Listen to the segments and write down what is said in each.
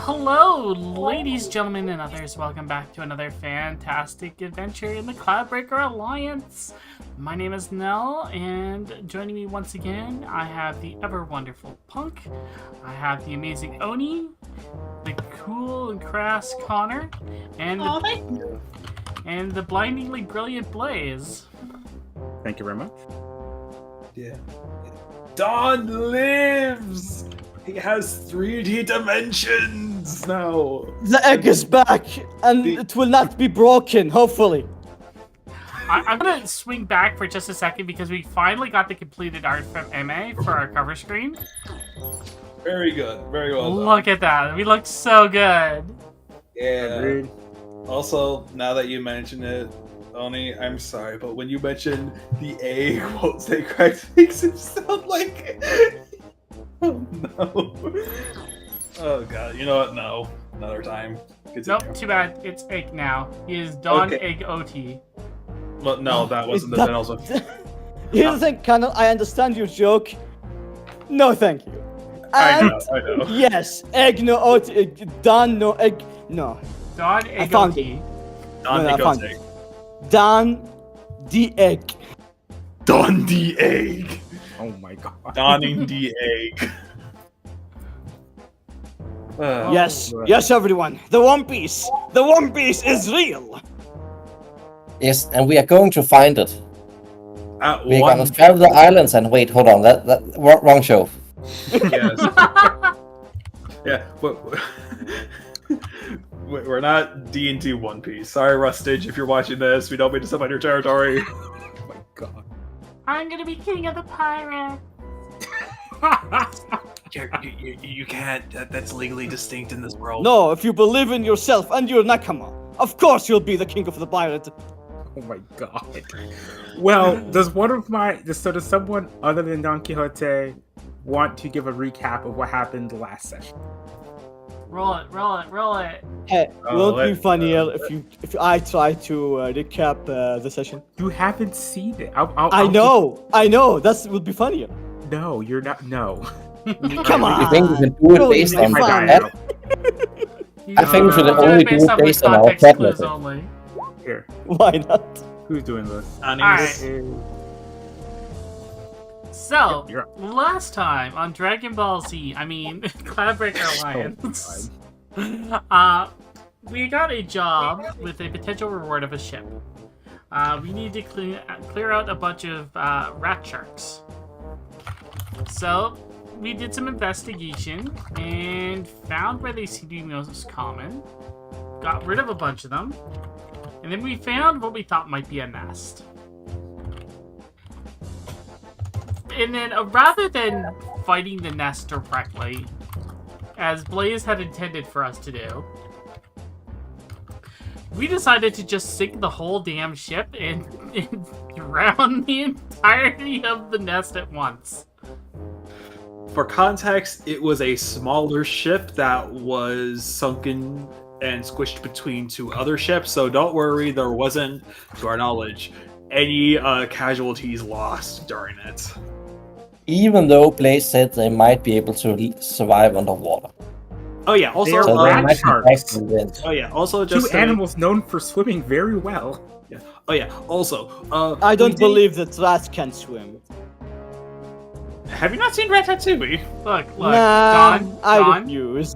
Hello, ladies, gentlemen, and others. Welcome back to another fantastic adventure in the CloudBreaker Alliance. My name is Nell, and joining me once again, I have the ever-wonderful Punk, I have the amazing Oni, the cool and crass Connor, and the blindingly brilliant Blaze. Thank you very much. Yeah. Don lives! He has 3D dimensions now! The egg is back, and it will not be broken, hopefully. I'm gonna swing back for just a second because we finally got the completed art from MA for our cover screen. Very good. Very well done. Look at that. We look so good. Yeah. Agreed. Also, now that you mention it, Oni, I'm sorry, but when you mentioned the A quotes they cracked, makes it sound like... Oh no. Oh god, you know what? No. Another time. Continue. Nope, too bad. It's Egg now. He is Don Okay. Egg OT. Well, no, that wasn't the Denel's one. Here's the thing, Connor, I understand your joke. No, thank you. I And know. yes, egg no oat, Don no egg, no. Don Egg found OT. Don No, I found Nicote. Don the egg. Don the egg! Oh my god. Donning the egg. Yes, yes, everyone. The One Piece is real. Yes, and we are going to find it. We're One gonna travel the islands and wait. Hold on, that wrong show. Yes. Yeah, but we're not D&D One Piece. Sorry, Rustage, if you're watching this, we don't mean to step on your territory. Oh my god. I'm gonna be king of the pirates. You can't. That's legally distinct in this world. No, if you believe in yourself and your nakama, of course you'll be the king of the pirate. Oh my god. Well, does someone other than Don Quixote want to give a recap of what happened last session? Roll it, roll it, roll it. Hey, Oh, will it be let- funnier if I try to recap the session? You haven't seen it. I know, that would be funnier. No, you're not. No. Come on. I think we can do it Really based on fun. that. I think we should only do it based on our context chat clues method. only. Here. Why not? Who's doing this? Alright. So, You're up. last time on Dragon Ball Z, CloudBreaker Alliance, we got a job with a potential reward of a ship. We need to clear out a bunch of rat sharks. So, we did some investigation and found where they seem to be most common, got rid of a bunch of them, and then we found what we thought might be a nest. And then, rather than fighting the nest directly, as Blaze had intended for us to do, we decided to just sink the whole damn ship and drown the entirety of the nest at once. For context, it was a smaller ship that was sunken and squished between two other ships, so don't worry, there wasn't, to our knowledge, any casualties lost during it. Even though Blaze said they might be able to survive underwater. Oh yeah, also, They're So they rat might be sharks. back to the wind. oh yeah, also Two just saying- animals known for swimming very well. Oh yeah, also, I don't we did- believe that rats can swim. Have you not seen Ratatouille? Look, Nah, Don, I Don, refuse.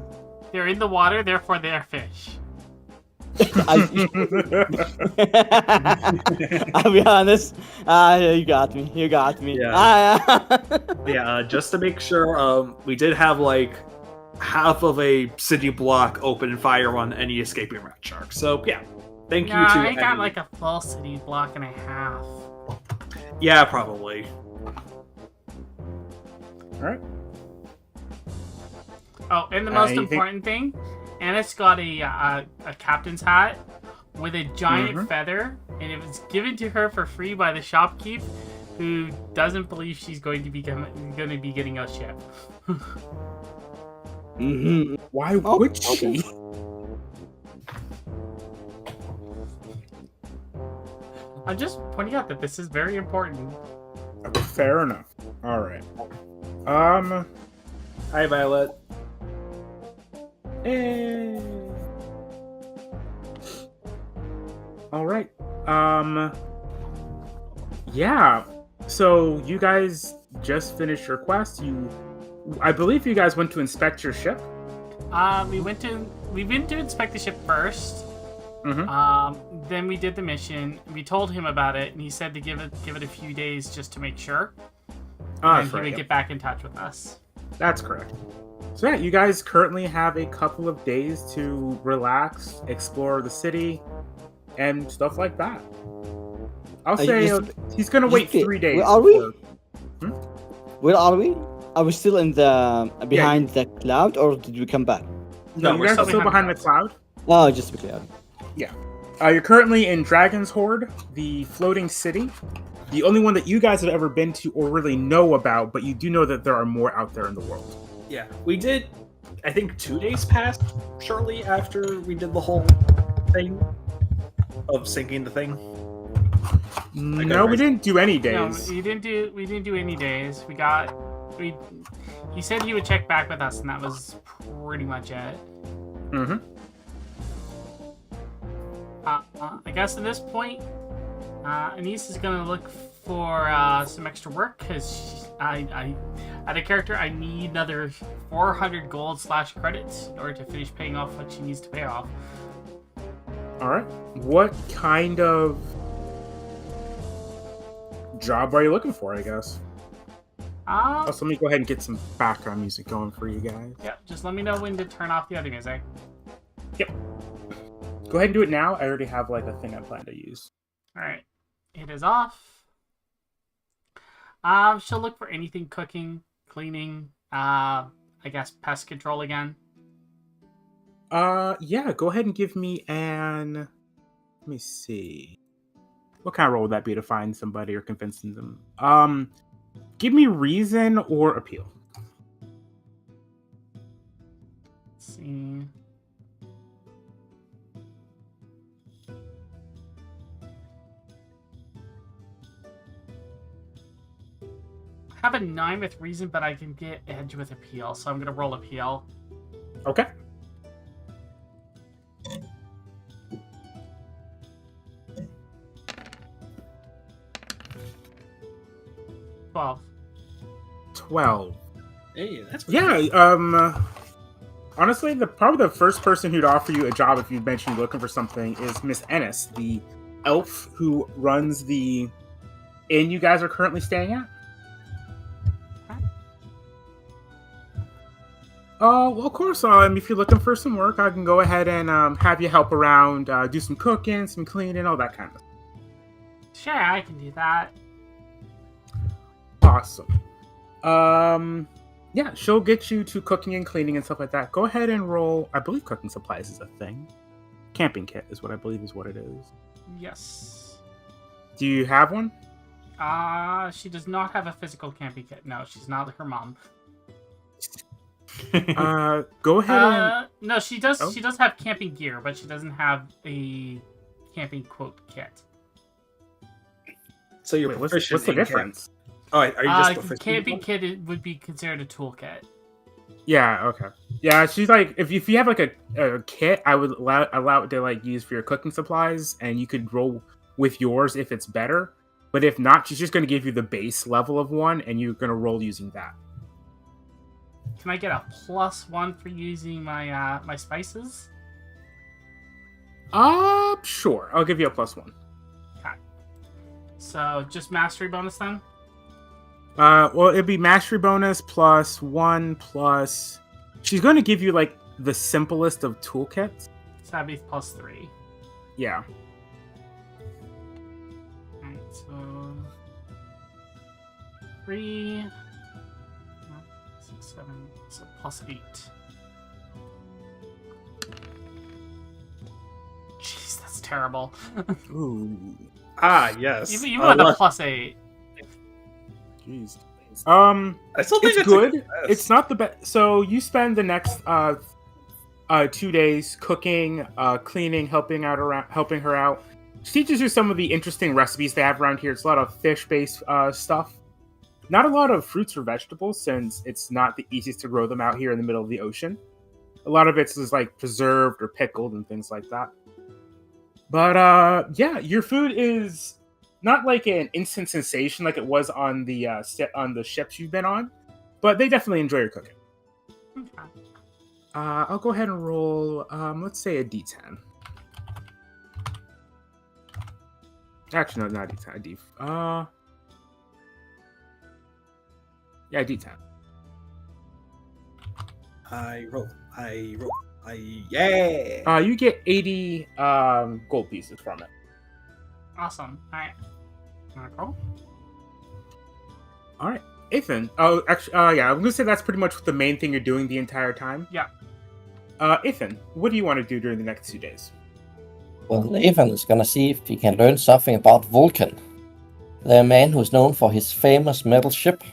they're in the water, therefore they're fish. I'll be honest. You got me. Yeah. Yeah, just to make sure, we did have like half of a city block open fire on any escaping rat sharks. So yeah, thank you to. I got any- like a full city block and a half. Yeah, probably. Alright. Oh, and the most Anything- important thing, Anna's got a captain's hat with a giant Mhm. feather, and it was given to her for free by the shopkeep, who doesn't believe she's going to be getting a ship. Mm-hmm. Why would she? I'm just pointing out that this is very important. Fair enough. Alright. Hi, Violet. Hey. All right. Yeah. So you guys just finished your quest. I believe you guys went to inspect your ship. We went to inspect the ship first. Mm-hmm. Then we did the mission. We told him about it, and he said to give it a few days just to make sure. And he would get back in touch with us. That's correct. So yeah, you guys currently have a couple of days to relax, explore the city, and stuff like that. I'll say he's gonna wait 3 days. Where are we? Where are we? Are we still in the behind the cloud, or did we come back? No, you guys are still behind the cloud. Oh, just to be clear. Yeah. You're currently in Dragon's Hoard, the floating city. The only one that you guys have ever been to or really know about, but you do know that there are more out there in the world. Yeah, we did, I think 2 days passed shortly after we did the whole thing of sinking the thing. No, we didn't do any days. No, we didn't do any days. He said he would check back with us, and that was pretty much it. Mm-hmm. I guess at this point, Anise is gonna look for some extra work because I at a character I need another 400 gold / credits in order to finish paying off what she needs to pay off. All right. What kind of job are you looking for? I guess. Also, let me go ahead and get some background music going for you guys. Yeah, just let me know when to turn off the other music. Yep. Go ahead and do it now. I already have like a thing I plan to use. All right, it is off. She'll look for anything cooking, cleaning. I guess pest control again. Yeah. Go ahead and give me an. Let me see. What kind of role would that be to find somebody or convincing them? Give me reason or appeal. Let's see. I have a 9 with reason, but I can get edge with appeal, so I'm gonna roll appeal. Okay. Well, 12. Hey, that's honestly, probably the first person who'd offer you a job if you mentioned you're looking for something is Miss Ennis, the elf who runs the inn you guys are currently staying at. Well, of course, if you're looking for some work, I can go ahead and have you help around, do some cooking, some cleaning, all that kind of stuff. sure, I can do that. Awesome. Yeah, she'll get you to cooking and cleaning and stuff like that. Go ahead and roll. I believe cooking supplies is a thing. Camping kit is what I believe is what it is. Yes. Do you have one? She does not have a physical camping kit. No, she's not her mom. Go ahead and... No, she does. Oh. She does have camping gear, but she doesn't have a camping quote kit. So you're Wait, proficient what's the in difference? Oh, are you just proficient? Camping kit would be considered a toolkit. Yeah, okay. Yeah, she's like, if you have like a kit, I would allow it to like use for your cooking supplies, and you could roll with yours if it's better. But if not, she's just going to give you the base level of one, and you're going to roll using that. Can I get a +1 for using my my spices? Sure. I'll give you a +1. Okay. So just mastery bonus then? Well, it'd be mastery bonus +1 plus... She's going to give you, like, the simplest of toolkits. So that'd be +3. Yeah. Alright, so... 3... 6, 7, so +8. Jeez, that's terrible. Ooh. Ah, yes. Even with a +8. Jeez. I still think It's good. It's not the best. So you spend the next 2 days cooking, cleaning, helping her out. She teaches you some of the interesting recipes they have around here. It's a lot of fish-based stuff. Not a lot of fruits or vegetables, since it's not the easiest to grow them out here in the middle of the ocean. A lot of it's just like preserved or pickled and things like that. But yeah, your food is not like an instant sensation like it was on the ships you've been on, but they definitely enjoy your cooking. Okay. I'll go ahead and roll. Let's say a D10. Actually, no, not D10. Yeah, D10. Yeah. You get 80 gold pieces from it. Awesome. All right. Wanna go? All right, Ethan. Oh, actually, yeah, I'm gonna say that's pretty much the main thing you're doing the entire time. Yeah. Ethan, what do you want to do during the next 2 days? Well, Ethan is gonna see if he can learn something about Vulcan, the man who's known for his famous metal ship.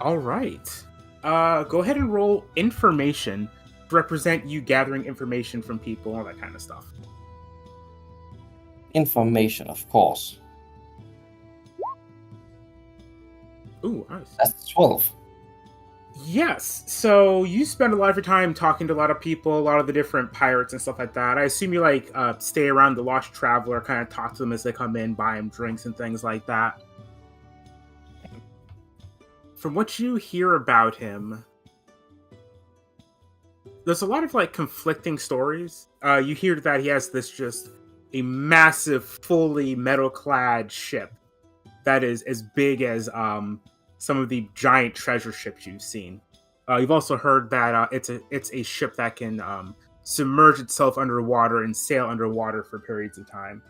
All right. Go ahead and roll information to represent you gathering information from people, all that kind of stuff. Information, of course. Ooh, nice. That's 12. Yes. So you spend a lot of your time talking to a lot of people, a lot of the different pirates and stuff like that. I assume you like stay around the Lost Traveler, kind of talk to them as they come in, buy them drinks and things like that. From what you hear about him, there's a lot of like conflicting stories. You hear that he has this just a massive, fully metal-clad ship that is as big as some of the giant treasure ships you've seen. You've also heard that it's a ship that can submerge itself underwater and sail underwater for periods of time.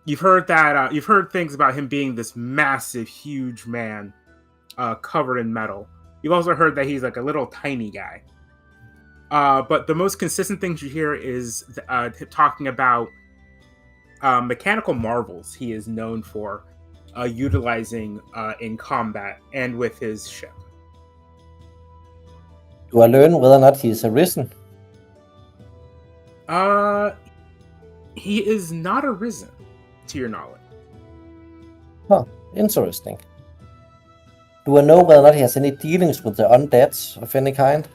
You've heard that you've heard things about him being this massive, huge man covered in metal. You've also heard that he's like a little tiny guy. But the most consistent things you hear is talking about mechanical marvels he is known for utilizing in combat and with his ship. Do I learn whether or not he is arisen? He is not arisen, to your knowledge. Huh, interesting. Do I know whether or not he has any dealings with the undead of any kind?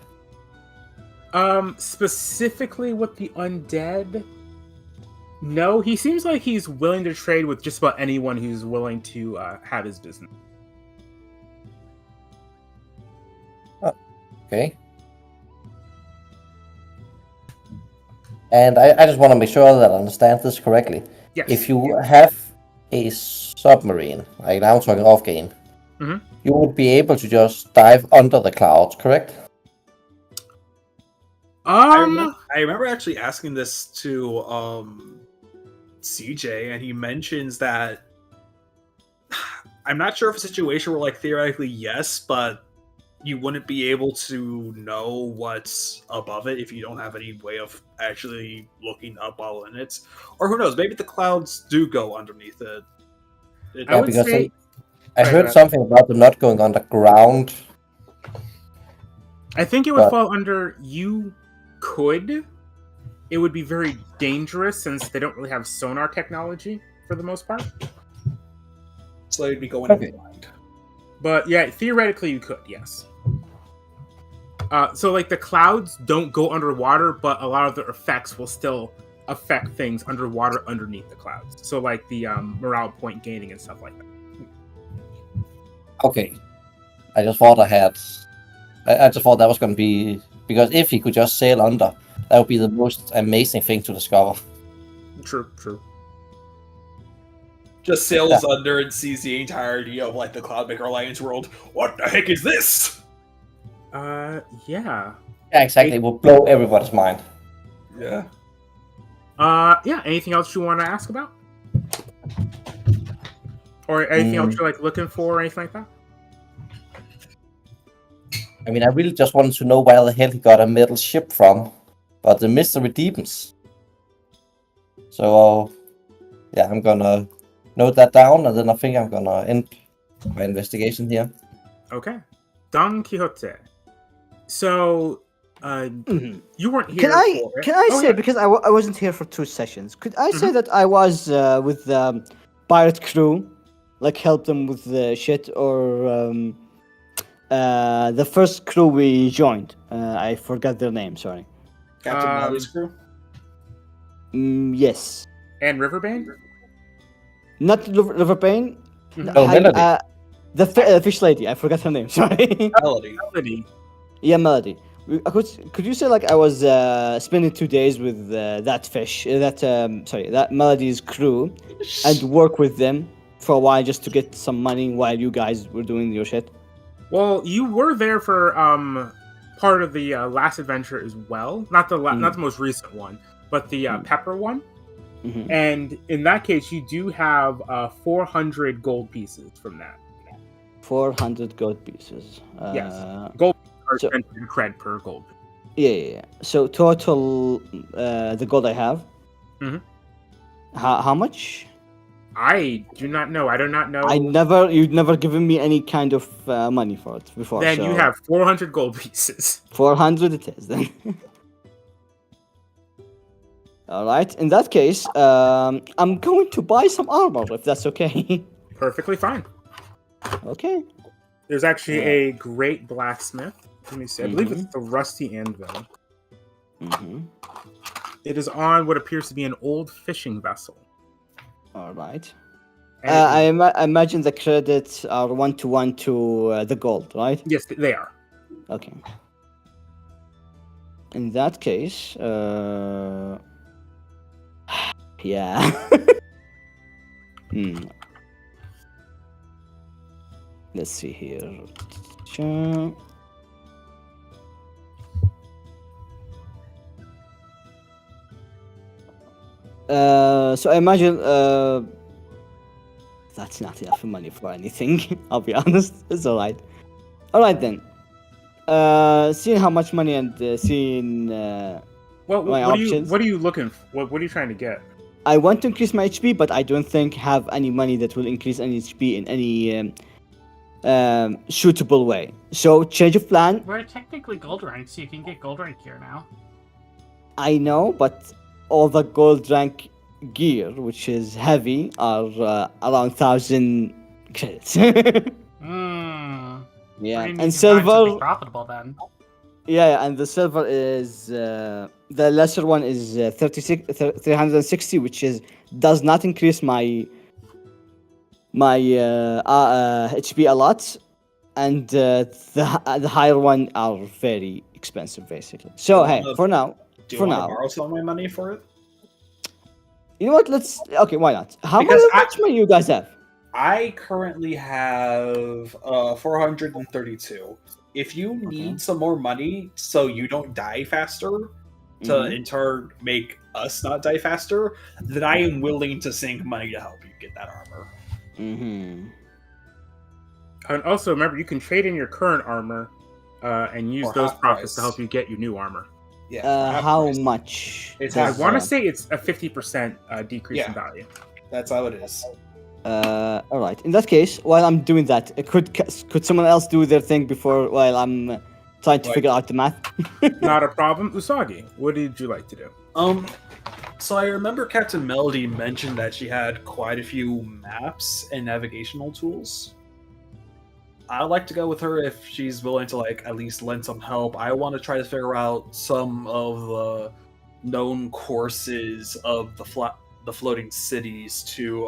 Specifically with the undead, no. He seems like he's willing to trade with just about anyone who's willing to have his business. Okay. And I just want to make sure that I understand this correctly. Yes. If you have a submarine, like now I'm talking off game, you would be able to just dive under the clouds, correct? I remember actually asking this to CJ, and he mentions that I'm not sure if a situation where, like, theoretically yes, but you wouldn't be able to know what's above it if you don't have any way of actually looking up while in it. Or who knows, maybe the clouds do go underneath it. I would say... I heard something about them not going underground. I think it would fall under you could. It would be very dangerous since they don't really have sonar technology for the most part. So they'd be going in blind. But yeah, theoretically you could, yes. So like the clouds don't go underwater, but a lot of the effects will still affect things underwater underneath the clouds. So like the morale point gaining and stuff like that. Okay. I just thought I just thought that was going to be... Because if he could just sail under, that would be the most amazing thing to discover. True. Just sails under and sees the entirety of like the CloudBreaker Alliance world. What the heck is this? Yeah. Yeah, exactly. It will blow everybody's mind. Yeah. Yeah. Anything else you want to ask about? Or anything else you're like looking for or anything like that? I mean, I really just wanted to know where the hell he got a metal ship from, but the mystery deepens. So, yeah, I'm gonna note that down, and then I think I'm gonna end my investigation here. Okay. Don Quixote. So, you weren't here. Can I say, because I wasn't here for 2 sessions, could I say that I was with the pirate crew, like help them with the shit, or the first crew we joined? I forgot their name. Sorry. Captain Melly's crew. Yes. And Riverbane? Not Riverbane. Oh, Melody. The fish lady. I forgot her name. Sorry. Melody. Melody. Yeah, Melody. Could you say like I was spending 2 days with that fish, that Melody's crew, and work with them for a while just to get some money while you guys were doing your shit? Well, you were there for part of the last adventure as well. Not the not the most recent one, but the pepper one. Mm-hmm. And in that case, you do have 400 gold pieces from that. 400 gold pieces. Yes. Gold are so- 10 cred per gold. Yeah. So total, the gold I have. Mhm. How much? I do not know. I do not know. You've never given me any kind of money for it before. Then so you have 400 gold pieces. 400 it is then. All right. In that case, I'm going to buy some armor if that's okay. Perfectly fine. Okay. There's actually a great blacksmith. Let me see. I believe Mhm. it's the Rusty Anvil. Mm-hmm. It is on what appears to be an old fishing vessel. All right. And I imagine the credits are 1-to-1 to the gold, right? yes, they are. Okay. In that case, yeah. Let's see here. So I imagine that's not enough money for anything. I'll be honest. It's alright. Alright then. Seeing how much money and seeing Well, my what options. are you looking for? What are you trying to get? I want to increase my HP, but I don't think have any money that will increase any HP in any suitable way. So change of plan. We're technically gold ranked, so you can get gold rank here now. I know, but all the gold rank gear, which is heavy, are around 1,000 credits. Hmm. Yeah, We're gonna need and to find something silver. profitable then. Yeah, and the silver is the lesser one is 360, which is does not increase my HP a lot, and the higher one are very expensive, basically. So hey, for now, Do you for want to now, borrow some of my money for it? you know what? Okay, why not? How Because much money you guys have? I currently have 432. If you need some more money so you don't die faster, to Mhm. in turn make us not die faster, then I am willing to sink money to help you get that armor. Mm-hmm. And also, remember, you can trade in your current armor and use For those half profits to price. help you get your new armor. Yeah. for half How price. much? It's I half want to price. say it's a 50% decrease in Yeah. value. That's how it is. All right. In that case, while I'm doing that, could someone else do their thing before while I'm trying to Like- figure out the math? Not a problem. Usagi, what did you like to do? So I remember Captain Melody mentioned that she had quite a few maps and navigational tools. I'd like to go with her if she's willing to at least lend some help. I want to try to figure out some of the known courses of the floating cities to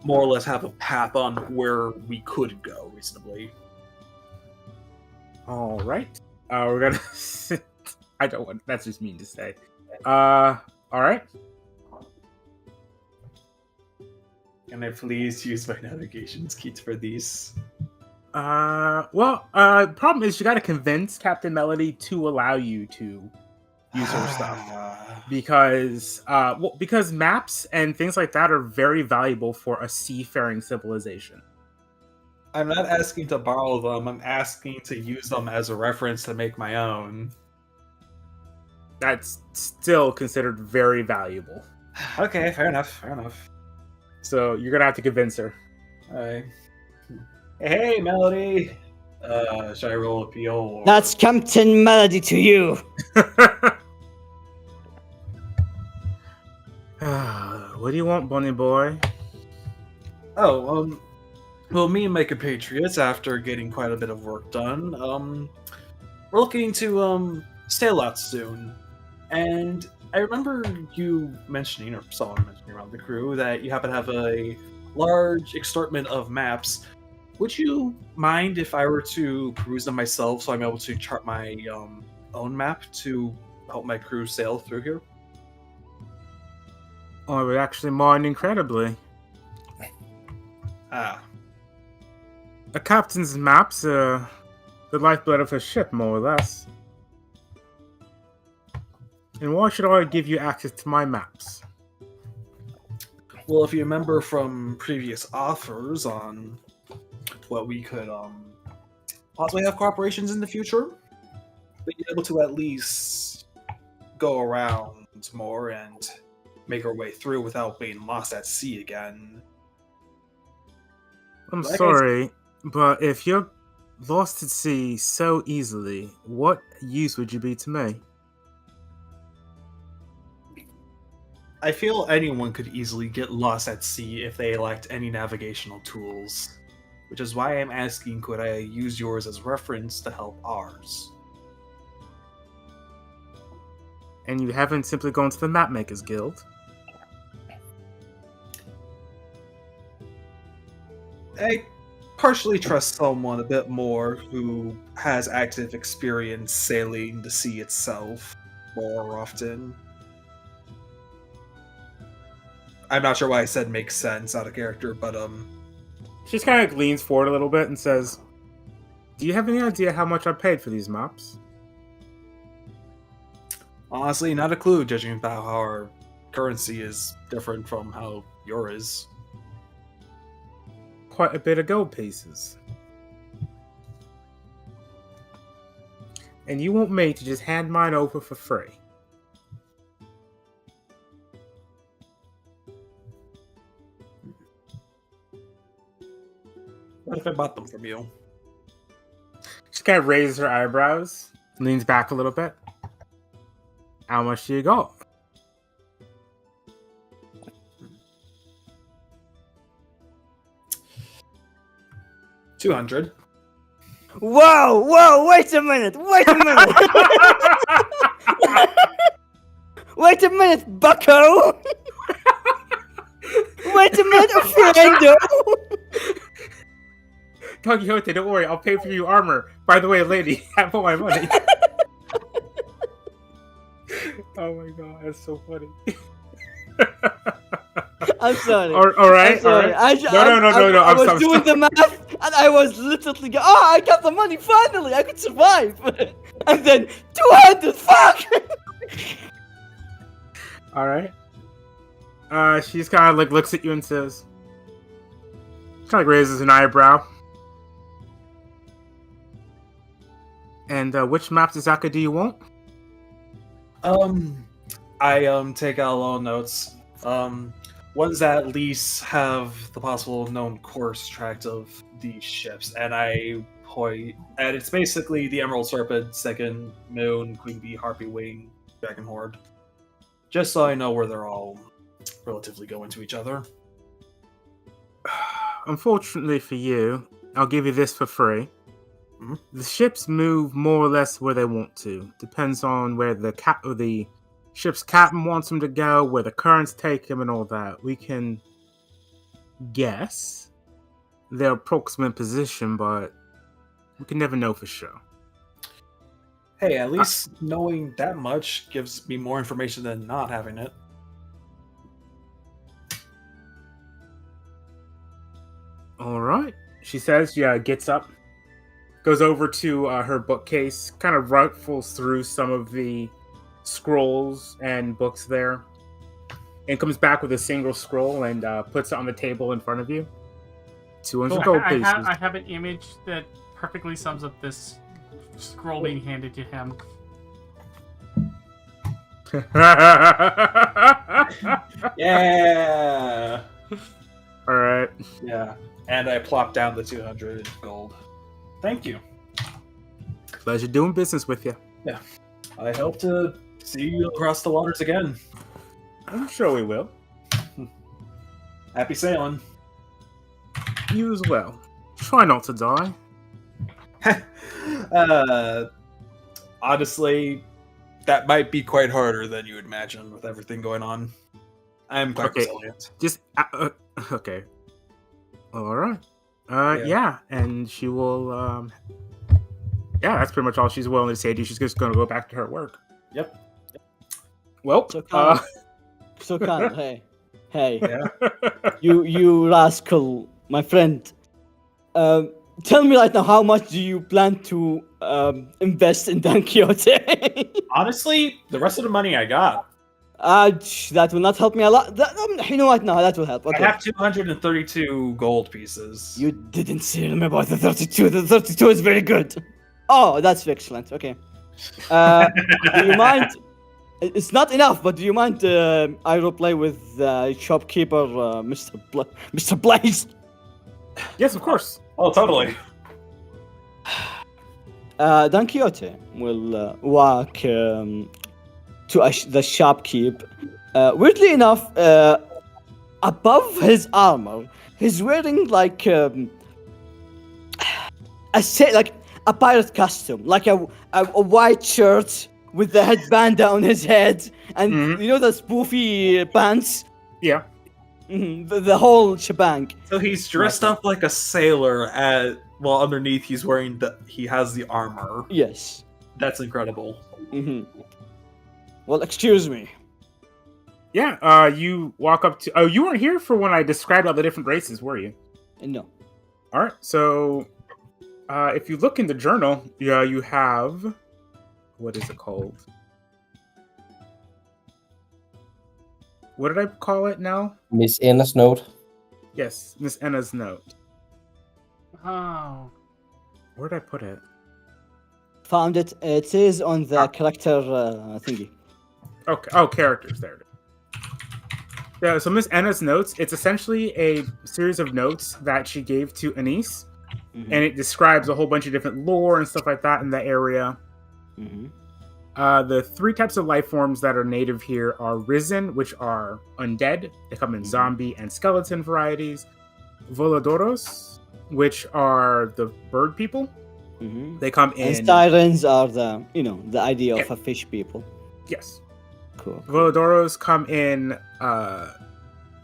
more or less have a path on where we could go reasonably. All right. We're gonna. I don't want. That's just mean to say. All right. Can I please use my navigation kits for these? Problem is you got to convince Captain Melody to allow you to use her stuff because maps and things like that are very valuable for a seafaring civilization. I'm not asking to borrow them, I'm asking to use them as a reference to make my own. That's still considered very valuable. Okay, fair enough. So you're gonna have to convince her. Alright. Hey, Melody! Should I roll appeal? Or... That's Captain Melody to you. What do you want, bunny boy? Well, me and my compatriots, after getting quite a bit of work done, we're looking to sail out soon, and I remember you mentioning, or someone mentioning around the crew, that you happen to have a large assortment of maps. Would you mind if I were to peruse them myself, so I'm able to chart my own map to help my crew sail through here? I would actually mind incredibly. Ah, A captain's maps are the lifeblood of a ship, more or less. And why should I give you access to my maps? well, if you remember from previous offers on what we could possibly have corporations in the future, we'd be able to at least go around more and make our way through without being lost at sea again. I'm Like I sorry, but if you're lost at sea so easily, what use would you be to me? I feel anyone could easily get lost at sea if they lacked any navigational tools, which is why I'm asking, could I use yours as reference to help ours? And you haven't simply gone to the Mapmakers Guild? I partially trust someone a bit more who has active experience sailing the sea itself more often. I'm not sure why I said makes sense out of character, but She just kind of leans forward a little bit and says, "Do you have any idea how much I paid for these maps?" honestly, not a clue, judging by how our currency is different from how yours is. Quite a bit of gold pieces. And you want me to just hand mine over for free? What if I bought them from you? She kind of raises her eyebrows, leans back a little bit. How much do you got? 200. Whoa! Wait a minute! Wait a minute, bucko! Wait a minute, friendo! Don Quixote, don't worry, I'll pay for your armor. By the way, lady, have all my money. Oh my god, that's so funny. I'm sorry. All right, I'm sorry. all right. No. I was doing the math, and I was literally going, oh, I got the money finally. I could survive. And then 200. Fuck. All right. She's kind of like looks at you and says, kind of raises an eyebrow. And which maps exactly do you want? I take out little notes. Ones that at least have the possible known course tracked of these ships, and I point, and it's basically the Emerald Serpent, Second Moon, Queen Bee, Harpy Wing, Dragon Horde. Just so I know where they're all relatively going to each other. Unfortunately for you, I'll give you this for free. Mhm. The ships move more or less where they want to. Depends on where the ship's captain wants them to go, where the currents take them, and all that. We can guess their approximate position, but we can never know for sure. Hey, at least knowing that much gives me more information than not having it. All right, she says. Yeah, gets up, goes over to her bookcase, kind of rifles through some of the scrolls and books there, and comes back with a single scroll and puts it on the table in front of you. 200 gold pieces. I have an image that perfectly sums up this scroll being handed to him. Yeah! All right. Yeah. And I plop down the 200 gold. Thank you. Pleasure doing business with you. I hope to see you across the waters again. I'm sure we will. Happy sailing. You as well. Try not to die. Honestly, that might be quite harder than you would imagine with everything going on. I am quite Okay. resilient. Just okay. All right. Yeah. Yeah, and she will. Yeah, that's pretty much all she's willing to say to you. She's just going to go back to her work. Yep. Well, So Connor, so Connor, hey, Yeah. you rascal, my friend. Tell me right now, how much do you plan to invest in Don Quixote? Honestly, the rest of the money I got. That will not help me a lot. You know what? No, that will help. Okay. I have 232 gold pieces. You didn't say anything about the 32. The 32 is very good. Oh, that's excellent. Okay. Do you mind? It's not enough, but do you mind I will play with shopkeeper Mr. Blaze? yes, of course. Oh, totally. Don Quixote will walk to the shopkeep. Weirdly enough, above his armor, he's wearing like a pirate costume, like a white shirt with the headband on his head, and you know the spoofy pants. Yeah. The whole shebang. So he's dressed up like a sailor, while underneath he has the armor. Yes. That's incredible. Well, excuse me. Yeah. You walk up to. Oh, you weren't here for when I described all the different races, were you? No. All right. So, if you look in the journal, you have. What is it called? What did I call it now? Miss Anna's note. Yes, Miss Anna's note. Oh. Where did I put it? Found it. It is on the character thingy. Okay. Oh, characters. There it is. Yeah, so Miss Anna's notes, it's essentially a series of notes that she gave to Anise, and it describes a whole bunch of different lore and stuff like that in the area. The three types of life forms that are native here are Risen, which are undead. They come in zombie and skeleton varieties. Volodoros, which are the bird people. They come in... And sirens are the idea of a fish people. Yes. Cool. Volodoros come in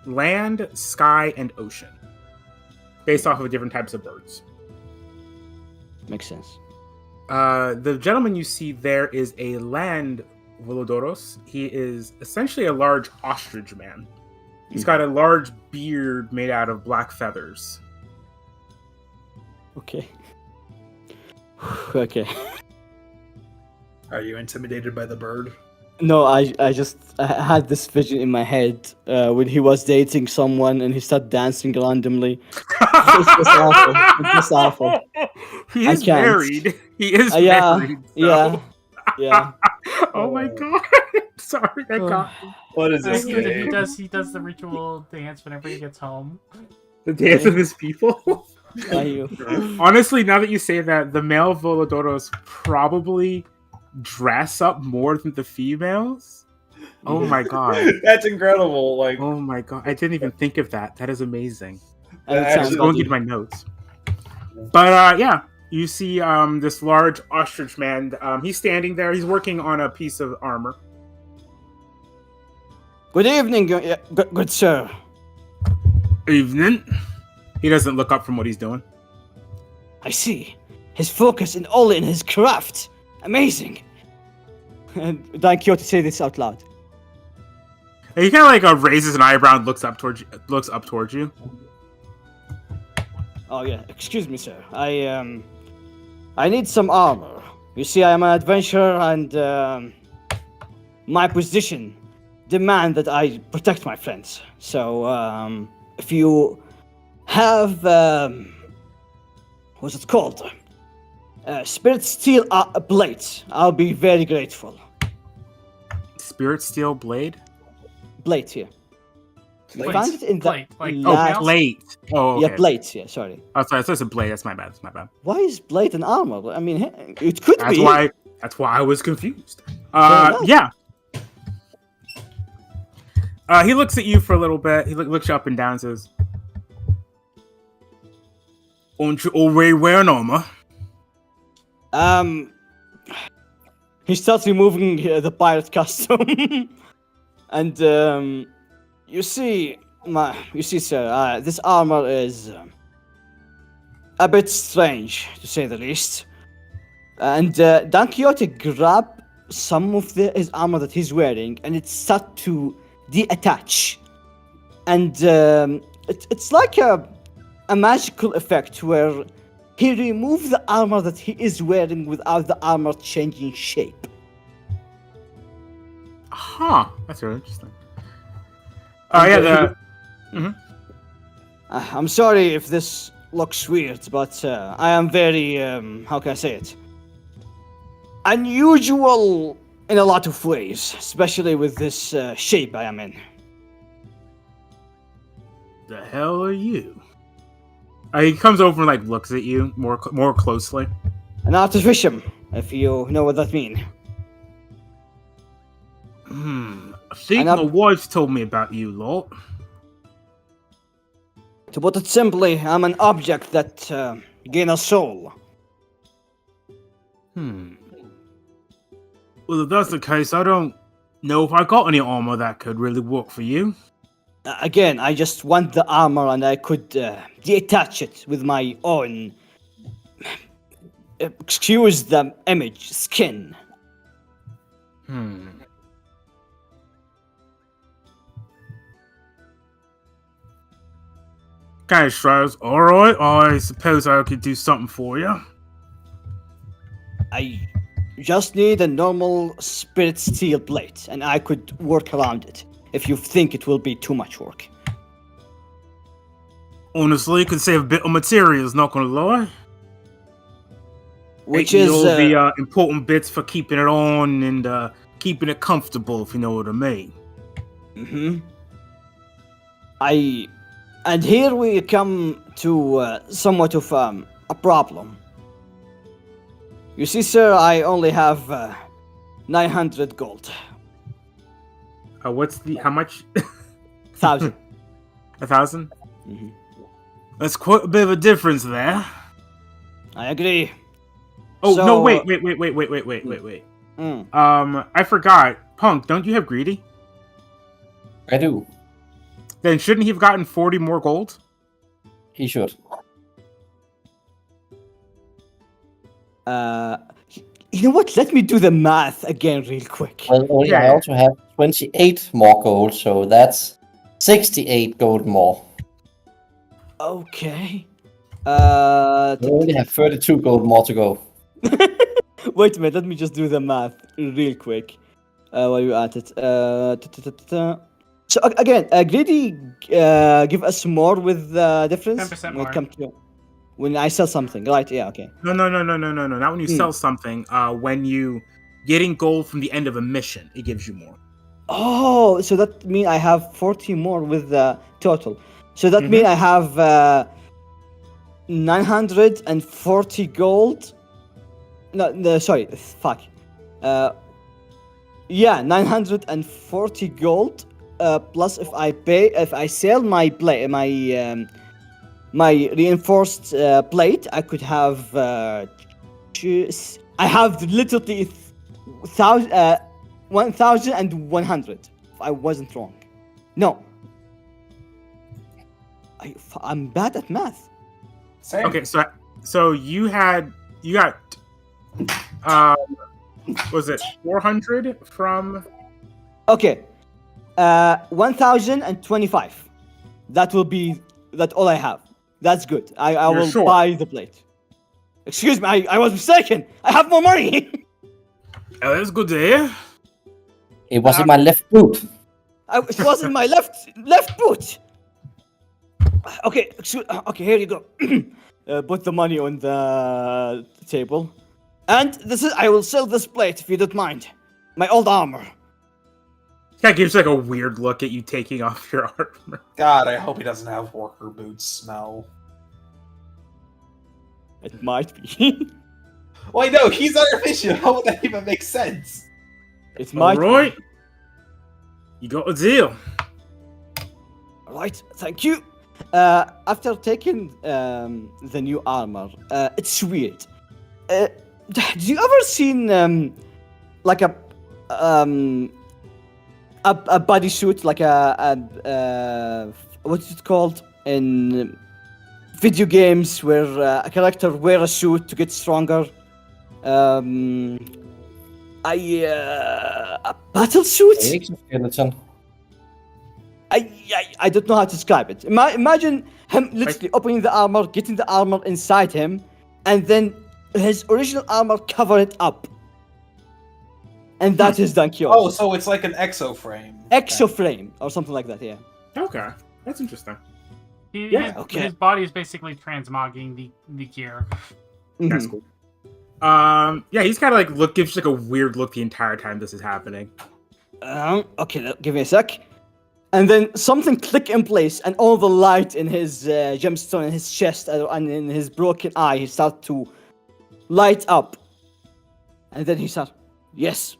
land, sky, and ocean, based off of different types of birds. Makes sense. The gentleman you see there is a land Volodoros. He is essentially a large ostrich man. He's got a large beard made out of black feathers. Okay. Okay. Are you intimidated by the bird? No, I had this vision in my head when he was dating someone and he started dancing randomly. It's just awful. It's just awful. He I is can't. married. He is Yeah, married. yeah. Oh my god. Sorry, that got me. What is I this like it that game? he does the ritual dance whenever he gets home. The dance of his people. Are you? Honestly, now that you say that, the male Volodoros probably dress up more than the females. Oh my god. That's incredible. Like, Oh my god. I didn't even think of that. That is amazing. And it Actually, sounds I'm going lovely. to my notes. But yeah, you see this large ostrich man. He's standing there. He's working on a piece of armor. Good evening, good sir. Evening. He doesn't look up from what he's doing. I see. His focus and all in his craft. Amazing. And Don Quixote say this out loud. And he kind of like raises an eyebrow and looks up towards you. Oh yeah, excuse me, sir. I need some armor. You see, I am an adventurer, and my position demand that I protect my friends. So, if you have what's it called? Spirit Steel blades, I'll be very grateful. Spirit steel blade. Blades here. I Plates. found it in the Plate, like Oh, last- plate. Oh, okay. Yeah, blades. Yeah, sorry. Oh, sorry. So it's a blade. That's my bad. That's my bad. Why is blade an armor? I mean, it could That's be. why. That's why I was confused. enough. Yeah. He looks at you for a little bit. He looks you up and down and says, "Aren't you already wearing armor?" he starts removing the pirate costume, and you see, sir, this armor is a bit strange, to say the least. And Don Quixote grabbed some of his armor that he's wearing, and it started to detach. And it's like a magical effect where he removed the armor that he is wearing without the armor changing shape. Huh. That's really interesting. Oh, yeah, I'm sorry if this looks weird, but I am very, how can I say it? Unusual in a lot of ways, especially with this shape I am in. the hell are you? He comes over and, like, looks at you more closely. An artificium, if you know what that means. I think And my I'm- wife told me about you, Lord. To put it simply, I'm an object that gain a soul. Well, if that's the case, I don't know if I got any armor that could really work for you. Again, I just want the armor and I could detach it with my own, excuse the image, skin. Kind of shrugs. Alright, I suppose I could do something for you. I just need a normal spirit steel plate and I could work around it if you think it will be too much work. Honestly, could save a bit of materials, not gonna lie. Which Taking is all the important bits for keeping it on and keeping it comfortable, if you know what I mean. And here we come to somewhat of a problem. You see, sir, I only have 900 gold. How much? 1,000. 1,000? That's quite a bit of a difference there. I agree. Oh, So, no, wait. I forgot. Punk, don't you have greedy? I do. Then shouldn't he have gotten 40 more gold? He should. You know what? Let me do the math again real quick. Well, only I Yeah. also have 28 more gold, so that's 68 gold more. Okay. I only have 32 gold more to go. Wait a minute, let me just do the math real quick. While you're at it. So again, Greedy give us more with the difference 10% when more. it comes to when I sell something, right? Yeah, okay. No. Not when you sell something. When you getting gold from the end of a mission, it gives you more. Oh, so that means I have 40 more with the total. So that means I have 940 gold. No, sorry, fuck. Yeah, 940 gold. Plus, if I sell my my reinforced plate, I could have. I have literally 1,100. If I wasn't wrong. No. I'm bad at math. Same. Okay, so you got was it 400 from? Okay. 1,025. That all I have. That's good. I You're will sure? buy the plate. Excuse me, I was mistaken. I have more money. Oh, that's good to hear. It was in my left boot. It was in my left boot. Okay, okay, here you go. Put the money on the table. And I will sell this plate if you don't mind. My old armor. That gives like a weird look at you taking off your armor. God, I hope he doesn't have worker boots smell. It might be. Well, no, he's artificial. How would that even make sense? It might Alright. You got a deal. be. Right, thank you. After taking the new armor, it's weird. Do you ever seen like a bodysuit, like a what's it called in video games where a character wear a suit to get stronger. A battle suit. Exoskeleton. I don't know how to describe it. Imagine him literally opening the armor, getting the armor inside him, and then his original armor cover it up. And that is Don Quixote. Oh, so it's like an exoframe. Exoframe or something like that, yeah. Okay, that's interesting. His body is basically transmogging the gear. That's cool. Yeah, he's kind of like gives like a weird look the entire time this is happening. Okay, give me a sec. And then something click in place, and all the light in his gemstone, in his chest, and in his broken eye, he starts to light up. And then he starts, yes,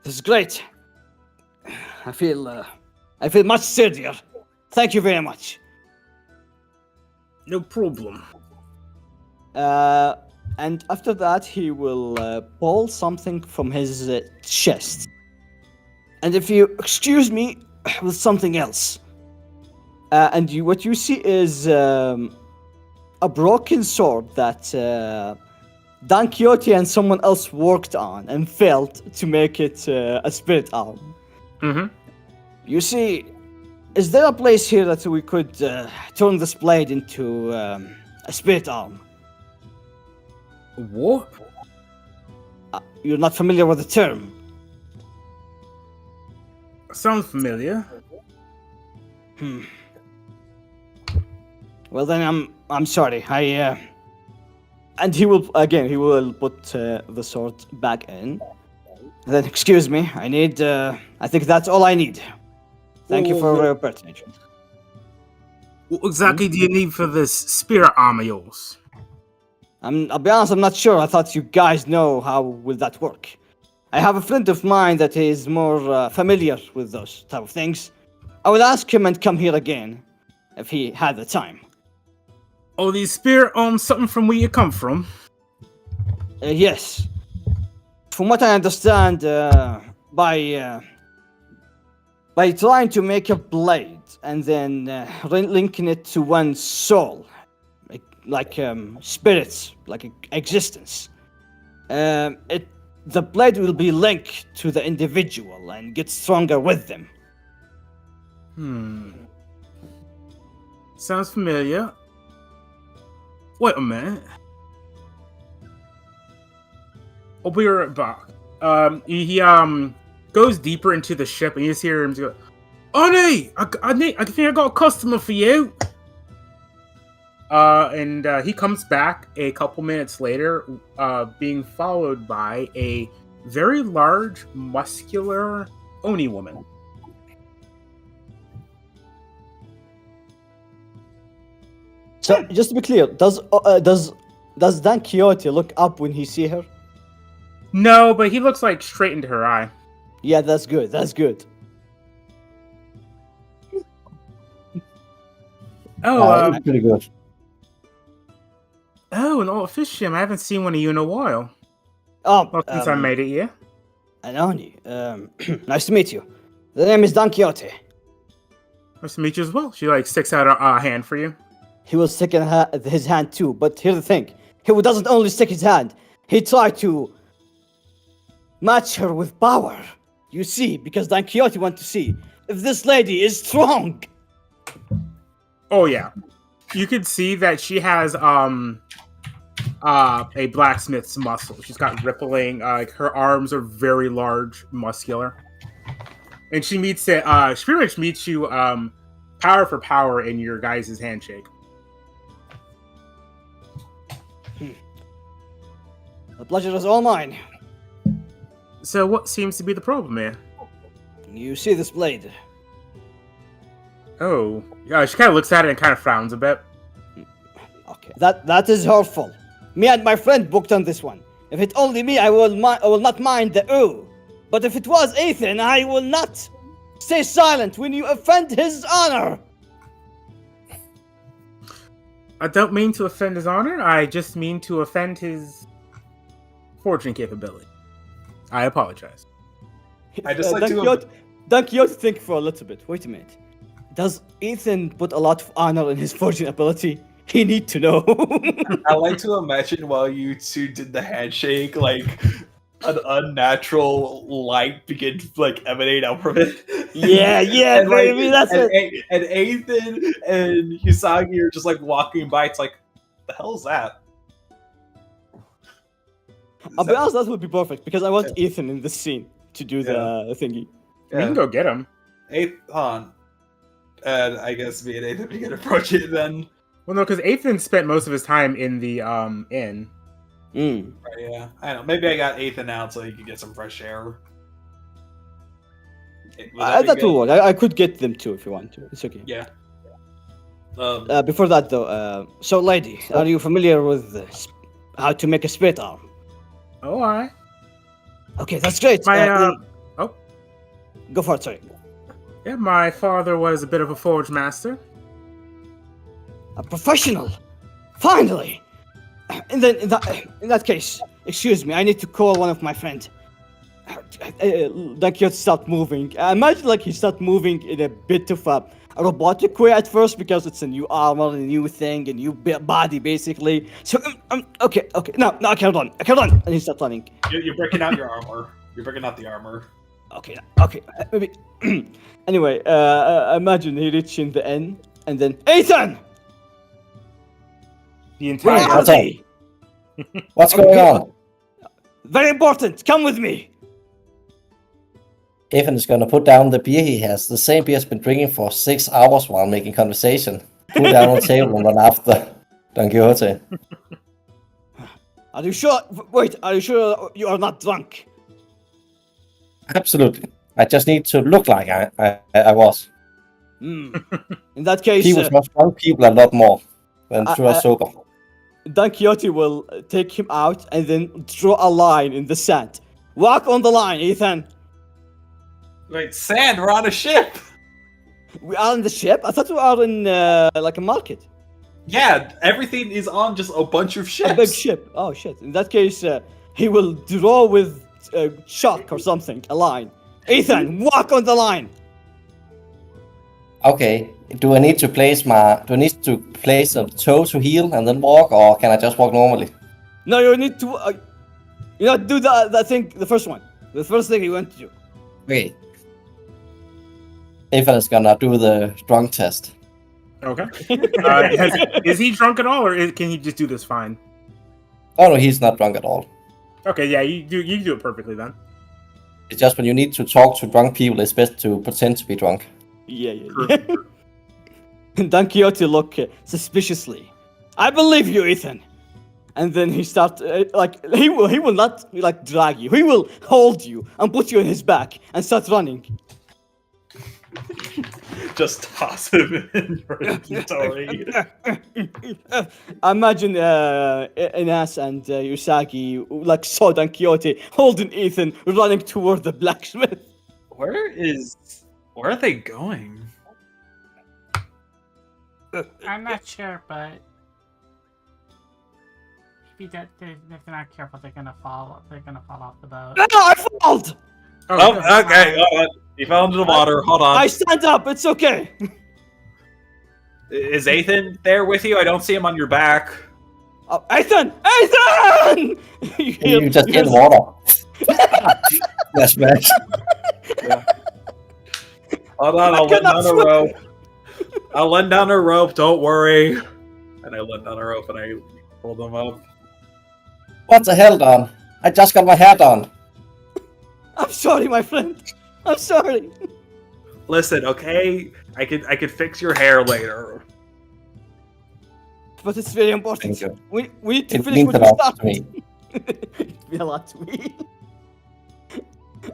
this is great. I feel much sturdier. Thank you very much. No problem. And after that, he will pull something from his chest. And if you excuse me, with something else. And what you see is a broken sword that Don Quixote and someone else worked on and failed to make it a spirit arm. Mm-hmm. You see, is there a place here that we could turn this blade into a spirit arm? What? You're not familiar with the term? Sounds familiar. Well then, I'm sorry. And he will put the sword back in. Then excuse me. I think that's all I need. Thank you for your patronage. What exactly do you need for this spirit arm of yours? I'll be honest. I'm not sure. I thought you guys know how will that work. I have a friend of mine that is more familiar with those type of things. I will ask him and come here again, if he had the time. Oh, these spirit arms something from where you come from? Yes. From what I understand, by trying to make a blade and then linking it to one's soul, like spirits, like existence, the blade will be linked to the individual and get stronger with them. Sounds familiar. Wait a minute. I'll be right back. He goes deeper into the ship and you just hear him go, Honey, I think I got a customer for you. And he comes back a couple minutes later, being followed by a very large, muscular Oni woman. So, just to be clear, does Don Quixote look up when he see her? No, but he looks like straight into her eye. Yeah, that's good. That's good. Oh, It's pretty good. Oh, an old fish gym. I haven't seen one of you in a while. Oh, Well, since I made it, yeah. Anoni, nice to meet you. The name is Don Quixote. Nice to meet you as well. She like sticks out a hand for you. He will stick in his hand too, but here's the thing. He doesn't only stick his hand. He tried to match her with power. You see, because Don Quixote wants to see if this lady is strong. Oh yeah, you could see that she has a blacksmith's muscle. She's got rippling. Like her arms are very large, muscular, and she meets it. She pretty much meets you power for power in your guys' handshake. The pleasure is all mine. So what seems to be the problem here? You see this blade? Oh, yeah. She kind of looks at it and kind of frowns a bit. Okay, that is her fault. Me and my friend booked on this one. If it's only me, I will not mind the ooh. But if it was Ethan, I will not stay silent when you offend his honor. I don't mean to offend his honor. I just mean to offend his forging capability. I apologize. I just like Don Quixote, think for a little bit. Wait a minute. Does Ethan put a lot of honor in his forging ability? He need to know. I like to imagine while you two did the handshake, like an unnatural light begin to like emanate out from it. Yeah, And, like, baby, that's and, it. and Ethan and Usagi are just like walking by. It's like, the hell is that? I'll be honest, that would be perfect because I want Ethan in this scene to do the thingy. We can go get him. Ethan. And I guess me and Ethan we can approach it then. Well, no, because Ethan spent most of his time in the inn. Mm. Right, yeah, I know. Maybe I got Ethan out so he could get some fresh air. That will work. I could get them too if you want to. It's okay. Yeah. Before that, though, so lady, are you familiar with how to make a spit arm? Oh, alright. Okay, that's great. Go for it, sorry. Yeah, my father was a bit of a forge master. A professional! Finally! In that case, excuse me, I need to call one of my friends. Don Quixote stopped moving. Imagine like he started moving in a bit of a robotic way at first because it's a new armor, a new thing, a new body basically. So, okay, no, hold on. And he started running. You're breaking out your armor. You're breaking out the armor. Okay, maybe. Anyway, imagine he reaching the end and then Ethan! The Where entire. are they? What's going on? Very important, come with me! Ethan is gonna put down the beer he has. The same beer he's been drinking for 6 hours while making conversation. Put it down on the table and run after Don Quixote. Are you sure? Wait, are you sure you are not drunk? Absolutely. I just need to look like I was. In that case, He was not drunk people a lot more than sober. Don Quixote will take him out and then draw a line in the sand. Walk on the line, Ethan. Wait, sand, we're on a ship! We are on the ship? I thought we are in like a market. Yeah, everything is on just a bunch of ships. A big ship. Oh shit. In that case, he will draw with chalk or something, a line. Ethan, walk on the line! Okay. Do I need to place a toe to heel and then walk, or can I just walk normally? No, you need to do that thing, the first one. The first thing you want to do. Okay. Ethan is gonna do the drunk test. Okay. Is he drunk at all, or can he just do this fine? Oh no, he's not drunk at all. Okay, yeah, you do it perfectly then. It's just when you need to talk to drunk people, it's best to pretend to be drunk. Yeah. Don Quixote look suspiciously. I believe you, Ethan. And then he start he will not like drag you. He will hold you and put you in his back and start running. Just toss him in your inventory. Imagine Inas and Usagi like saw Don Quixote holding Ethan running toward the blacksmith. Where are they going? I'm not sure, but maybe if they're not careful, they're gonna fall. They're gonna fall off the boat. No, I failed. Oh, okay, hold on. He fell into the water. Hold on. I stand up. It's okay. Is Ethan there with you? I don't see him on your back. Oh, Ethan! Ethan! You just get water. Yes, man. Hold on, I'll let down a rope. I'll let down a rope, don't worry. And I let down a rope and I pull them up. What the hell, Don? I just got my hair done. I'm sorry, my friend. I'm sorry. Listen, okay? I could fix your hair later. But it's very important. Thank you. We need to It finish means what a we lot to started. me. It means a lot to me.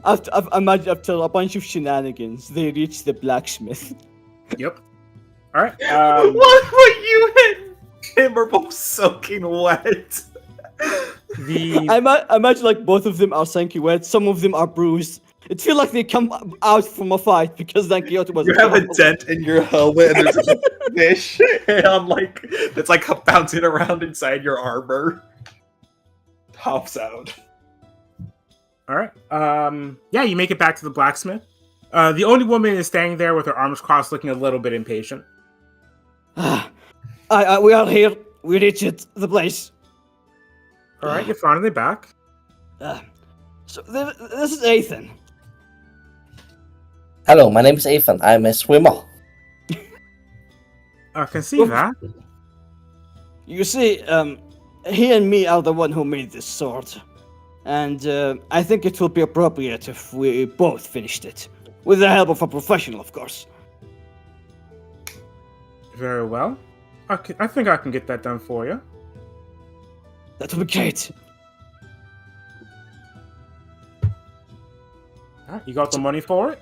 After a bunch of shenanigans, they reach the blacksmith. Yep. All right. What were you and him are both soaking wet? The Imagine like both of them are soaking wet. Some of them are bruised. It feels like they come out from a fight because Don Quixote was. You have a dent in your helmet and there's a fish on like that's like bouncing around inside your armor. Hops out. All right. Yeah, you make it back to the blacksmith. The only woman is standing there with her arms crossed, looking a little bit impatient. We are here. We reached the place. All right, you're finally back. This is Ethan. Hello, my name is Ethan. I'm a swimmer. I can see that. You see, he and me are the one who made this sword. And I think it will be appropriate if we both finished it. With the help of a professional, of course. Very well. I think I can get that done for you. That would be great. All right, you got the money for it?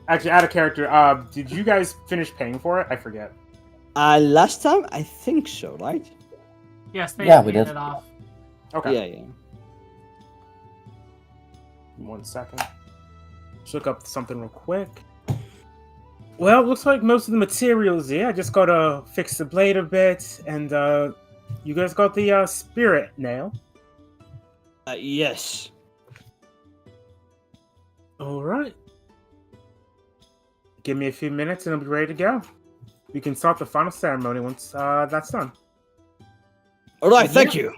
Actually, out of character, did you guys finish paying for it? I forget. Last time, I think so, right? Yes, they Yeah, we paid did. it off. Okay. Yeah. 1 second. Just look up something real quick. Well, it looks like most of the materials here. I just gotta fix the blade a bit, and you guys got the spirit nail. Yes. All right. Give me a few minutes, and I'll be ready to go. We can start the final ceremony once that's done. All right, thank you.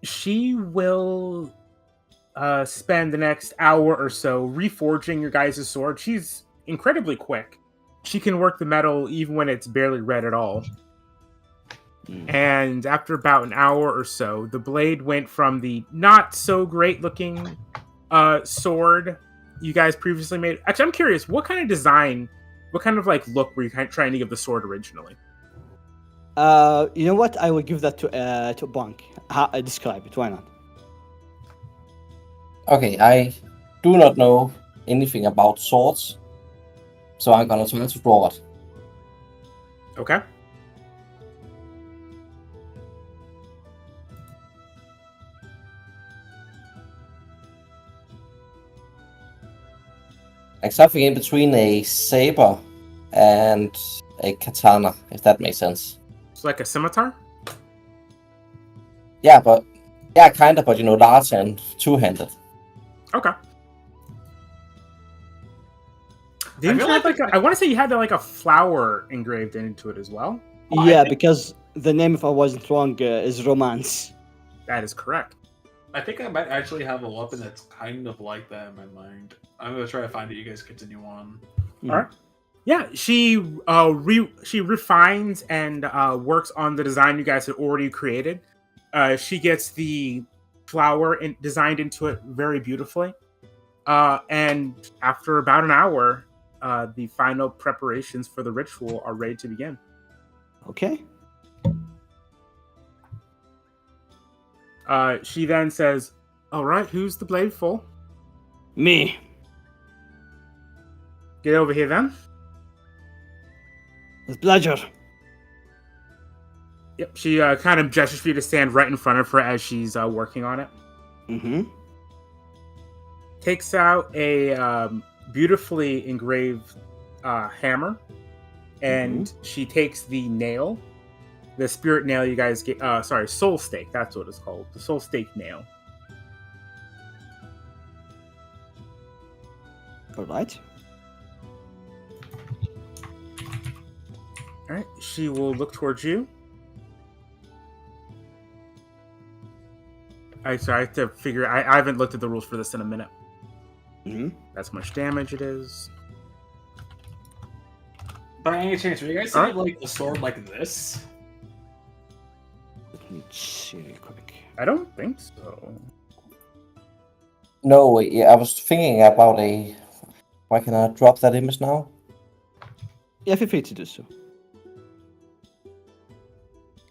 She will spend the next hour or so reforging your guys' sword. She's incredibly quick. She can work the metal even when it's barely red at all. And after about an hour or so, the blade went from the not so great looking sword you guys previously made. Actually, I'm curious, what kind of design, what kind of like look were you trying to give the sword originally? You know what? I will give that to Bonk. Describe it. Why not? Okay, I do not know anything about swords, so I'm gonna try to draw it. Okay. Like something in between a saber and a katana, if that makes sense. It's like a scimitar? Yeah, kind of, but large and two-handed. Okay. Didn't feel you have like I want to say you had like a flower engraved into it as well. Oh, I Yeah, think- because the name, if I wasn't wrong, is Romance. That is correct. I think I might actually have a weapon that's kind of like that in my mind. I'm gonna try to find it. You guys continue on. All right. Yeah, she refines and works on the design you guys had already created. She gets the flower designed into it very beautifully. And after about an hour, the final preparations for the ritual are ready to begin. Okay. She then says, "All right, who's the blade for? Me. Get over here then." With pleasure. Yep. She kind of gestures for you to stand right in front of her as she's working on it. Mm-hmm. Takes out a beautifully engraved hammer, and she takes the nail, the spirit nail you guys get. Soul stake. That's what it's called. The soul stake nail. All right. All right. She will look towards you. I have to figure. I haven't looked at the rules for this in a minute. Mm-hmm. That's how much damage it is. By any chance, were you guys Alright. seeing like the sword like this? Let me see real quick. I don't think so. No, yeah, I was thinking about a... Why can I drop that image now? Yeah, feel free to do so.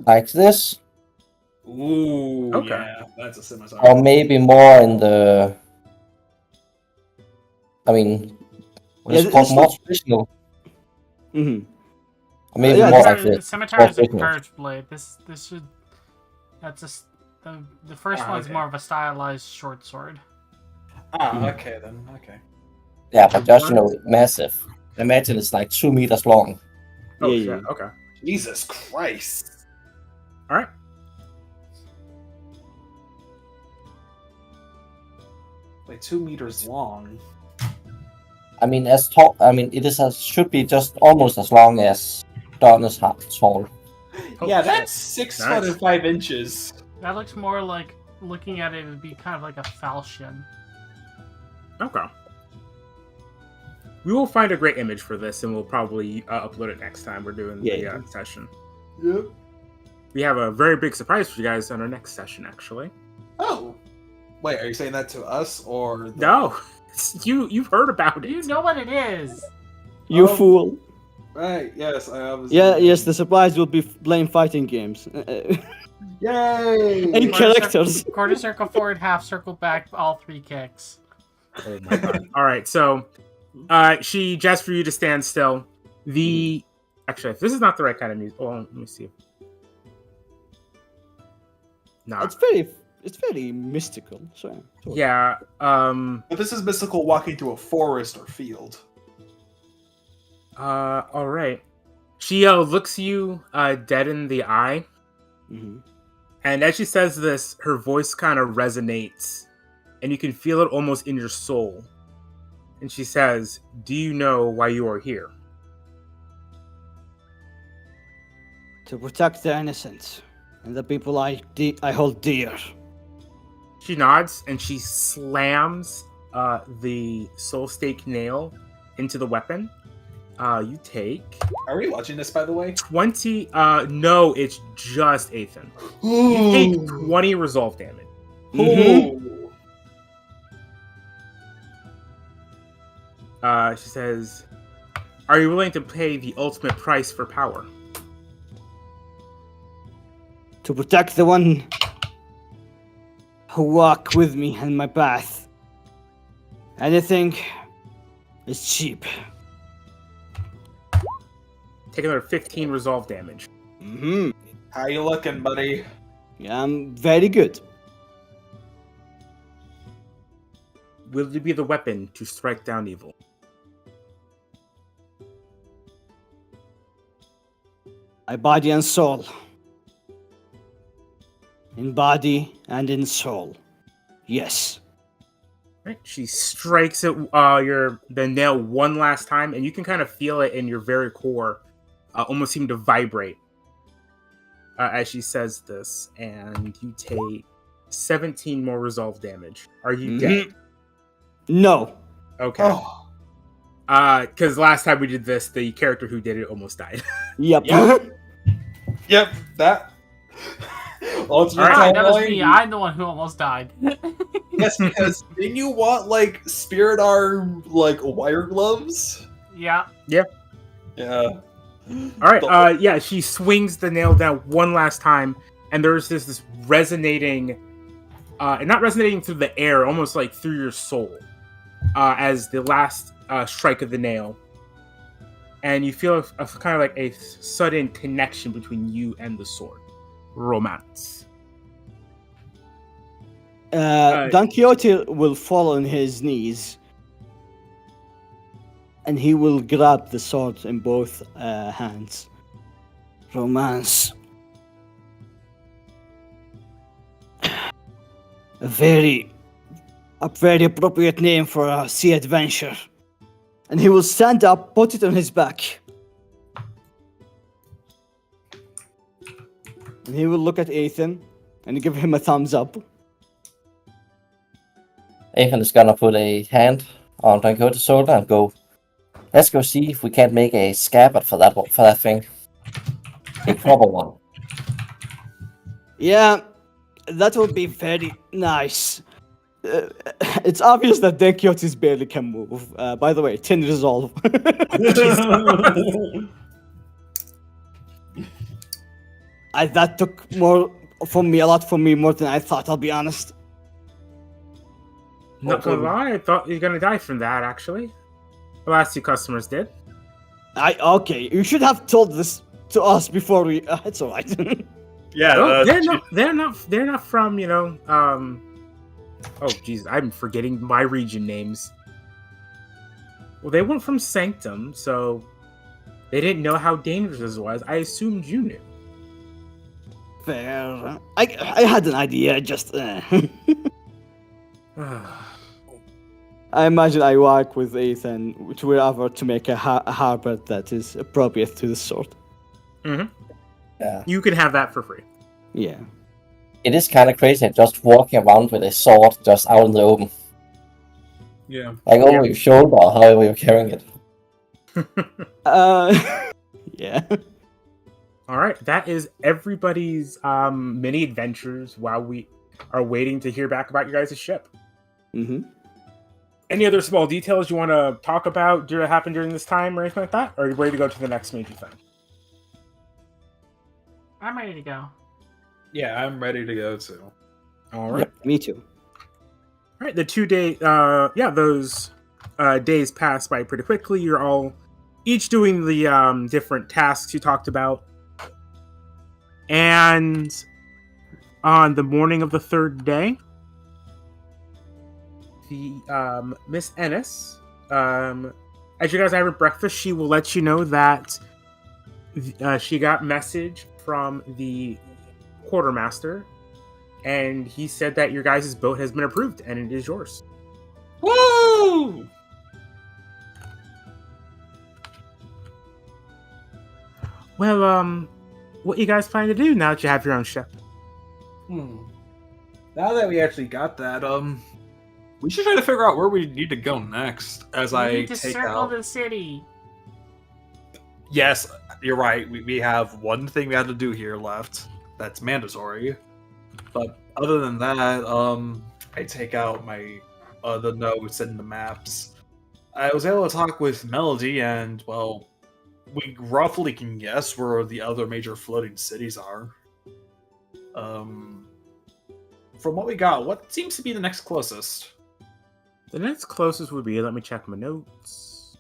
Like this? Ooh, Okay. yeah, that's a scimitar. Or maybe more in the... I mean... What is Yeah, it called? this More looks- traditional? Mm-hmm. Or maybe Yeah, more this- like The the... scimitar is a original. curved blade. This should. That's the first Ah, one's okay. more of a stylized short sword. Okay then. Okay. Yeah, but just, massive. Imagine it's like 2 meters long. Oh Yeah, shit. yeah. Okay. Jesus Christ. All right. like 2 meters long. I mean, as tall. I mean, should be just almost as long as Don is tall. Yeah, shit. that's 6 Nice. foot and 5 inches. That looks more like, looking at it, it'd be kind of like a falchion. Okay. We will find a great image for this, and we'll probably upload it next time we're doing the Yeah. session. Yep. We have a very big surprise for you guys on our next session, actually. Oh. Wait, are you saying that to us or No, you've heard about You it. know what it is. You Oh. fool. Right, yes, I obviously. Yes, the surprise will be playing fighting games. Yay! And characters. Quarter circle forward, half circle back, all 3 kicks. Oh my god! All right, so she gests for you to stand still. Actually, if this is not the right kind of music. Oh, let me see. No. It's very mystical. So Yeah. But this is mystical walking through a forest or field. All right. She looks you dead in the eye, Mhm. and as she says this, her voice kind of resonates, and you can feel it almost in your soul. And she says, "Do you know why you are here?" To protect the innocent and the people I hold dear. She nods and she slams the soul stake nail into the weapon. You take Are we watching this, by the way? 20. No, it's just Ethan. You take 20 resolve damage. Ooh. She says, "Are you willing to pay the ultimate price for power?" To protect the one who walk with me in my path. Anything is cheap. Take another 15 resolve damage. Mm-hmm. How you looking, buddy? Yeah, I'm very good. Will it be the weapon to strike down evil? My body and soul. In body and in soul. Yes. Right. She strikes it the nail one last time, and you can kind of feel it in your very core, almost seem to vibrate as she says this. And you take 17 more resolve damage. Are you dead? No. Okay. Oh. Because last time we did this, the character who did it almost died. Yep. Yep, that. Ultimate Alright. Hi, that was timeline. me. I'm the one who almost died. Yes, because didn't you want like spirit arm like wire gloves? Yeah. Yeah. All right. Yeah, she swings the nail down one last time, and there's this resonating, and not resonating through the air, almost like through your soul, as the last strike of the nail, and you feel a kind of like a sudden connection between you and the sword. Romance. Don Quixote will fall on his knees. And he will grab the sword in both hands. Romance. A very appropriate name for a sea adventure. And he will stand up, put it on his back. And he will look at Ethan and give him a thumbs up. Ethan is gonna put a hand on Don Quixote's shoulder and go, "Let's go see if we can't make a scabbard for that thing. A proper one." Yeah, that would be very nice. It's obvious that Don Quixote barely can move. By the way, 10 resolve. That took a lot from me, more than I thought, I'll be honest. Not gonna lie, I thought you were gonna die from that. Actually, the last 2 customers did. Okay, you should have told this to us before we... it's alright. Yeah, Oh, they're not from, oh jeez, I'm forgetting my region names. Well, they weren't from Sanctum, so they didn't know how dangerous this was. I assumed you knew. Fair. I had an idea, just... I imagine I walk with Ethan to wherever to make a harbor that is appropriate to the sword. Yeah. You can have that for free. Yeah. It is kind of crazy just walking around with a sword just out in the open. Yeah. Like over your shoulder or however you're carrying it. Yeah. All right, that is everybody's mini adventures while we are waiting to hear back about your guys' ship. Mm-hmm. Any other small details you want to talk about that happened during this time or anything like that? Or are you ready to go to the next major thing? I'm ready to go. Yeah, I'm ready to go too. All right. Me too. All right, the 2 day, those days pass by pretty quickly. You're all each doing the different tasks you talked about. And on the morning of the third day, the Miss Ennis, as you guys have at breakfast, she will let you know that she got message from the quartermaster, and he said that your guys' boat has been approved and it is yours. Woo! Well, what you guys plan to do now that you have your own ship? Now that we actually got that, we should try to figure out where we need to go next. As We I need to take circle out. the city. Yes, you're right. We have one thing we have to do here left. That's mandatory. But other than that, I take out my the notes and the maps. I was able to talk with Melody, and well, we roughly can guess where the other major floating cities are. From what we got, what seems to be the next closest? The next closest would be, let me check my notes.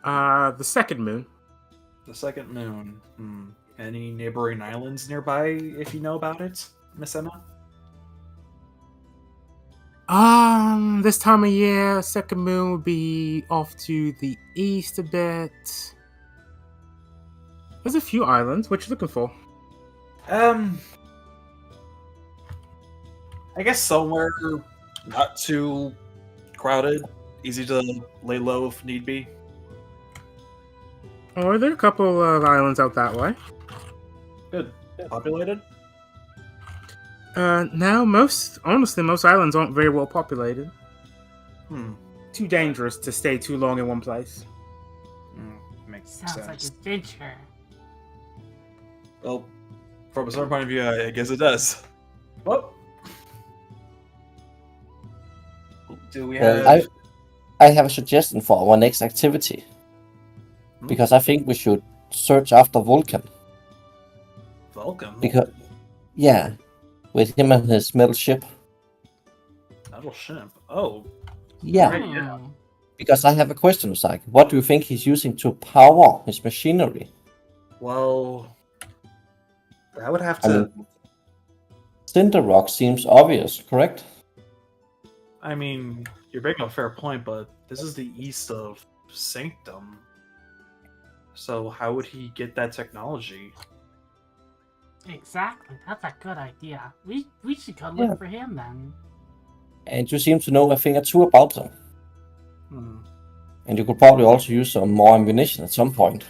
The second moon. The second moon. Any neighboring islands nearby, if you know about it, Miss Emma? This time of year, second moon would be off to the east a bit. There's a few islands. What you looking for? I guess somewhere not too crowded, easy to lay low if need be. Oh, there are a couple of islands out that way. Good. Populated? Now, most islands aren't very well populated. Too dangerous to stay too long in one place. Makes Sounds like sense. adventure. Well, from a certain point of view, I guess it does. Well, do we have? Well, I have a suggestion for our next activity. Because I think we should search after Vulcan. Vulcan? Because, yeah, with him and his metal ship. Metal ship. Oh, Yeah, Right, yeah. because I have a question, Usagi. What do you think he's using to power his machinery? well, I would have I to. mean, Cinder Rock seems obvious, correct? I mean, you're making a fair point, but this is the east of Sanctum. So how would he get that technology? Exactly. That's a good idea. We should go look Yeah. for him then. And you seem to know a thing or two about them. Hmm. And you could probably also use some more ammunition at some point.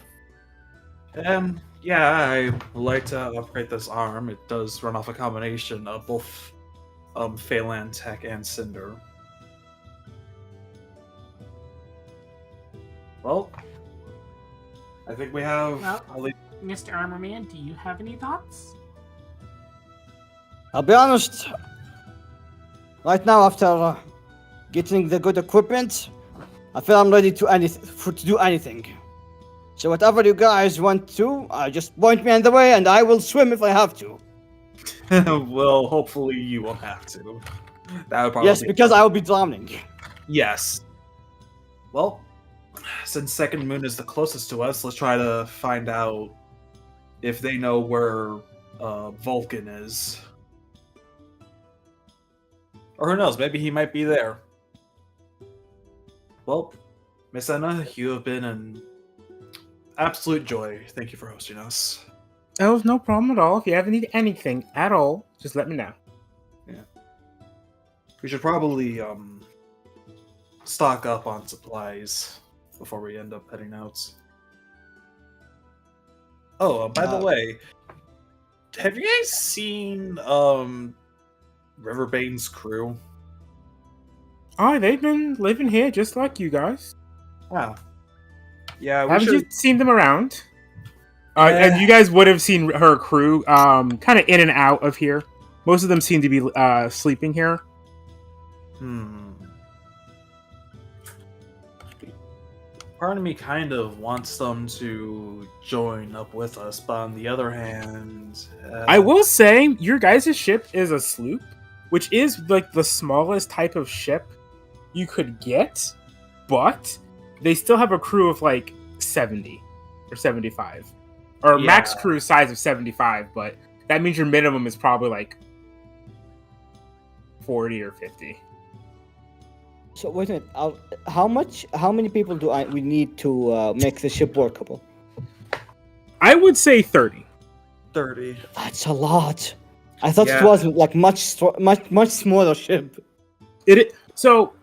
Yeah, I would like to upgrade this arm. It does run off a combination of both Phalan Tech and Cinder. Well, I think we have Well- at least Mr. Armorman, do you have any thoughts? I'll be honest. Right now, after getting the good equipment, I feel I'm ready to do anything. So whatever you guys want to, just point me in the way, and I will swim if I have to. well, hopefully you won't have to. That would probably Yes, because I will be drowning. Yes. Well, since Second Moon is the closest to us, let's try to find out if they know where Vulcan is. Or who knows, maybe he might be there. Well, Miss Anna, you have been an absolute joy. Thank you for hosting us. Oh, no problem at all. If you ever need anything at all, just let me know. We should probably stock up on supplies before we end up heading out. Oh, by the way, have you guys seen Riverbane's crew? Oh, they've been living here just like you guys. Wow. Yeah, we Haven't should. you seen them around? And you guys would have seen her crew kind of in and out of here. Most of them seem to be sleeping here. Part of me kind of wants them to join up with us, but on the other hand, I will say your guys' ship is a sloop, which is like the smallest type of ship you could get, but they still have a crew of like 70 or 75. Or max crew size of 75, but that means your minimum is probably like 40 or 50. So wait a minute. How many people we need to make the ship workable? I would say 30. 30. That's a lot. I thought Yeah. it was like much smaller ship. So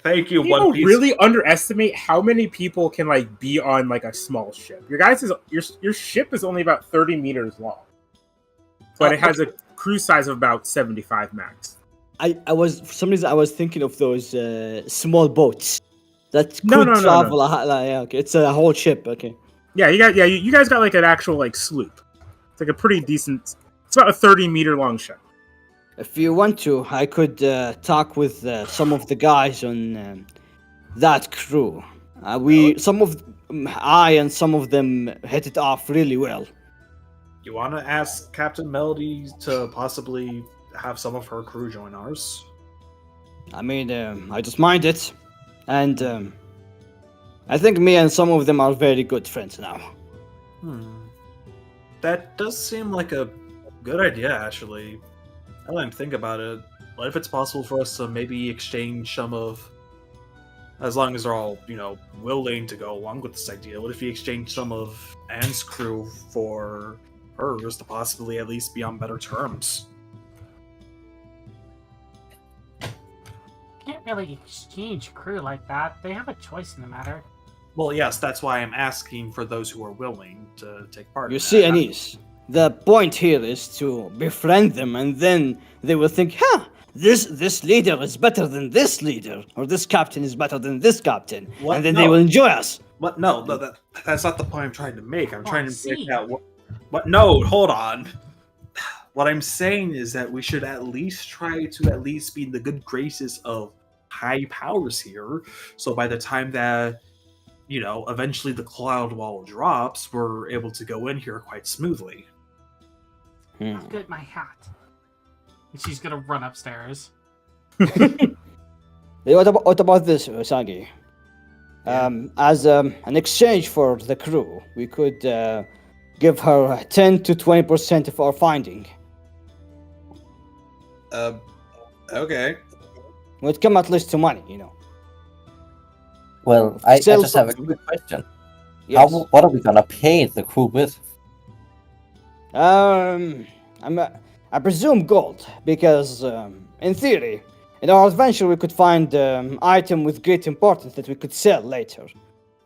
Thank you, people One Piece. really underestimate how many people can like be on like a small ship. Your ship is only about 30 meters long, but it has a crew size of about 75 max. I was for some reason I was thinking of those small boats that could No. travel. Okay, it's a whole ship. Okay. Yeah, you guys got like an actual like sloop. It's like a pretty decent. It's about a 30-meter long ship. If you want to, I could talk with some of the guys on that crew. I and some of them hit it off really well. You want to ask Captain Melody to possibly have some of her crew join ours? I mean, I just mind it, and I think me and some of them are very good friends now. That does seem like a good idea, actually. I didn't think about it. What if it's possible for us to maybe exchange some of, as long as they're all, willing to go along with this idea, what if we exchange some of Anne's crew for hers to possibly at least be on better terms? Can't really exchange crew like that. They have a choice in the matter. Well, yes, that's why I'm asking for those who are willing to take part. You in see, that. Anis, the point here is to befriend them, and then they will think, this leader is better than this leader, or this captain is better than this captain, What? and then No. they will enjoy us. What? No, that's not the point I'm trying to make. I'm trying I to see. break out what? No, hold on. What I'm saying is that we should at least try to at least be in the good graces of high powers here. So by the time that eventually the cloud wall drops, we're able to go in here quite smoothly. Good, my hat. And she's gonna run upstairs. What about this, Usagi? As an exchange for the crew, we could give her 10 to 20% of our finding. Okay. It would come at least to money, Well, I Sell just have a something. quick question. Yes. What are we gonna pay the crew with? I presume gold, because in theory, in our adventure we could find item with great importance that we could sell later.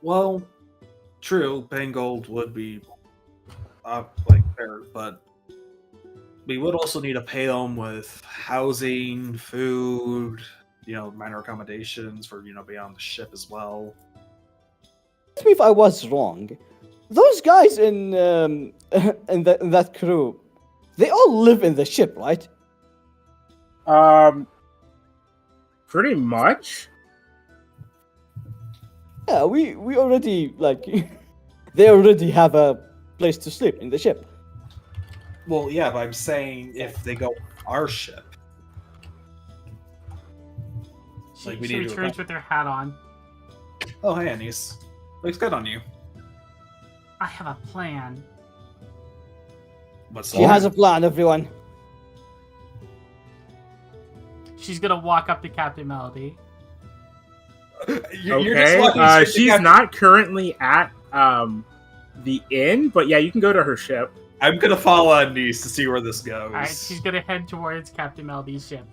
Well, true, paying gold would be fair, but we would also need to pay them with housing, food, minor accommodations for being on the ship as well. Tell me if I was wrong. Those guys in that crew, they all live in the ship, right? Pretty much. Yeah, we already they already have a place to sleep in the ship. Well, yeah, but I'm saying if they go on our ship. She, Like, we she need to returns with her hat on. Oh, hey, Anis. Looks good on you. I have a plan. What's She has a plan, everyone. She's gonna walk up to Captain Melody. Okay. She's not currently at the inn, but yeah, you can go to her ship. I'm gonna follow Anise to see where this goes. Alright, she's gonna head towards Captain Melody's ship.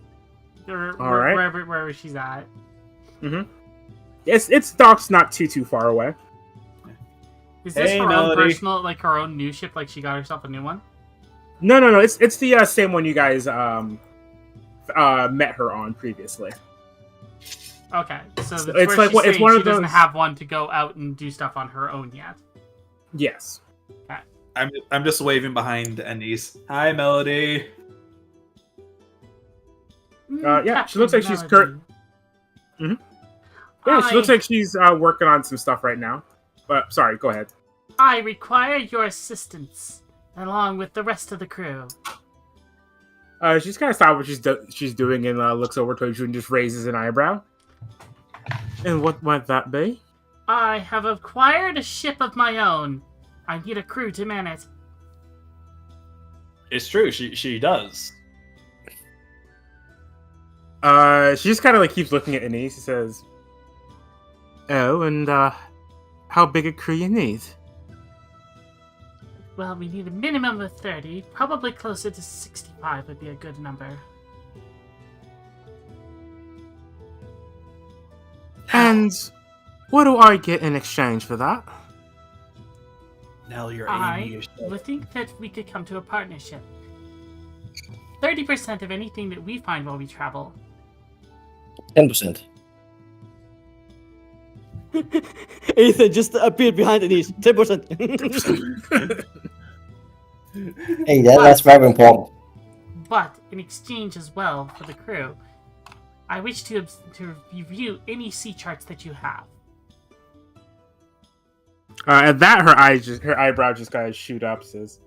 Or All right. wherever she's at. Mm-hmm. Its dock's not too far away. Is this Hey, her own Melody. personal, like her own new ship? Like she got herself a new one? No. It's the same one you guys met her on previously. Okay, so that's it's where like she's it's saying one she of doesn't those- have one to go out and do stuff on her own yet. Yes. I'm just waving behind Anise. Hi, Melody. Yeah, she looks like she's Melody. Yeah, she looks like she's working on some stuff right now. But sorry, go ahead. I require your assistance, along with the rest of the crew. She's kind of stopped what she's doing and looks over towards you and just raises an eyebrow. And what might that be? I have acquired a ship of my own. I need a crew to man it. It's true. She does. She just kind of like keeps looking at Anise and says, "Oh, and how big a crew you need?" Well, we need a minimum of 30. Probably closer to 65 would be a good number. And what do I get in exchange for that? Nell, you're I aiming your ship. would think that we could come to a partnership. 30% of anything that we find while we travel. 10%. Ethan just appeared behind Anise. 10%. Hey, that's very important. But in exchange as well for the crew, I wish to review any sea charts that you have. At that, her eyebrow just kind of shoot up. Says,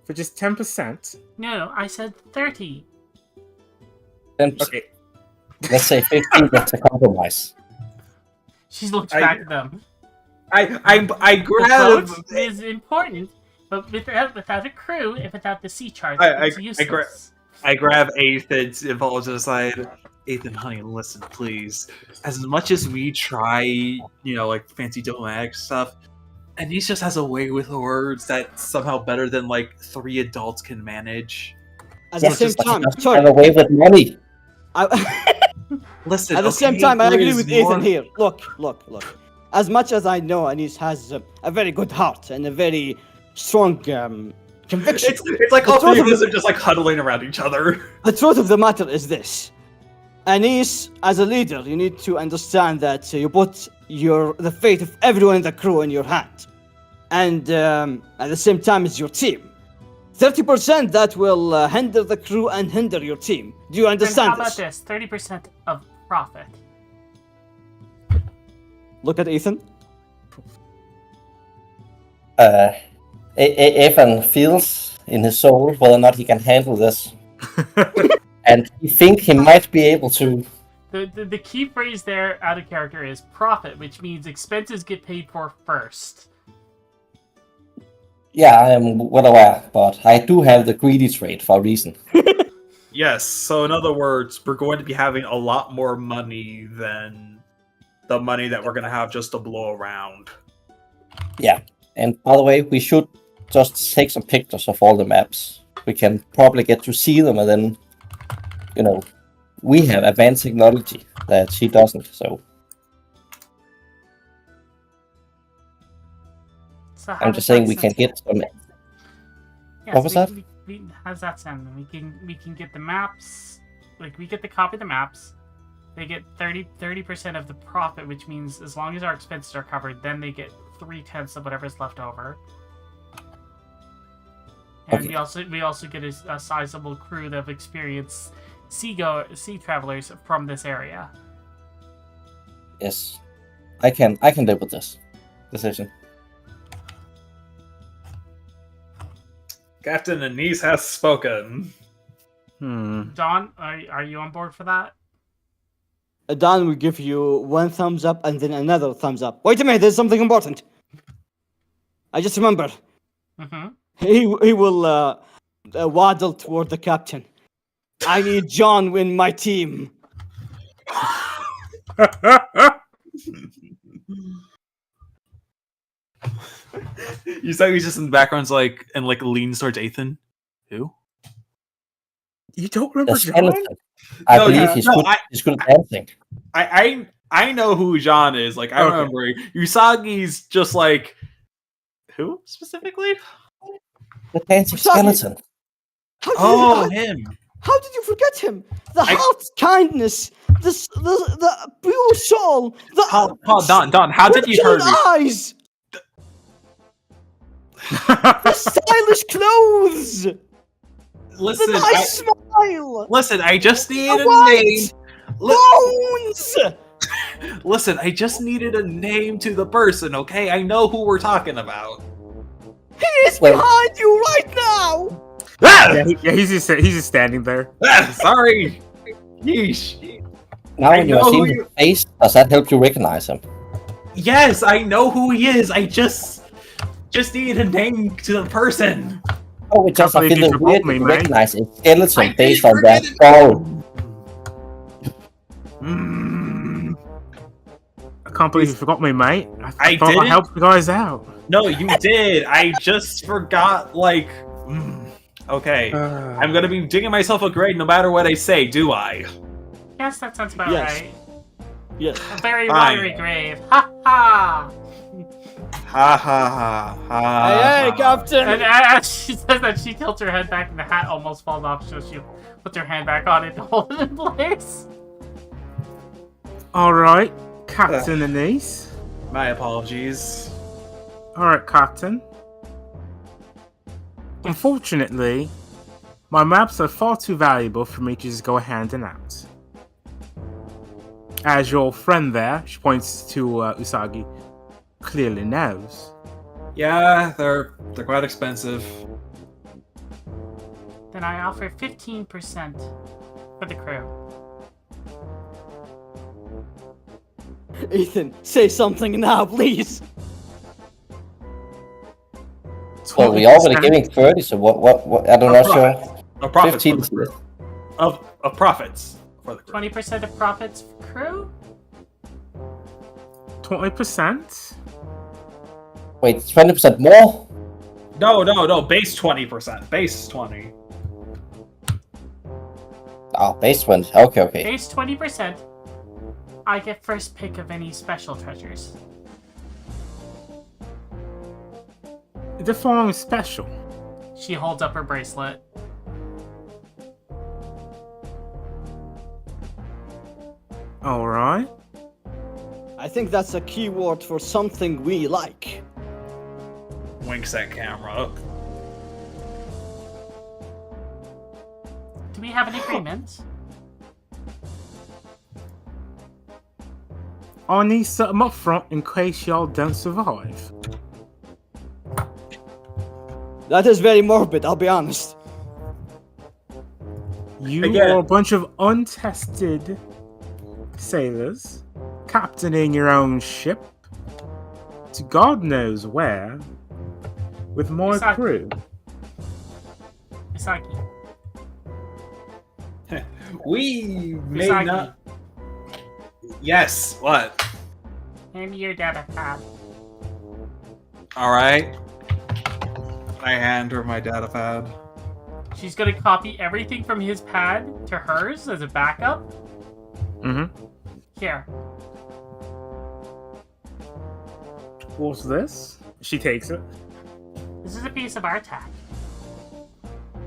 "For just 10%." No, I said 30. 10%. Okay. Let's say 15. That's a compromise. She looks I- back at them. I The grab. boat is important, but without a crew and without the sea charts, I it's gra- useless. I grab Ethan and follow to the side. Ethan, honey, listen, please. As much as we try, like fancy diplomatic stuff, Anise just has a way with words that's somehow better than like 3 adults can manage. At the Yes, same just time, have sorry. a way with money. Listen, At the same okay, time, I agree please, with more- Ethan here. Look. As much as I know Anise has a very good heart and a very strong conviction, It's like The all truth three of of us are just like huddling around each other. the truth of the matter is this. Anise, as a leader, you need to understand that you put the fate of everyone in the crew in your hand. And at the same time, it's your team. 30% that will hinder the crew and hinder your team. Do you Then understand how about this? this? 30% of profit. Look at Ethan. Ethan feels in his soul whether or not he can handle this. And he thinks he might be able to. The key phrase there out of character is profit, which means expenses get paid for first. Yeah, I am well aware, but I do have the greedy trait for a reason. Yes, so in other words, we're going to be having a lot more money than the money that we're going to have just to blow around. Yeah, and by the way, we should just take some pictures of all the maps. We can probably get to see them, and then, we have advanced technology that she doesn't, so So how I'm does just saying that we can sound? get some. Yes, What was that? How's that sound? We can get the maps. Like we get the copy of the maps. They get 30% of the profit, which means as long as our expenses are covered, then they get 3/10 of whatever's left over. And Okay. we also get a sizable crew of experienced sea travelers from this area. Yes, I can live with this decision. Captain Anise has spoken. Don, are you on board for that? Don will give you one thumbs up and then another thumbs up. Wait a minute, there's something important. I just remembered. Mm-hmm. He will waddle toward the captain. I need John in my team. Usagi's just in the background's like and like leans towards Ethan. Who? You don't remember The John? skeleton. I No, believe yeah, he's no, good. He's good at dancing. I know who John is. Like I Okay. remember Usagi's just like who specifically? The dancing Usagi. skeleton. How did Oh, you, him. how did you forget him? The I- heart, kindness, the pure soul, the Paul, Don, how did you hurt fortune me? eyes, the stylish clothes, Listen, the nice smile, listen, I just needed the a white name. bones. Listen, I just needed a name to the person, okay? I know who we're talking about. He is Well- behind you right now. Yeah, he's just standing there. Sorry. Yeesh. Now I when you have know seen who his face, does that help you recognize him? Yes, I know who he is. I just need a name to the person. Oh, it just I believe feel you it weird forgot me, to mate. recognize a skeleton I based didn't on that forget it. skull. Mm. I can't believe you forgot me, mate. I thought I didn't? helped you guys out. No, you did. I just forgot. Like, okay. I'm gonna be digging myself a grave no matter what I say, do I? Yes, that sounds about Yes. right. Yes. A very Fine. watery grave. Ha ha! Ha ha ha ha. Hey, ha. Captain. And as she says that, she tilts her head back and the hat almost falls off, so she puts her hand back on it to hold it in place. Alright, Captain Anise. My apologies. Alright, Captain. Unfortunately, my maps are far too valuable for me to just go handing out. As your friend there, she points to Usagi, clearly knows. Yeah, they're quite expensive. Then I offer 15% for the crew. Ethan, say something now, please. Well, we already 20%. giving 30, so what I'm not sure. Of profits. 15 For the crew. Of profits for the crew. 20% of profits for crew? 20%? Wait, 20% more? No. Base 20%. Base 20. Oh, base 20. Okay. Base 20%. I get first pick of any special treasures. The following special. She holds up her bracelet. Alright. I think that's a keyword for something we like. Winks at camera. Do we have an agreement? I need something up front in case y'all don't survive. That is very morbid, I'll be honest. You Again. are a bunch of untested sailors, captaining your own ship to God knows where, with my Misaki. crew. Misaki. We may Misaki. not. Yes. What? Hand me your data pad. All right. I hand her my data pad. She's gonna copy everything from his pad to hers as a backup. Mm-hmm. Here. What's this? She takes it. This is a piece of our tag.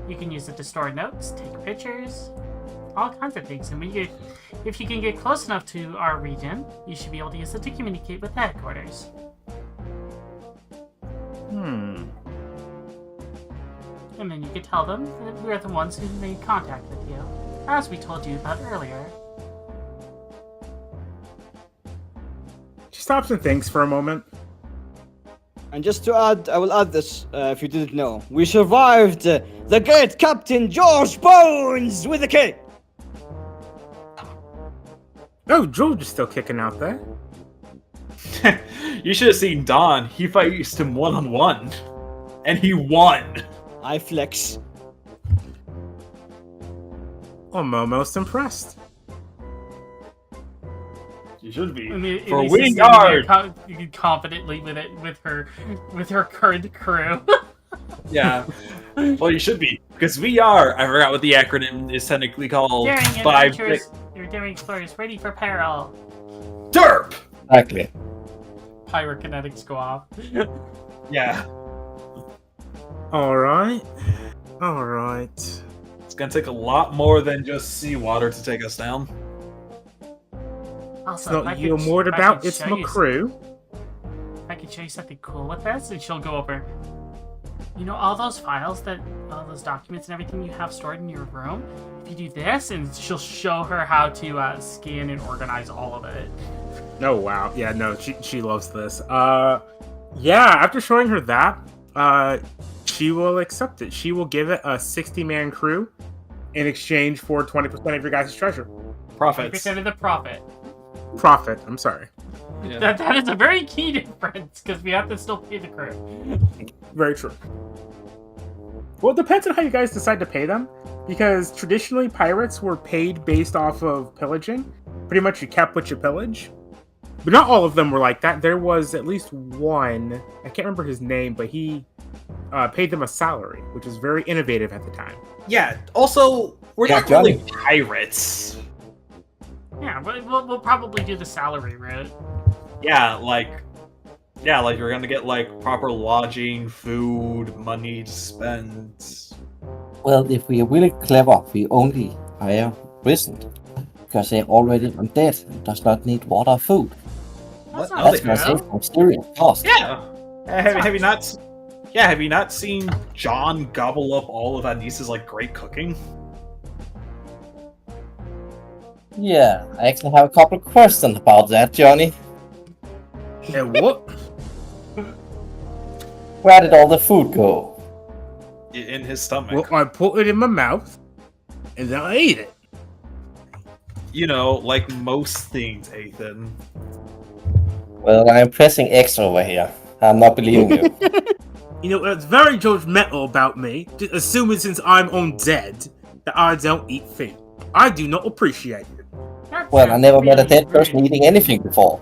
You can use it to store notes, take pictures, all kinds of things. And if you can get close enough to our region, you should be able to use it to communicate with headquarters. And then you could tell them that we're the ones who made contact with you, as we told you about earlier. She stops and thinks for a moment. And just to add, I will add this, if you didn't know. We survived the great Captain George Bones with a K. Oh, George is still kicking out there. You should have seen Don. He faced him one-on-one, and he won. I flex. I'm almost impressed. You should be. For we are. Confidently with her current crew. Yeah. Well, you should be, because we are. I forgot what the acronym is technically called. Daring Five. adventurers, your daring explorers, ready for peril. Derp. Exactly. Pyrokinetics go off. Yeah. All right. It's gonna take a lot more than just seawater to take us down. Also, So if I you could- more if I about could it's show my you- crew. If I could show you something cool with this, and she'll go over. You know all those files all those documents and everything you have stored in your room? If you do this, and she'll show her how to scan and organize all of it. Oh wow, yeah, no, she loves this. Yeah, after showing her that, she will accept it. She will give it a 60-man crew in exchange for 20% of your guys' treasure. Profits. 20% of the profit. Profit. I'm sorry. Yeah. That is a very key difference, because we have to still pay the crew. Very true. Well, it depends on how you guys decide to pay them, because traditionally pirates were paid based off of pillaging. Pretty much you kept what you pillage. But not all of them were like that. There was at least one, I can't remember his name, but he paid them a salary, which was very innovative at the time. Yeah. Also, we're Yeah, not really Johnny. pirates. Yeah, we'll probably do the salary route. Yeah, like you're gonna get like proper lodging, food, money to spend. Well, if we are really clever, we only hire wizard because they're already undead and does not need water or food. That's What? not That's they gonna true. save some serious cost. Yeah. Have you not? Yeah, have you not seen John gobble up all of Anis's like great cooking? Yeah, I actually have a couple of questions about that, Johnny. And what? Where did all the food go? In his stomach. Well, I put it in my mouth, and then I ate it. You know, like most things, Ethan. Well, I'm pressing X over here. I'm not believing you. You know, it's very judgmental about me, just assuming since I'm undead that I don't eat feet. I do not appreciate it. That's Well, I never met a really dead person rude. eating anything before.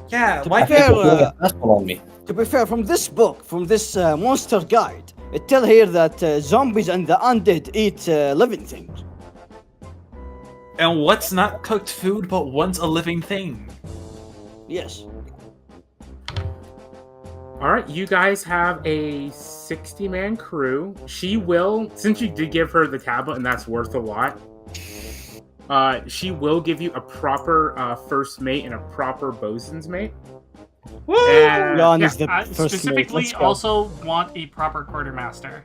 Yeah, To why be I think fair, you're doing a fast one on me. To be fair, from this book, from this monster guide, it tells here that zombies and the undead eat living things. And what's not cooked food but once a living thing? Yes. Alright, you guys have a 60-man crew. She will, since you did give her the tablet and that's worth a lot, she will give you a proper first mate and a proper bosun's mate. And- Jan yeah. is the I first mate. specifically Let's go. also want a proper quartermaster.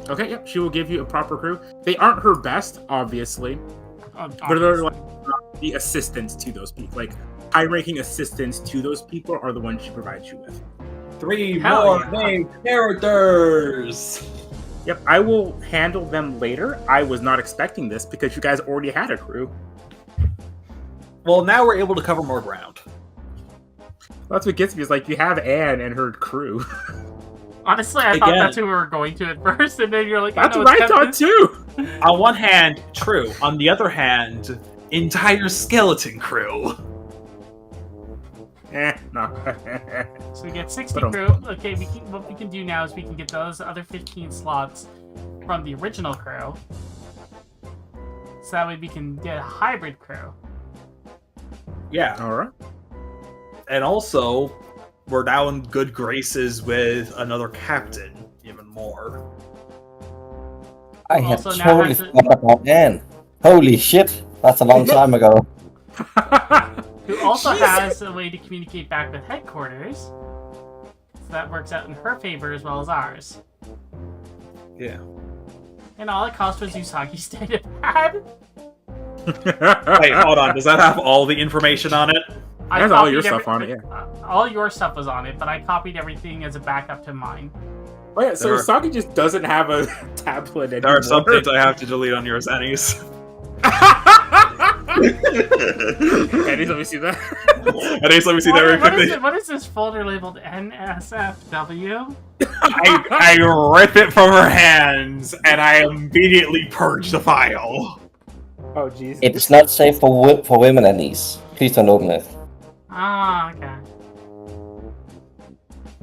Okay, yep, she will give you a proper crew. They aren't her best, obviously, but they're Obviously. like the assistants to those people. Like, high-ranking assistants to those people are the ones she provides you with. 3 Hell more yeah. named characters! Yep, I will handle them later. I was not expecting this because you guys already had a crew. Well, now we're able to cover more ground. That's what gets me, is like, you have Anne and her crew. Honestly, I thought Again. that's who we were going to at first, and then you're like, That's oh, no, what I it's thought too! On one hand, true. On the other hand, entire skeleton crew. No. So we get 60 But, crew. Okay, what we can do now is we can get those other 15 slots from the original crew. So that way we can get a hybrid crew. Yeah. Alright. And also, we're now in good graces with another captain, even more. I had Also now totally has a- forgot about Anne. Holy shit, that's a long time ago. Who also Jesus. has a way to communicate back with headquarters. So that works out in her favor as well as ours. Yeah. And all it cost was Usagi's data pad. Wait, hold on. Does that have all the information on it? I Has all copied your stuff on it, all your stuff was on it, but I copied everything as a backup to mine. Oh yeah, so There are- Usagi just doesn't have a tablet anymore. There are some things I have to delete on yours, Annie's. Annie's, let me see that. Annie's, let me see that very quickly. What is this folder labeled NSFW? I rip it from her hands, and I immediately purge the file. Oh jeez. It is not safe for women, Anise. Please don't open it. Ah, okay.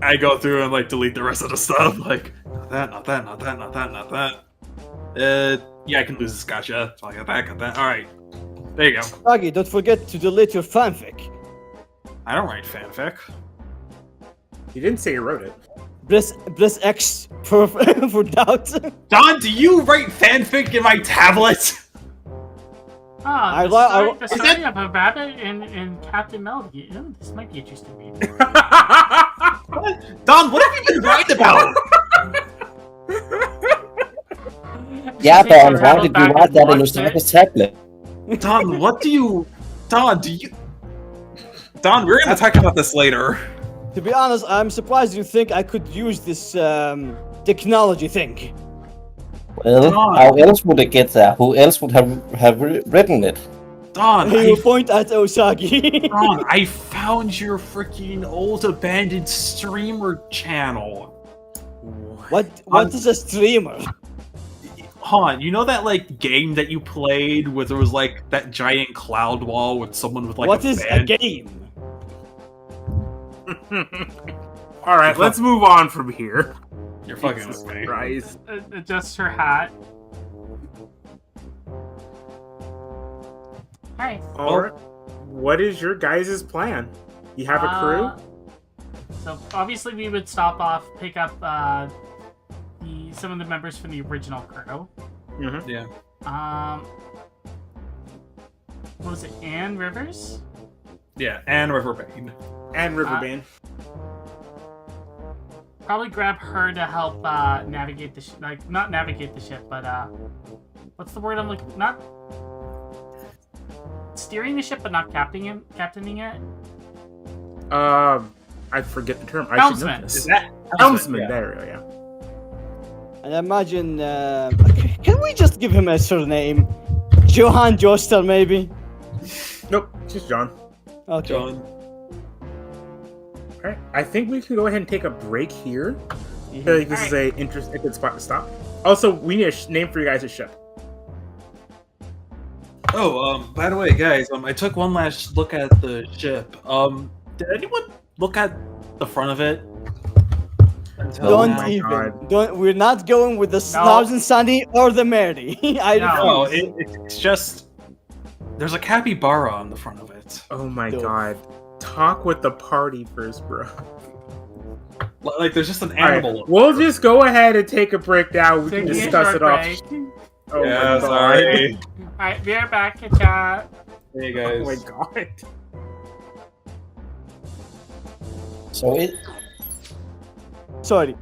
I go through and like delete the rest of the stuff. Like, not that, not that, not that, not that, not that. Yeah, I can lose this. Gotcha. So I got that, got that. All right. There you go. Froggy, don't forget to delete your fanfic. I don't write fanfic. You didn't say you wrote it. Press X for for doubt. Don, do you write fanfic in my tablet? Ah, I the li- I story, li- the Is story that- of a rabbit and Captain Melody. Ooh, this might be interesting. Read. Don, what have you been writing about? Yeah, Take your Don, why tablet did you back write and that in watch your it. tablet? Don, what do you... Don, do you... Don, we're gonna talk about this later. To be honest, I'm surprised you think I could use this technology thing. Well, Don. how else would it get there? Who else would have written it? Don, He will point at Osagi. Don, I found your freaking old abandoned streamer channel. What is a streamer? Han, you know that like game that you played where there was like that giant cloud wall with someone with like What a is a fan? game? All right, let's move on from here. You're fucking Jesus with me. Christ. Adjust her hat. Alright. All right. What is your guys' plan? You have a crew? So obviously we would stop off, pick up some of the members from the original crew. Mm-hmm. Yeah. What was it? Anne Rivers? Yeah, and Riverbane. And Riverbane. Probably grab her to help navigate the ship. Like, not navigate the ship, but what's the word I'm looking? Not steering the ship, but not captaining it. I forget the term. I should know Helmsman. this. Is that Helmsman? Yeah. There we go. Yeah. And imagine, can we just give him a surname? Johann Joestar, maybe? Nope. Just John. Okay. John? All right. I think we can go ahead and take a break here. I feel like this is a good spot to stop. Also, we need a name for you guys' ship. Oh, by the way, guys, I took one last look at the ship. Did anyone look at the front of it? Don't my even. God. Don't. We're not going with the Snobs and Sunny or the Mary. I No. refuse. No, it's just there's a capybara on the front of it. Oh my Dope. God. Talk with the party first, bro. Like there's just an All right, animal. we'll just go ahead and take a break now. We can Taking a discuss short it off. break. Oh Yeah, my God. sorry. Alright, be right back, chat. Hey guys. Oh my God. So it Sorry.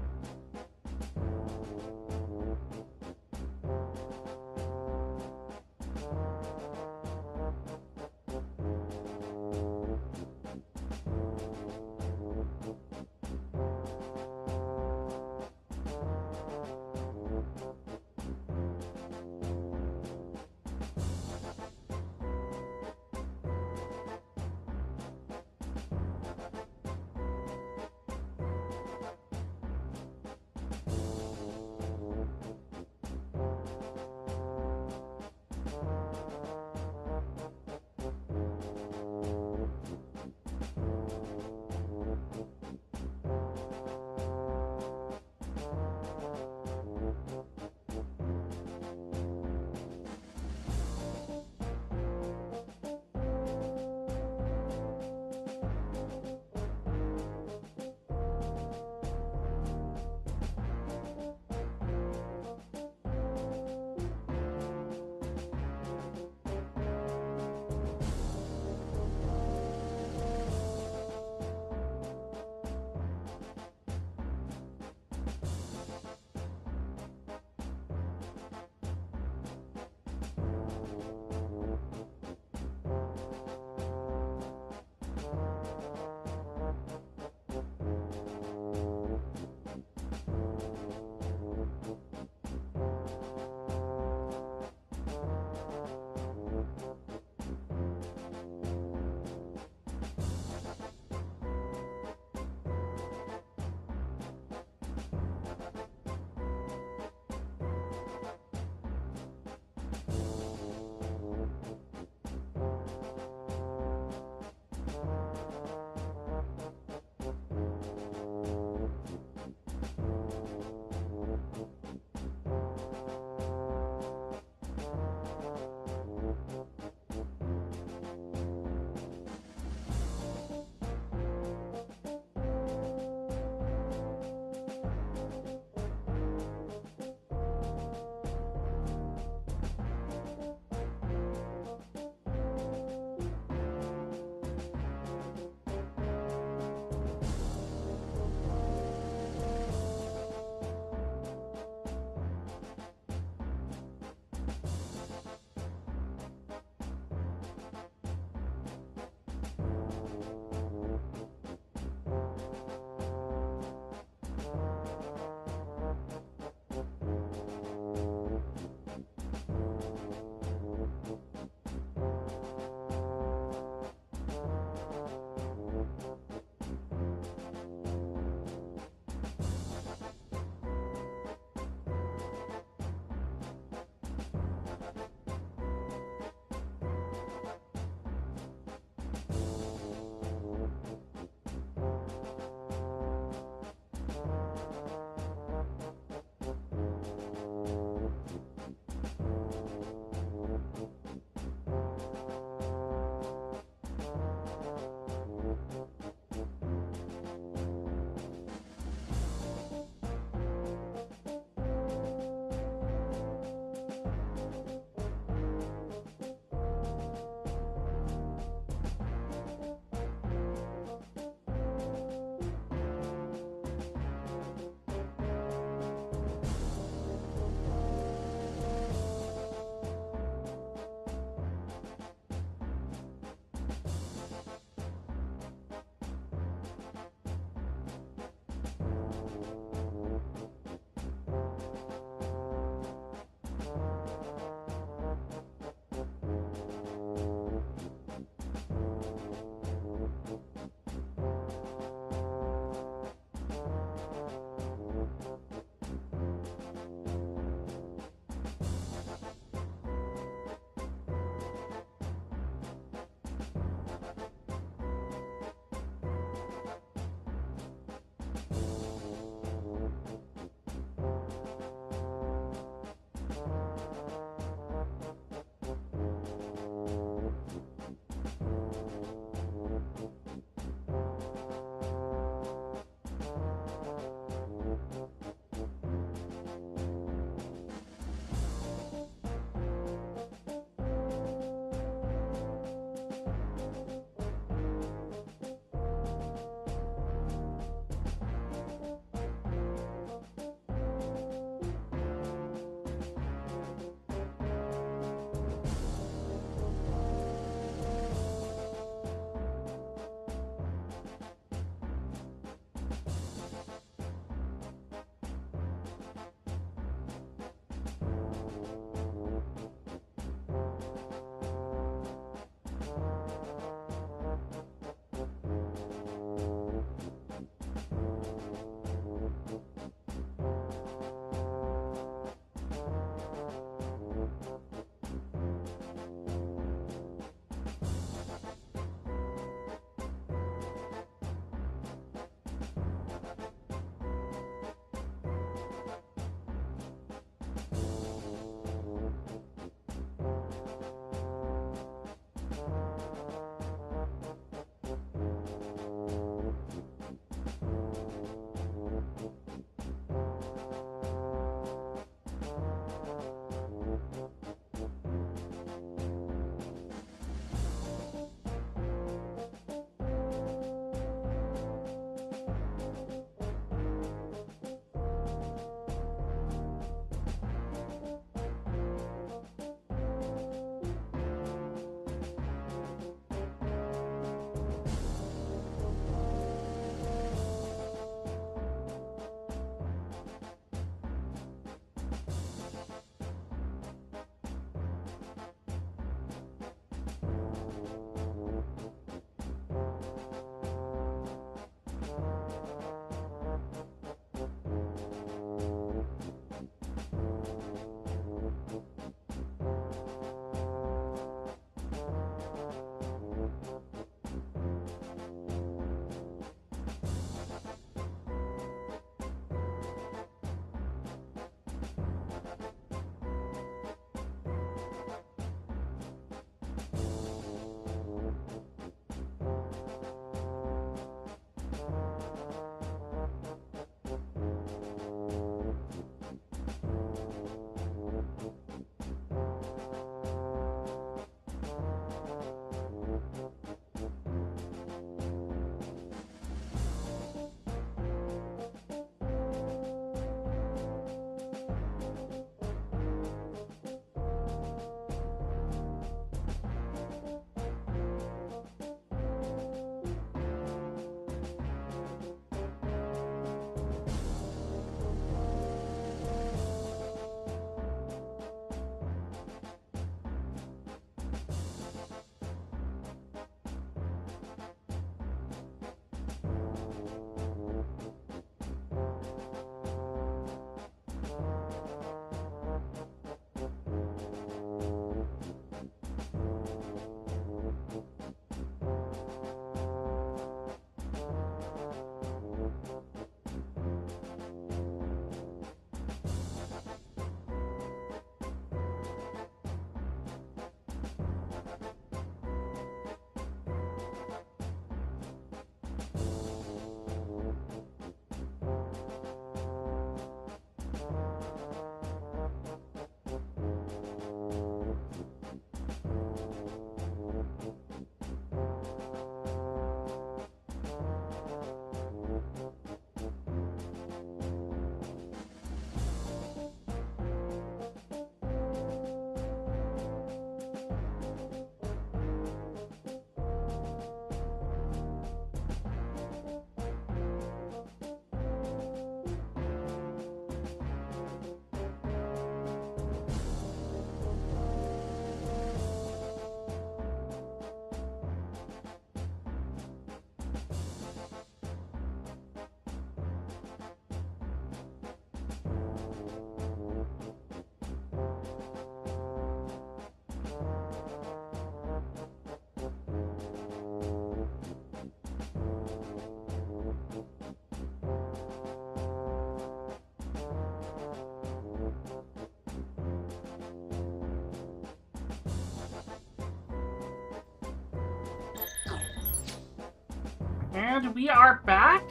And we are back.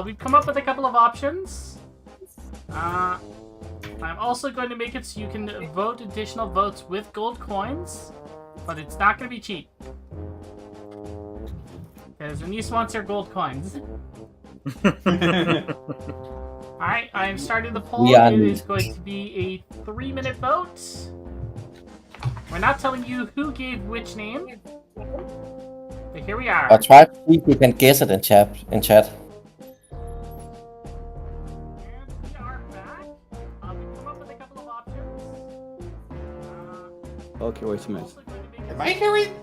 We've come up with a couple of options. I'm also going to make it so you can vote additional votes with gold coins, but it's not going to be cheap. Because Anise wants her gold coins. Alright, I am starting the poll. Yeah, It is going to be a 3-minute vote. We're not telling you who gave which name. But here we are. I'll try to see if you can guess it in chat. And we are back. We've come up with a couple of options. Okay, wait a minute. Also going to make it Am I hearing?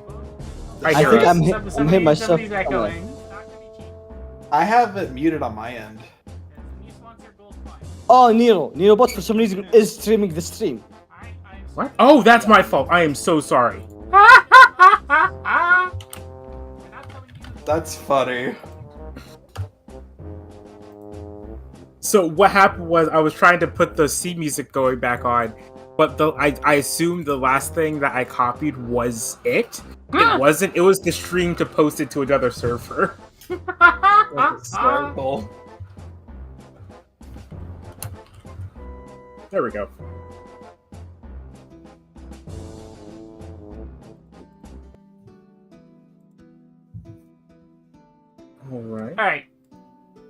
I think I'm hitting myself. Somebody's echoing. It's not going to be cheap. I have it muted on my end. Anise wants her gold coin. Oh, Nero bot for some reason is streaming the stream. What? Oh, that's my fault. I am so sorry. That's funny. So what happened was I was trying to put the C music going back on, but I assumed the last thing that I copied was it. It wasn't. It was the stream to post it to another server. That's hysterical. There we go. Alright. Alright.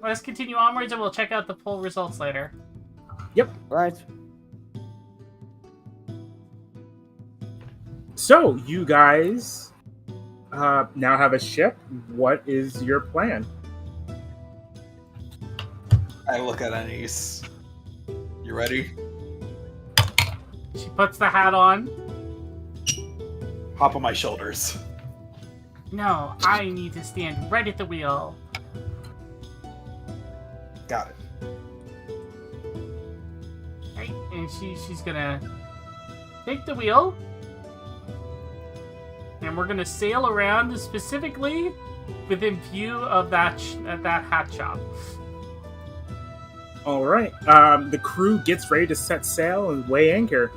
Let's continue onwards and we'll check out the poll results later. Right. So, you guys now have a ship. What is your plan? I look at Anise. You ready? She puts the hat on. Hop on my shoulders. No, I need to stand right at the wheel. Got it. Right, and she's gonna take the wheel. And we're gonna sail around specifically within view of that hat shop. All right. The crew gets ready to set sail and weigh anchor.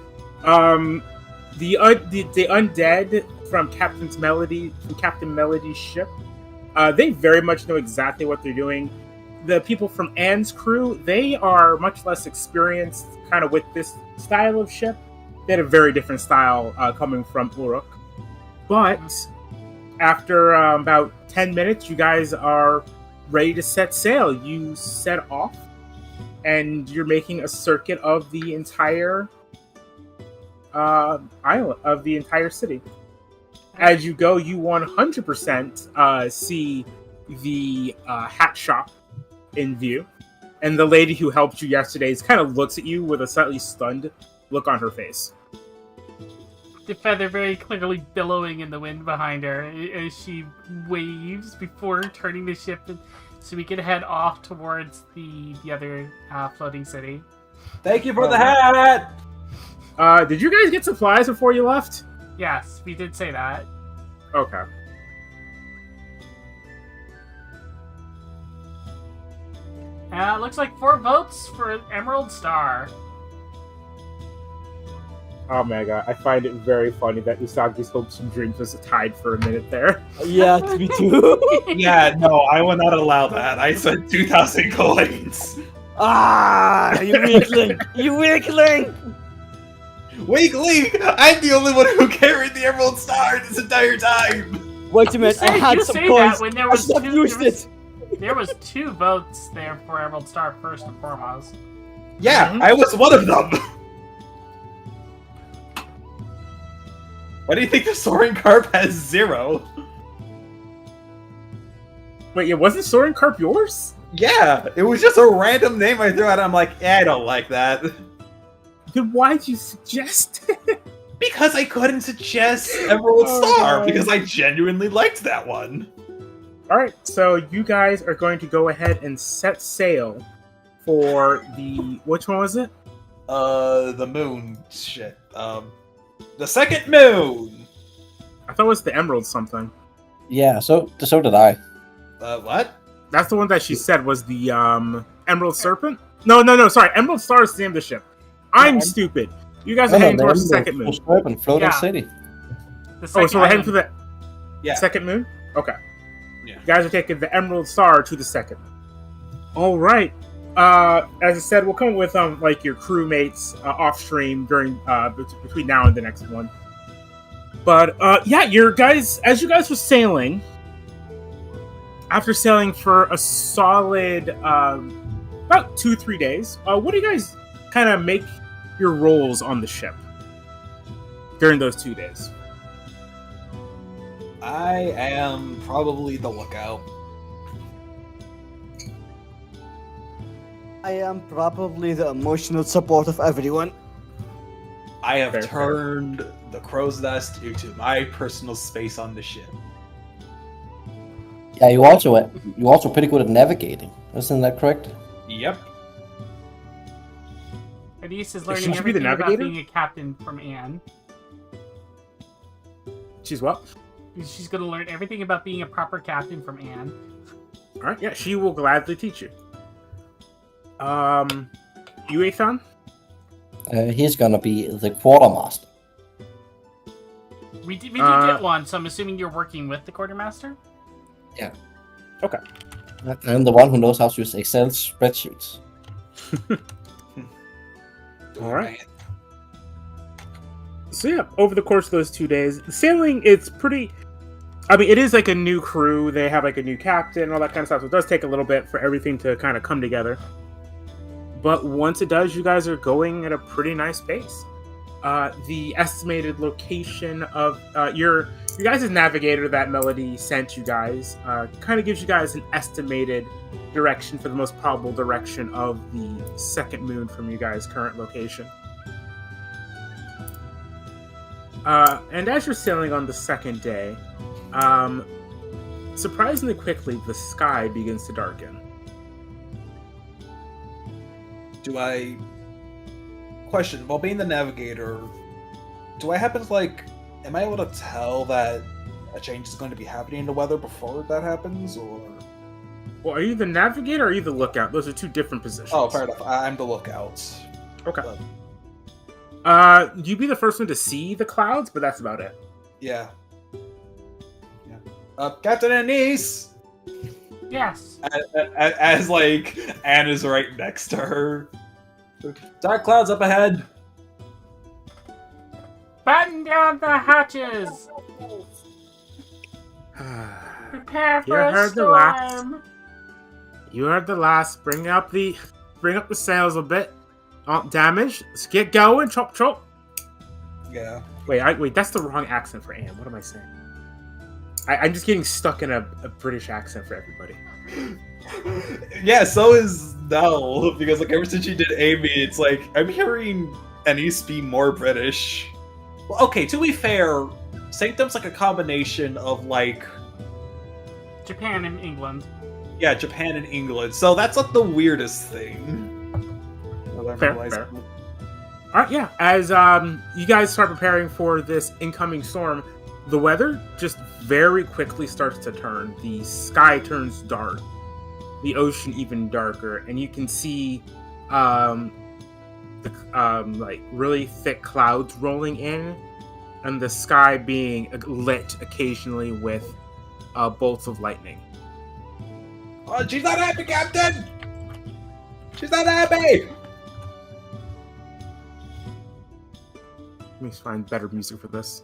The undead from Captain Melody's ship, they very much know exactly what they're doing. The people from Anne's crew, they are much less experienced kind of with this style of ship. They had a very different style coming from Uruk. But after about 10 minutes, you guys are ready to set sail. You set off, and you're making a circuit of the entire island, of the entire city. As you go, you 100% see the hat shop in view, and the lady who helped you yesterday kind of looks at you with a slightly stunned look on her face. The feather very clearly billowing in the wind behind her as she waves before turning the ship so we can head off towards the other floating city. Thank you for the hat! Did you guys get supplies before you left? Yes, we did say that. Okay. Looks like 4 votes for Emerald Star. Oh my god, I find it very funny that Usagi's hopes and dreams was tied for a minute there. Yeah, me too. Yeah, no, I will not allow that. I said 2,000 coins. Ah, you weakling! You weakling! Weekly! I'm the only one who carried the Emerald Star this entire time! Wait a minute, I had you some say coins. that when there I was should have used it. There was 2 votes there for Emerald Star first and foremost. Yeah, I was one of them! Why do you think the Soaring Carp has 0? Wait, it wasn't Soaring Carp yours? Yeah, it was just a random name I threw out. I'm like, I don't like that. Then why'd you suggest it? Because I couldn't suggest Emerald Star, because I genuinely liked that one. Alright, so you guys are going to go ahead and set sail for the... Which one was it? The moon shit. The second moon! I thought it was the Emerald something. Yeah, so did I. What? That's the one that she said was the Emerald Serpent? No, sorry. Emerald Star is the name of the ship. I'm stupid. You guys are heading towards the second moon. Floating Yeah. city. The Oh, so we're heading island. to the Yeah. second moon? Okay. Yeah. You guys are taking the Emerald Star to the second. All right. As I said, we'll come with like your crewmates off stream during between now and the next one. But yeah, your guys, as you guys were sailing, after sailing for a solid about 2-3 days, what do you guys kind of make your roles on the ship during those 2 days? I am probably the lookout. I am probably the emotional support of everyone. I have Fair. turned the crow's nest into my personal space on the ship. Yeah, you also pretty good at navigating. Isn't that correct? Yep. Elise is Shouldn't learning she be the everything about navigator? being a captain from Anne. She's what? She's going to learn everything about being a proper captain from Anne. All right, yeah, she will gladly teach you. You, Ethan? He's gonna be the quartermaster. We did get one, so I'm assuming you're working with the quartermaster? Okay. I'm the one who knows how to use Excel spreadsheets. All right. So yeah, over the course of those 2 days, the sailing, it's pretty... I mean, it is like a new crew. They have like a new captain and all that kind of stuff. So it does take a little bit for everything to kind of come together. But once it does, you guys are going at a pretty nice pace. The estimated location of your guys' navigator that Melody sent you guys kind of gives you guys an estimated direction for the most probable direction of the second moon from you guys' current location. And as you're sailing on the second day, surprisingly quickly, the sky begins to darken. Do I... Question, while being the navigator, do I happen to, like... Am I able to tell that a change is going to be happening in the weather before that happens, or... Well, are you the navigator or are you the lookout? Those are two different positions. Oh, fair enough. I'm the lookout. Okay. But, You'd be the first one to see the clouds, but that's about it. yeah. Captain Anise! Yes. As like, Anna's right next to her. Dark clouds up ahead. Batten down the hatches. Prepare for You a heard the last. storm. You heard the last. Bring up the sails a bit. Damage. Let's get going. Chop chop. Yeah. Wait. That's the wrong accent for Anne. What am I saying? I'm just getting stuck in a British accent for everybody. Yeah, so is Nell, because like ever since she did Amy, it's like I'm hearing Anise be more British. Well, okay, to be fair, Sanctum's like a combination of like Japan and England. yeah, Japan and England. So that's like the weirdest thing. Fair. All right, yeah. As you guys start preparing for this incoming storm, the weather just very quickly starts to turn. The sky turns dark, the ocean even darker, and you can see the like really thick clouds rolling in, and the sky being lit occasionally with bolts of lightning. Oh, she's not happy, Captain! She's not happy! Let me find better music for this.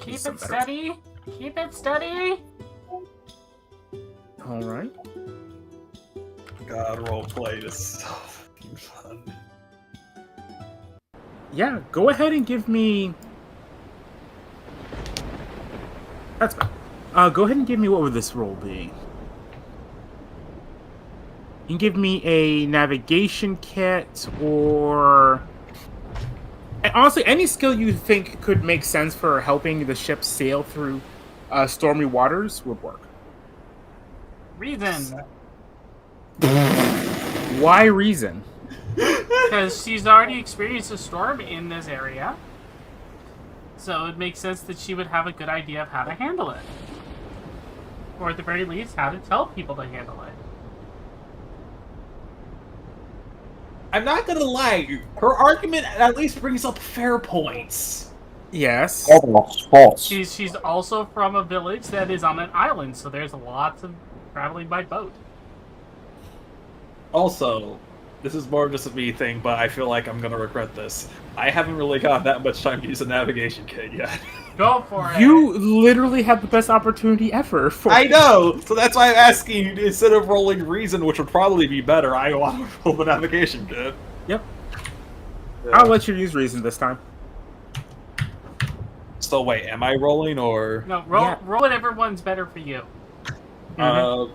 Keep Some it better. steady. Keep it steady. All right. God, roleplay this stuff. Fun. Yeah, go ahead and give me. That's bad. Go ahead and give me what would this roll be? You can give me a navigation kit or. And honestly, any skill you think could make sense for helping the ship sail through stormy waters would work. Reason. Why reason? Because she's already experienced a storm in this area. So it makes sense that she would have a good idea of how to handle it. Or at the very least, how to tell people to handle it. I'm not gonna lie, her argument at least brings up fair points. Yes. Couple of sports. She's also from a village that is on an island, so there's lots of traveling by boat. Also, this is more just a me thing, but I feel like I'm gonna regret this. I haven't really got that much time to use a navigation kit yet. Go for it. You literally have the best opportunity ever. I know, so that's why I'm asking. Instead of rolling reason, which would probably be better, I want to roll the navigation kit. Yep. Yeah. I'll let you use reason this time. So wait, am I rolling or? No, roll Yeah. roll whatever one's better for you. Yeah.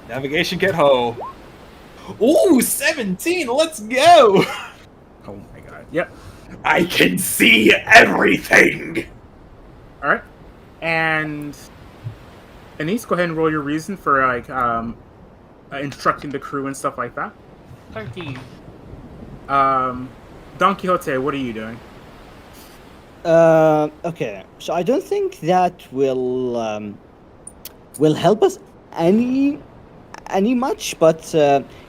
Navigation kit ho. Ooh, 17. Let's go. Oh my god. Yep. I can see everything. All right. And Anise, go ahead and roll your reason for like instructing the crew and stuff like that. 13. Don Quixote, what are you doing? Okay, so I don't think that will help us any much, but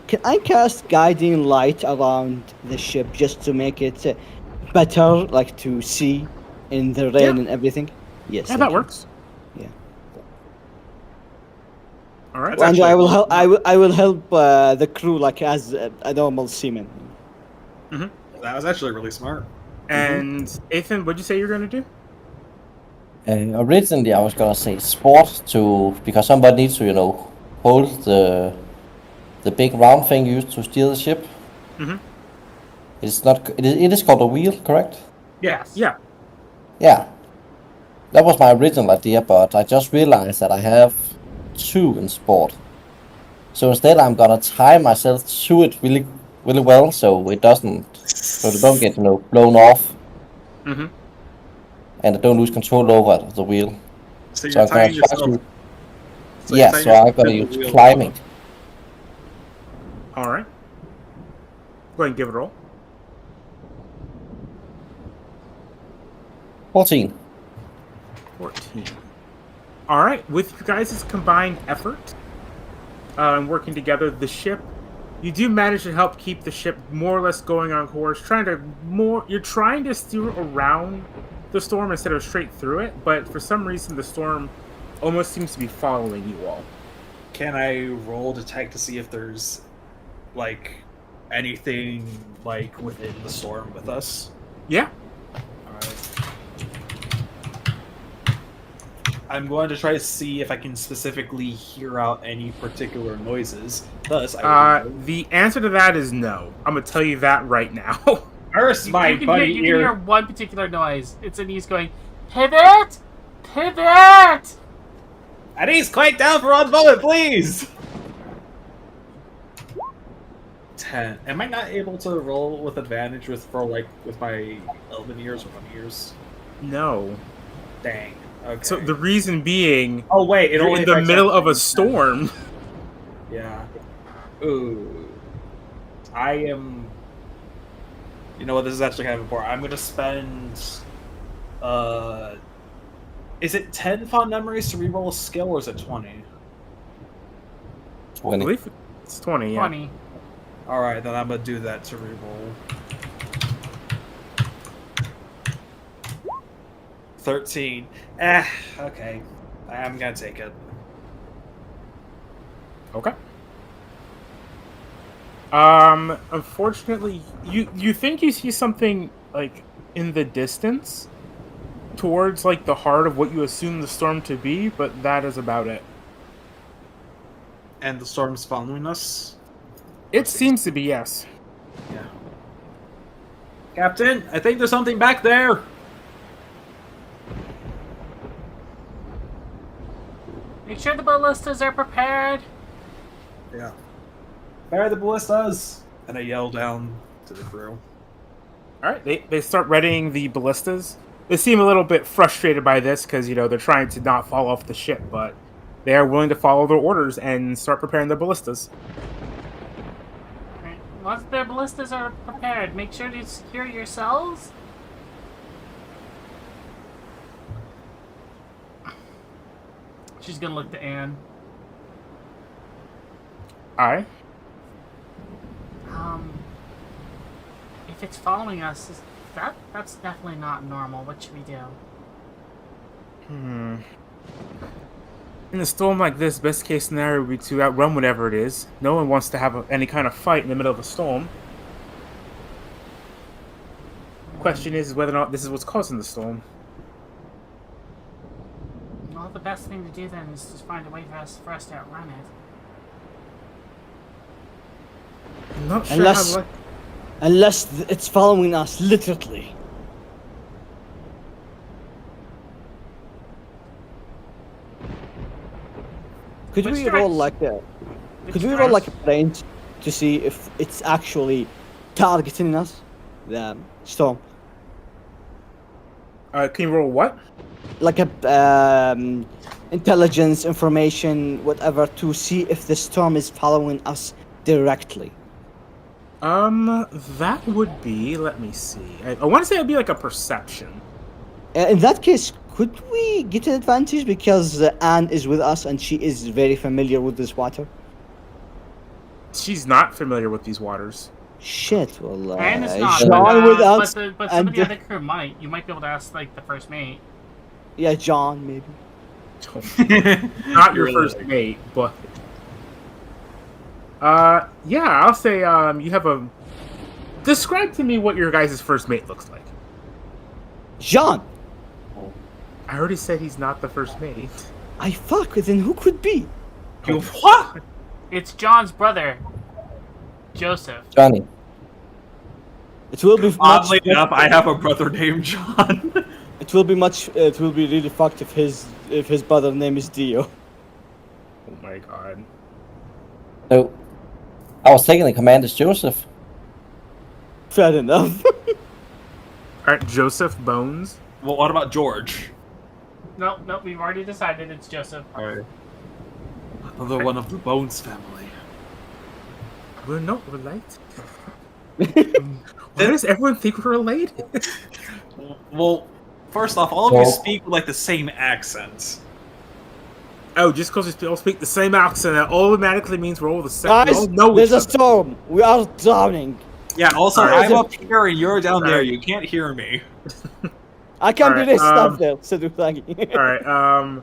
can I cast guiding light around the ship just to make it better, like to see in the rain Yeah. and everything? Yes, Yeah, thank that you. works. Yeah. All right. That's And I actually- will help. I will help the crew like as a normal seaman. That was actually really smart. And Ethan, what'd you say you're gonna do? Originally, I was gonna say sport because somebody needs to, hold the big round thing used to steer the ship. Mhm. It's not. It is called a wheel, correct? Yes. Yeah. Yeah. That was my original idea, but I just realized that I have 2 in sport. So instead, I'm gonna tie myself to it really, really well, so they don't get blown off, Mhm. and I don't lose control over the wheel. So So you're I'm gonna tying try yourself. to. you're Yeah, tying so yourself I'm gonna to the use wheel. climbing. All right. Go ahead and give it a roll. 14. 14. All right. With you guys' combined effort and working together, the ship, you do manage to help keep the ship more or less going on course. You're trying to steer around the storm instead of straight through it, but for some reason the storm almost seems to be following you all. Can I roll detect to see if there's like anything like within the storm with us? Yeah. I'm going to try to see if I can specifically hear out any particular noises. Thus, I will The answer to that is no. I'm gonna tell you that right now. curse my you can buddy hear, you can hear ear. one particular noise. It's Anise going, pivot! Pivot! Anise, quiet down for 1 moment, please. 10. Am I not able to roll with advantage with my elven ears or bunny ears? No. Dang. Okay. So the reason being, oh wait, it you're only in the affects middle of a everything. storm. Yeah. Ooh. I am. You know what? This is actually kind of important. I'm gonna spend. Is it 10 fond memories to reroll a skill, or is it 20? I 20. believe it's 20. Yeah. 20. All right, then I'm gonna do that to reroll. 13. Okay. I'm gonna take it. Okay. Unfortunately, you think you see something like in the distance towards like the heart of what you assume the storm to be, but that is about it. And the storm's following us? It seems to be, yes. Yeah. Captain, I think there's something back there! Make sure the ballistas are prepared. Yeah. Fire the ballistas! And I yell down to the crew. All right, they start readying the ballistas. They seem a little bit frustrated by this because they're trying to not fall off the ship, but they are willing to follow their orders and start preparing the ballistas. Alright, once their ballistas are prepared, make sure to secure yourselves. She's gonna look to Anne. Aye. If it's following us, That's definitely not normal. What should we do? In a storm like this, best case scenario would be to outrun whatever it is. No one wants to have any kind of fight in the middle of a storm. Question is whether or not this is what's causing the storm. Well, the best thing to do then is to find a way for us to outrun it. I'm not sure Unless- how. Unless it's following us literally. Could Which we direct- roll like a? Which Could we roll like a direction- range to see if it's actually targeting us? The storm. Can you roll what? Like a intelligence, information, whatever, to see if the storm is following us directly. That would be. Let me see. I want to say it'd be like a perception. In that case, could we get an advantage because Anne is with us and she is very familiar with this water? She's not familiar with these waters. Shit, well, And it's not. John with us, but some of the and- other crew might. You might be able to ask like the first mate. yeah, John maybe. Not your You're first right. mate, but yeah, I'll say you have a. Describe to me what your guys' first mate looks like. John! I already said he's not the first mate. I fuck, then who could be? You what? It's John's brother, Joseph. Johnny. It will be Oddly enough, I have a brother named John. It will be really fucked if his brother name is Dio. Oh my god. So, I was taking the command as Joseph. Fair enough. Alright, Joseph Bones. Well, what about George? No, we've already decided it's Joseph. Alright. Another one of the Bones family. We're not related. Why does everyone think we're related? Well, first off, all of you speak with like the same accents. Oh, just because we all speak the same accent, that automatically means we're all the same. We Guys, all know there's each a other. storm. We are drowning. Yeah, also, Alright. I'm up here and you're down there. Alright. You can't hear me. I can Alright, do this stuff there. So do thank you. Alright,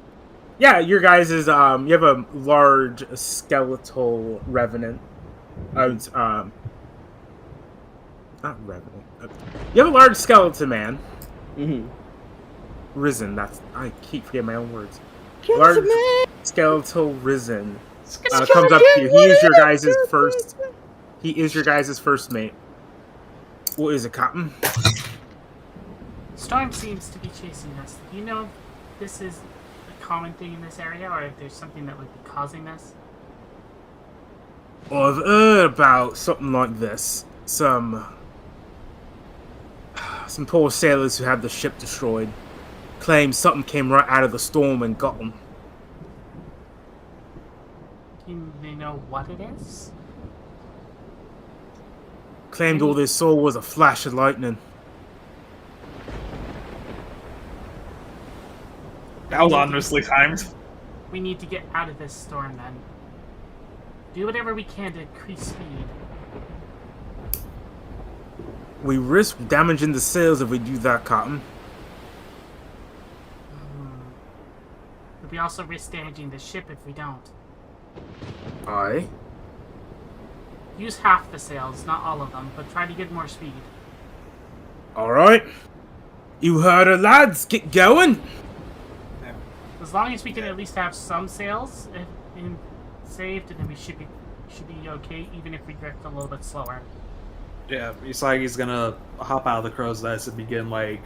yeah, your guys' you have a large skeletal revenant. Not revenant. You have a large skeleton man. Mhm. Risen, I keep forgetting my own words. Kill Large the man. skeletal risen. Comes up to you. He is your guys' first. He is your guys' first mate. What is it, Cotton? Storm seems to be chasing us. Do you know if this is a common thing in this area, or if there's something that would be causing this? Well, I've heard about something like this. Some poor sailors who had the ship destroyed claim something came right out of the storm and got them. Do they know what it is? Claimed all they saw was a flash of lightning. That was honestly timed. We need to get out of this storm then. Do whatever we can to increase speed. We risk damaging the sails if we do that, Cotton. But we also risk damaging the ship if we don't. Aye. Use half the sails, not all of them, but try to get more speed. Alright. You heard her, lads. Get going. As long as we can at least have some sails saved, then we should be okay, even if we drift a little bit slower. Yeah, Isagi's gonna hop out of the crow's nest and begin, like,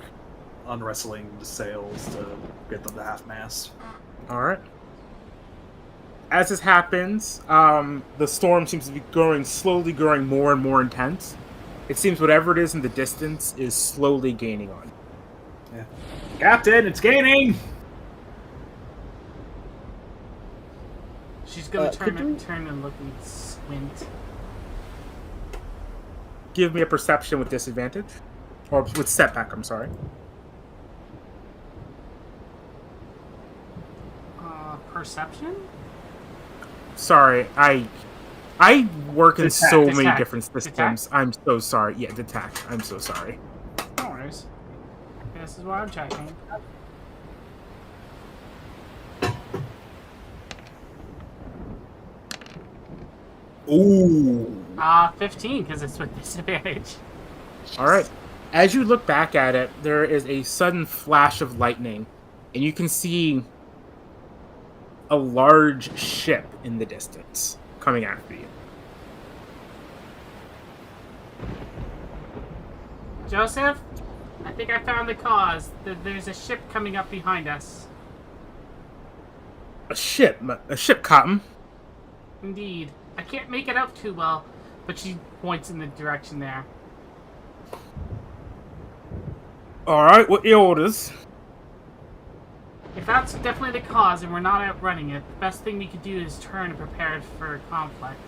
unwrestling the sails to get them to half-mast. Alright. As this happens, the storm seems to be slowly growing more and more intense. It seems whatever it is in the distance is slowly gaining on. Yeah. Captain, it's gaining! She's gonna could we- turn and look and squint. Give me a perception with disadvantage. Or with setback, I'm sorry. Perception? Sorry, I work in Detect, so many detect, different systems. I'm so sorry. Yeah, detect. I'm so sorry. Alright. This is what I'm checking. Ooh. 15, because it's with disadvantage. All right. As you look back at it, there is a sudden flash of lightning, and you can see a large ship in the distance coming after you. Joseph, I think I found the cause. There's a ship coming up behind us. A ship, Cotton. Indeed. I can't make it out too well, but she points in the direction there. All right, what are your orders? If that's definitely the cause and we're not outrunning it, the best thing we could do is turn and prepare for a conflict.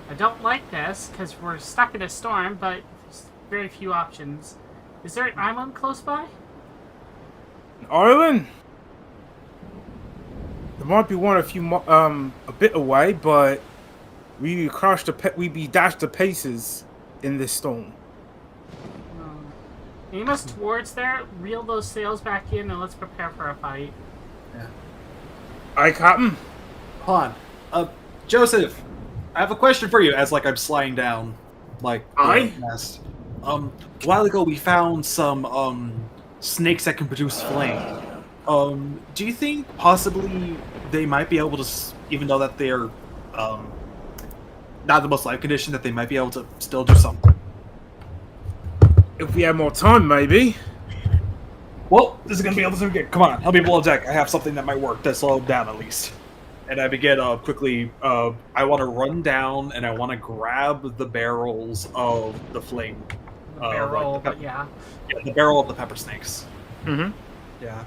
I don't like this, because we're stuck in a storm, but there's very few options. Is there an island close by? An island? There might be one a bit away, but we be dashed to pieces in this storm. Aim us towards there, reel those sails back in, and let's prepare for a fight. Yeah. Aye, Captain. Hold on. Joseph, I have a question for you as, like, I'm sliding down, like, Aye? nest. A while ago we found some, snakes that can produce flame. Do you think possibly they might be able to, even though that they're, not the most life condition, that they might be able to still do something? If we had more time, maybe. Well, this is gonna be able to get. Come on, help me below deck. I have something that might work to slow them down at least. And I begin quickly. I want to run down and I want to grab the barrels of the flame. The barrel, like but yeah. Yeah, the barrel of the pepper snakes. Mm-hmm. Yeah.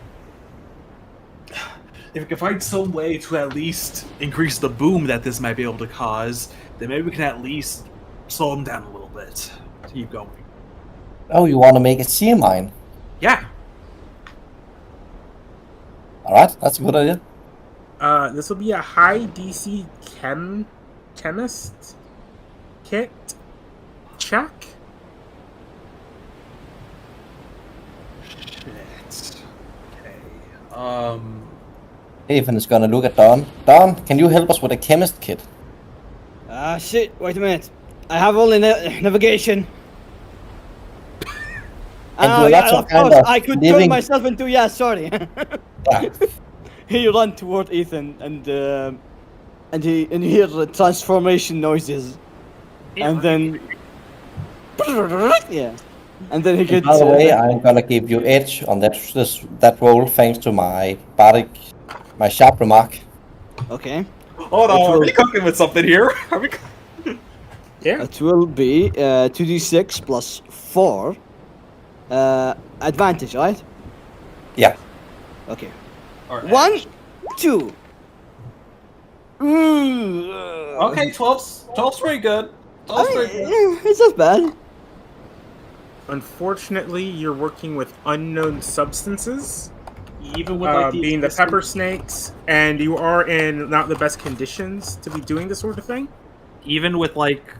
If we can find some way to at least increase the boom that this might be able to cause, then maybe we can at least slow them down a little bit to keep going. Oh, you want to make a sea mine? Yeah. Alright, that's a good idea. This will be a high DC chemist kit check. Shit. Okay. Ethan is gonna look at Don. Don, can you help us with a chemist kit? Shit, wait a minute. I have only navigation. And you're not some of kind course, of I could living- turn myself into, yeah, sorry. Yeah. He run toward Ethan and you hear the transformation noises. And then... Yeah. And then he gets... By the way, I'm gonna give you edge on that roll thanks to my sharp remark. Okay. Hold on, are we cooking with something here? Are we? Yeah. It will be 2d6 plus 4. Advantage, right? Yeah. Okay. Or 1, 2. Ooh. Okay, 12's pretty good. 12's pretty good. It's not bad. Unfortunately, you're working with unknown substances, Even with like being the pepper snakes, and you are in not the best conditions to be doing this sort of thing. even with like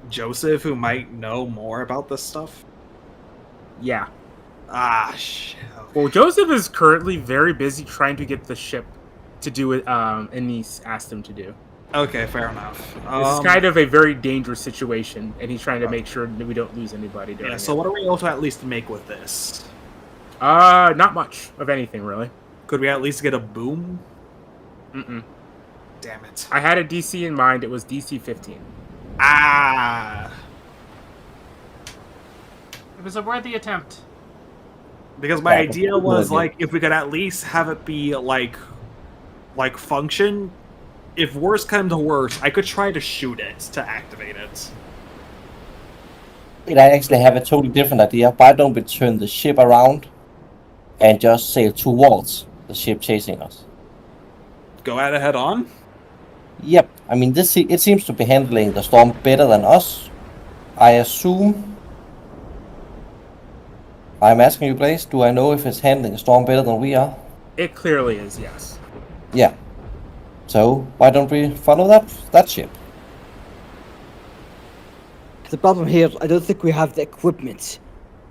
Joseph, who might know more about this stuff. Yeah. Ah, shit. Well, Joseph is currently very busy trying to get the ship to do what Anise asked him to do. Okay, fair enough. This is kind of a very dangerous situation, and he's trying to make sure that we don't lose anybody during yeah. So, what are we able to at least make with this? Not much of anything, really. Could we at least get a boom? Mm-mm. Damn it. I had a DC in mind. It was DC 15. Ah. It was a worthy attempt. Because my Yeah, idea but- was like if we could at least have it be like function. If worse come to worse, I could try to shoot it to activate it. I actually have a totally different idea. Why don't we turn the ship around and just sail towards the ship chasing us? Go at it head on. Yep. I mean, it seems to be handling the storm better than us. I assume. I'm asking you, Blaze. Do I know if it's handling the storm better than we are? It clearly is, yes. Yeah. So why don't we follow that ship? The problem here, I don't think we have the equipment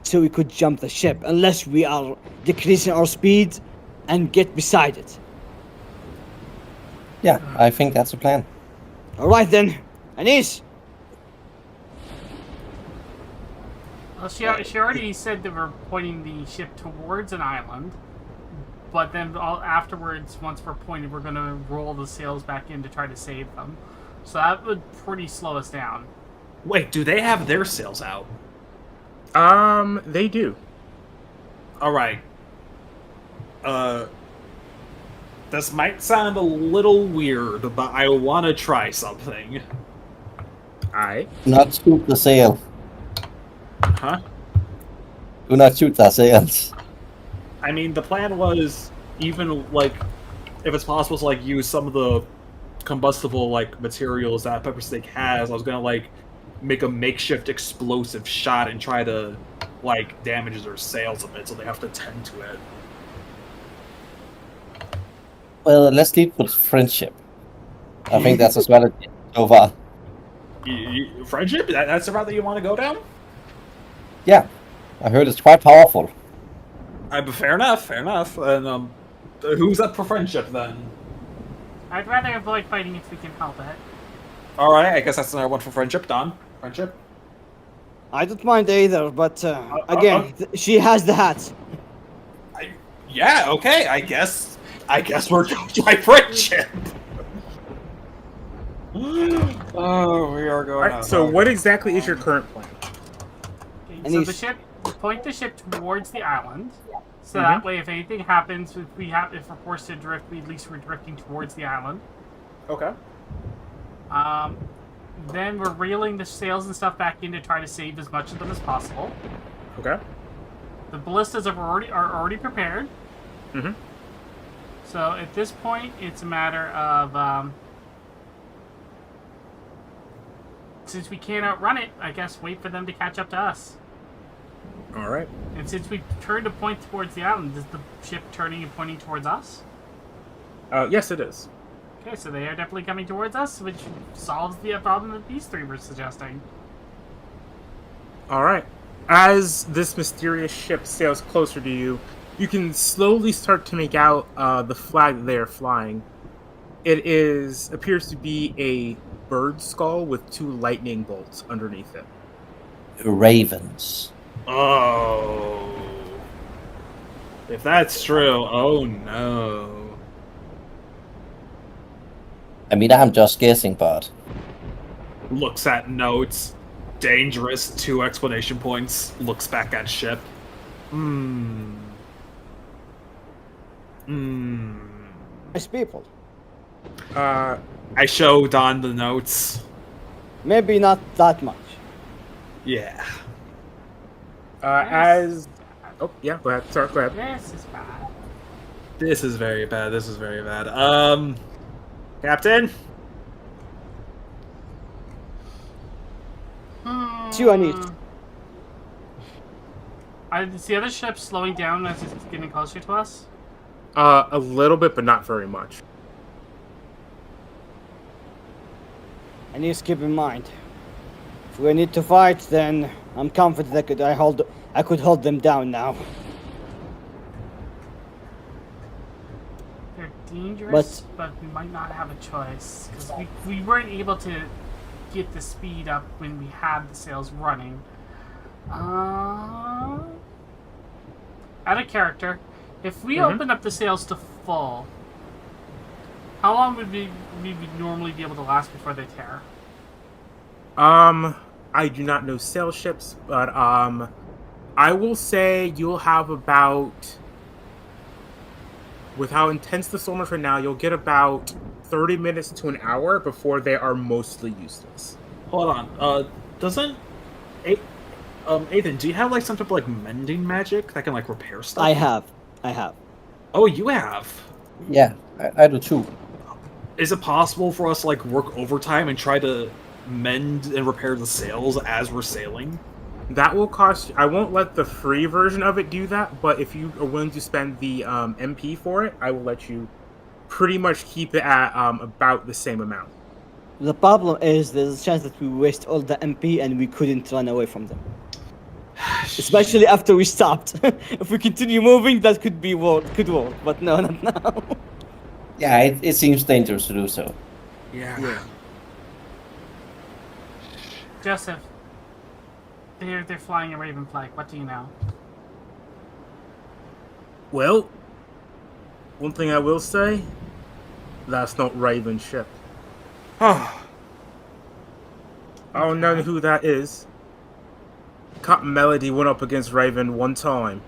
so we could jump the ship, unless we are decreasing our speed and get beside it. Yeah, I think that's a plan. All right then, Anis. Well, she already said that we're pointing the ship towards an island, but then afterwards, once we're pointed, we're going to roll the sails back in to try to save them. So that would pretty slow us down. Wait, do they have their sails out? They do. All right. This might sound a little weird, but I want to try something. Alright. Do not shoot the sail. Huh? Do not shoot the sails. I mean, the plan was even, like, if it's possible to, like, use some of the combustible, like, materials that Pepper Steak has, I was gonna, like, make a makeshift explosive shot and try to, like, damage their sails a bit so they have to tend to it. Well, let's lead with friendship. I think that's as well as so far. Friendship? That's the route that you want to go down? Yeah, I heard it's quite powerful. Fair enough, fair enough. And, who's up for friendship, then? I'd rather avoid fighting if we can help it. Alright, I guess that's another one for friendship. Don? Friendship? I don't mind either, but again, she has the hat. Yeah, okay, I guess we're going to try friendship. Oh, we are going Alright, so what exactly is your current plan? Okay, so the ship, point the ship towards the island, so that way if anything happens, if we're forced to drift, at least we're drifting towards the island. Okay. Then we're reeling the sails and stuff back in to try to save as much of them as possible. Okay. The ballistas are already prepared. Mm-hmm. So at this point, it's a matter of since we can't outrun it, I guess wait for them to catch up to us. Alright. And since we turned to point towards the island, is the ship turning and pointing towards us? Yes, it is. Okay, so they are definitely coming towards us, which solves the problem that these three were suggesting. Alright. As this mysterious ship sails closer to you, you can slowly start to make out the flag that they are flying. It appears to be a bird skull with 2 lightning bolts underneath it. Ravens. Oh. If that's true, oh no. I mean, I'm just guessing, but... Looks at notes. Dangerous, 2 explanation points. Looks back at ship. Nice people. I show Don the notes. Maybe not that much. Yeah. Oh, yeah, go ahead. Sorry, go ahead. This is bad. This is very bad, this is very bad. Captain? It's you I need. Is the other ship slowing down as it's getting closer to us? A little bit, but not very much. I need to keep in mind. If we need to fight, then I'm confident I could hold them down now. They're dangerous, but we might not have a choice. Because we weren't able to get the speed up when we had the sails running. Out of character, if we open up the sails to full, how long would we normally be able to last before they tear? I do not know sail ships, but I will say you'll have about, with how intense the storm is right now, you'll get about 30 minutes to an hour before they are mostly useless. Hold on. Doesn't... Ethan, do you have, like, some type of, like, mending magic that can, like, repair stuff? I have. Oh, you have? Yeah, I do too. Is it possible for us to, like, work overtime and try to mend and repair the sails as we're sailing? That will cost... I won't let the free version of it do that, but if you are willing to spend the MP for it, I will let you pretty much keep it at about the same amount. The problem is there's a chance that we waste all the MP and we couldn't run away from them. Especially after we stopped. If we continue moving, that could work. But no, not now. Yeah, it seems dangerous to do so. Yeah. Joseph, they're flying a Raven flag. What do you know? Well, one thing I will say, that's not Raven's ship. I don't know who that is. Captain Melody went up against Raven one time.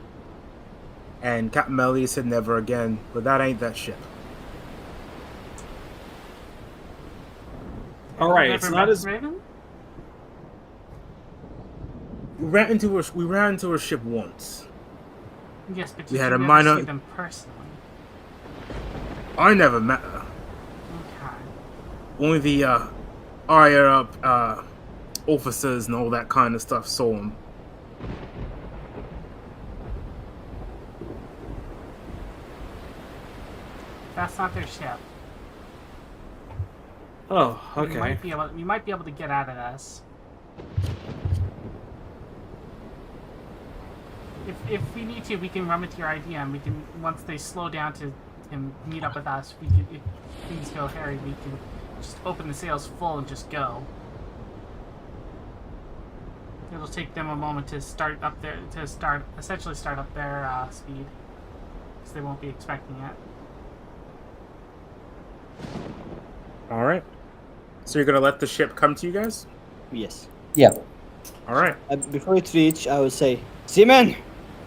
And Captain Melody said never again, but that ain't that ship. All right, Never it's met not as Raven? We ran into her ship once. Yes, but We you had a never minor- see them personally. I never met her. Okay. Only the higher up officers and all that kind of stuff saw him. That's not their ship. Oh, We okay. might be able to get out of this. If we need to, we can run with your idea, and we can, once they slow down to meet up with us, we can, if things go hairy, we can just open the sails full and just go. It'll take them a moment to essentially start up their speed, because they won't be expecting it. All right. So you're gonna let the ship come to you guys? Yes. Yeah. All right. Before it reach, I would say, Seamen,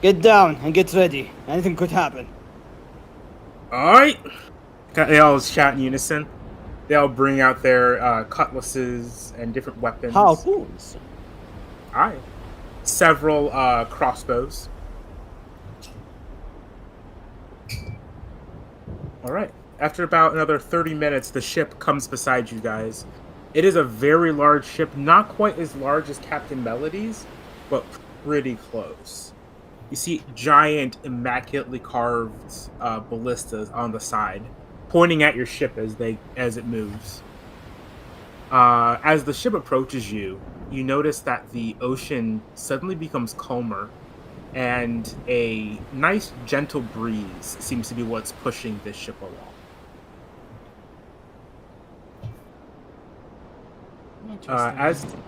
get down and get ready. Anything could happen. All right. They all shout in unison. They all bring out their cutlasses and different weapons. Harpoons. All right. Several crossbows. All right. After about another 30 minutes, the ship comes beside you guys. It is a very large ship, not quite as large as Captain Melody's, but pretty close. You see giant, immaculately carved ballistas on the side, pointing at your ship as it moves. As the ship approaches you, you notice that the ocean suddenly becomes calmer, and a nice, gentle breeze seems to be what's pushing this ship along. Interesting.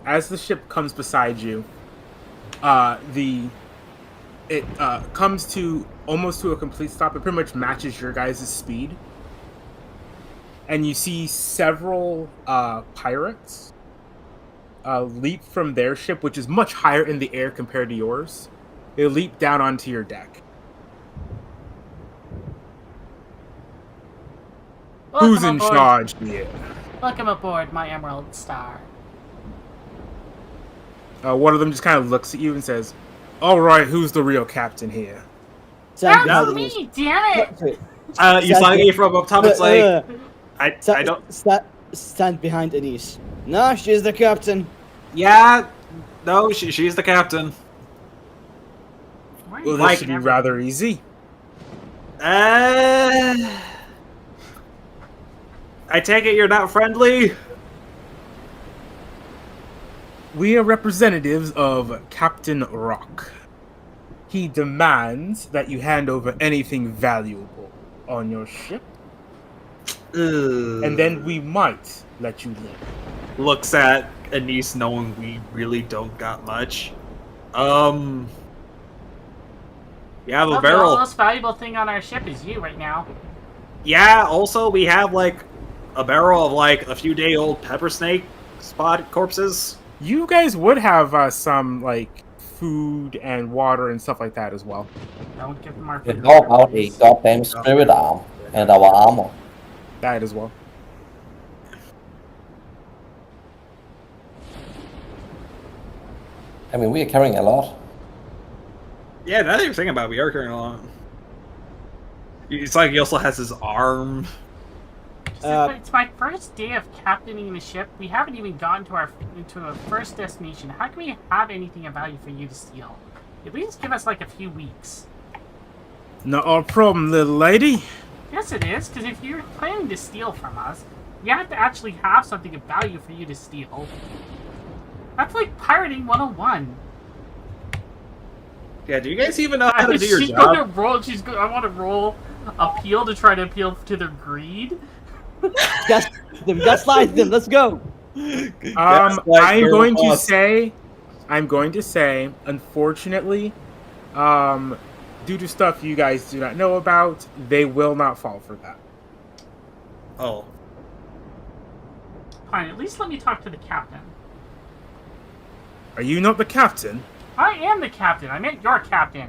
As the ship comes beside you, it comes to almost to a complete stop. It pretty much matches your guys' speed, and you see several pirates leap from their ship, which is much higher in the air compared to yours. They leap down onto your deck. Who's in charge here? Welcome aboard, my Emerald Star. One of them just kind of looks at you and says, "All right, who's the real captain here?" Stand That's behind me, damn it! Anise. You saw me from up top. It's like I don't. Stand behind Anise. No, she's the captain. Yeah, no, she's the captain. Why are Well, you this like should be everything? rather easy. I take it you're not friendly. We are representatives of Captain Rock. He demands that you hand over anything valuable on your ship, and then we might let you live. Looks at Anise, knowing we really don't got much. You have a Well, the barrel. most valuable thing on our ship is you right now. Yeah. Also, we have like a barrel of like a few day old pepper snake spot corpses. You guys would have some like food and water and stuff like that as well. Don't give them our We food. got out a goddamn spirit arm and our armor. That as well. I mean, we are carrying a lot. Yeah, now that you're thinking about it, we are carrying a lot. It's like he also has his arm. It's my first day of captaining the ship. We haven't even gotten to our first destination. How can we have anything of value for you to steal? At least give us like a few weeks. Not our problem, little lady. Yes, it is, because if you're planning to steal from us, you have to actually have something of value for you to steal. That's like pirating 101. Yeah, do you guys even know how to do your She's job? gonna roll. I want to roll appeal to try to appeal to their greed. Gaslight them. Let's go. I'm going to say, unfortunately, due to stuff you guys do not know about, they will not fall for that. Oh. Fine, at least let me talk to the captain. Are you not the captain? I am the captain. I meant your captain.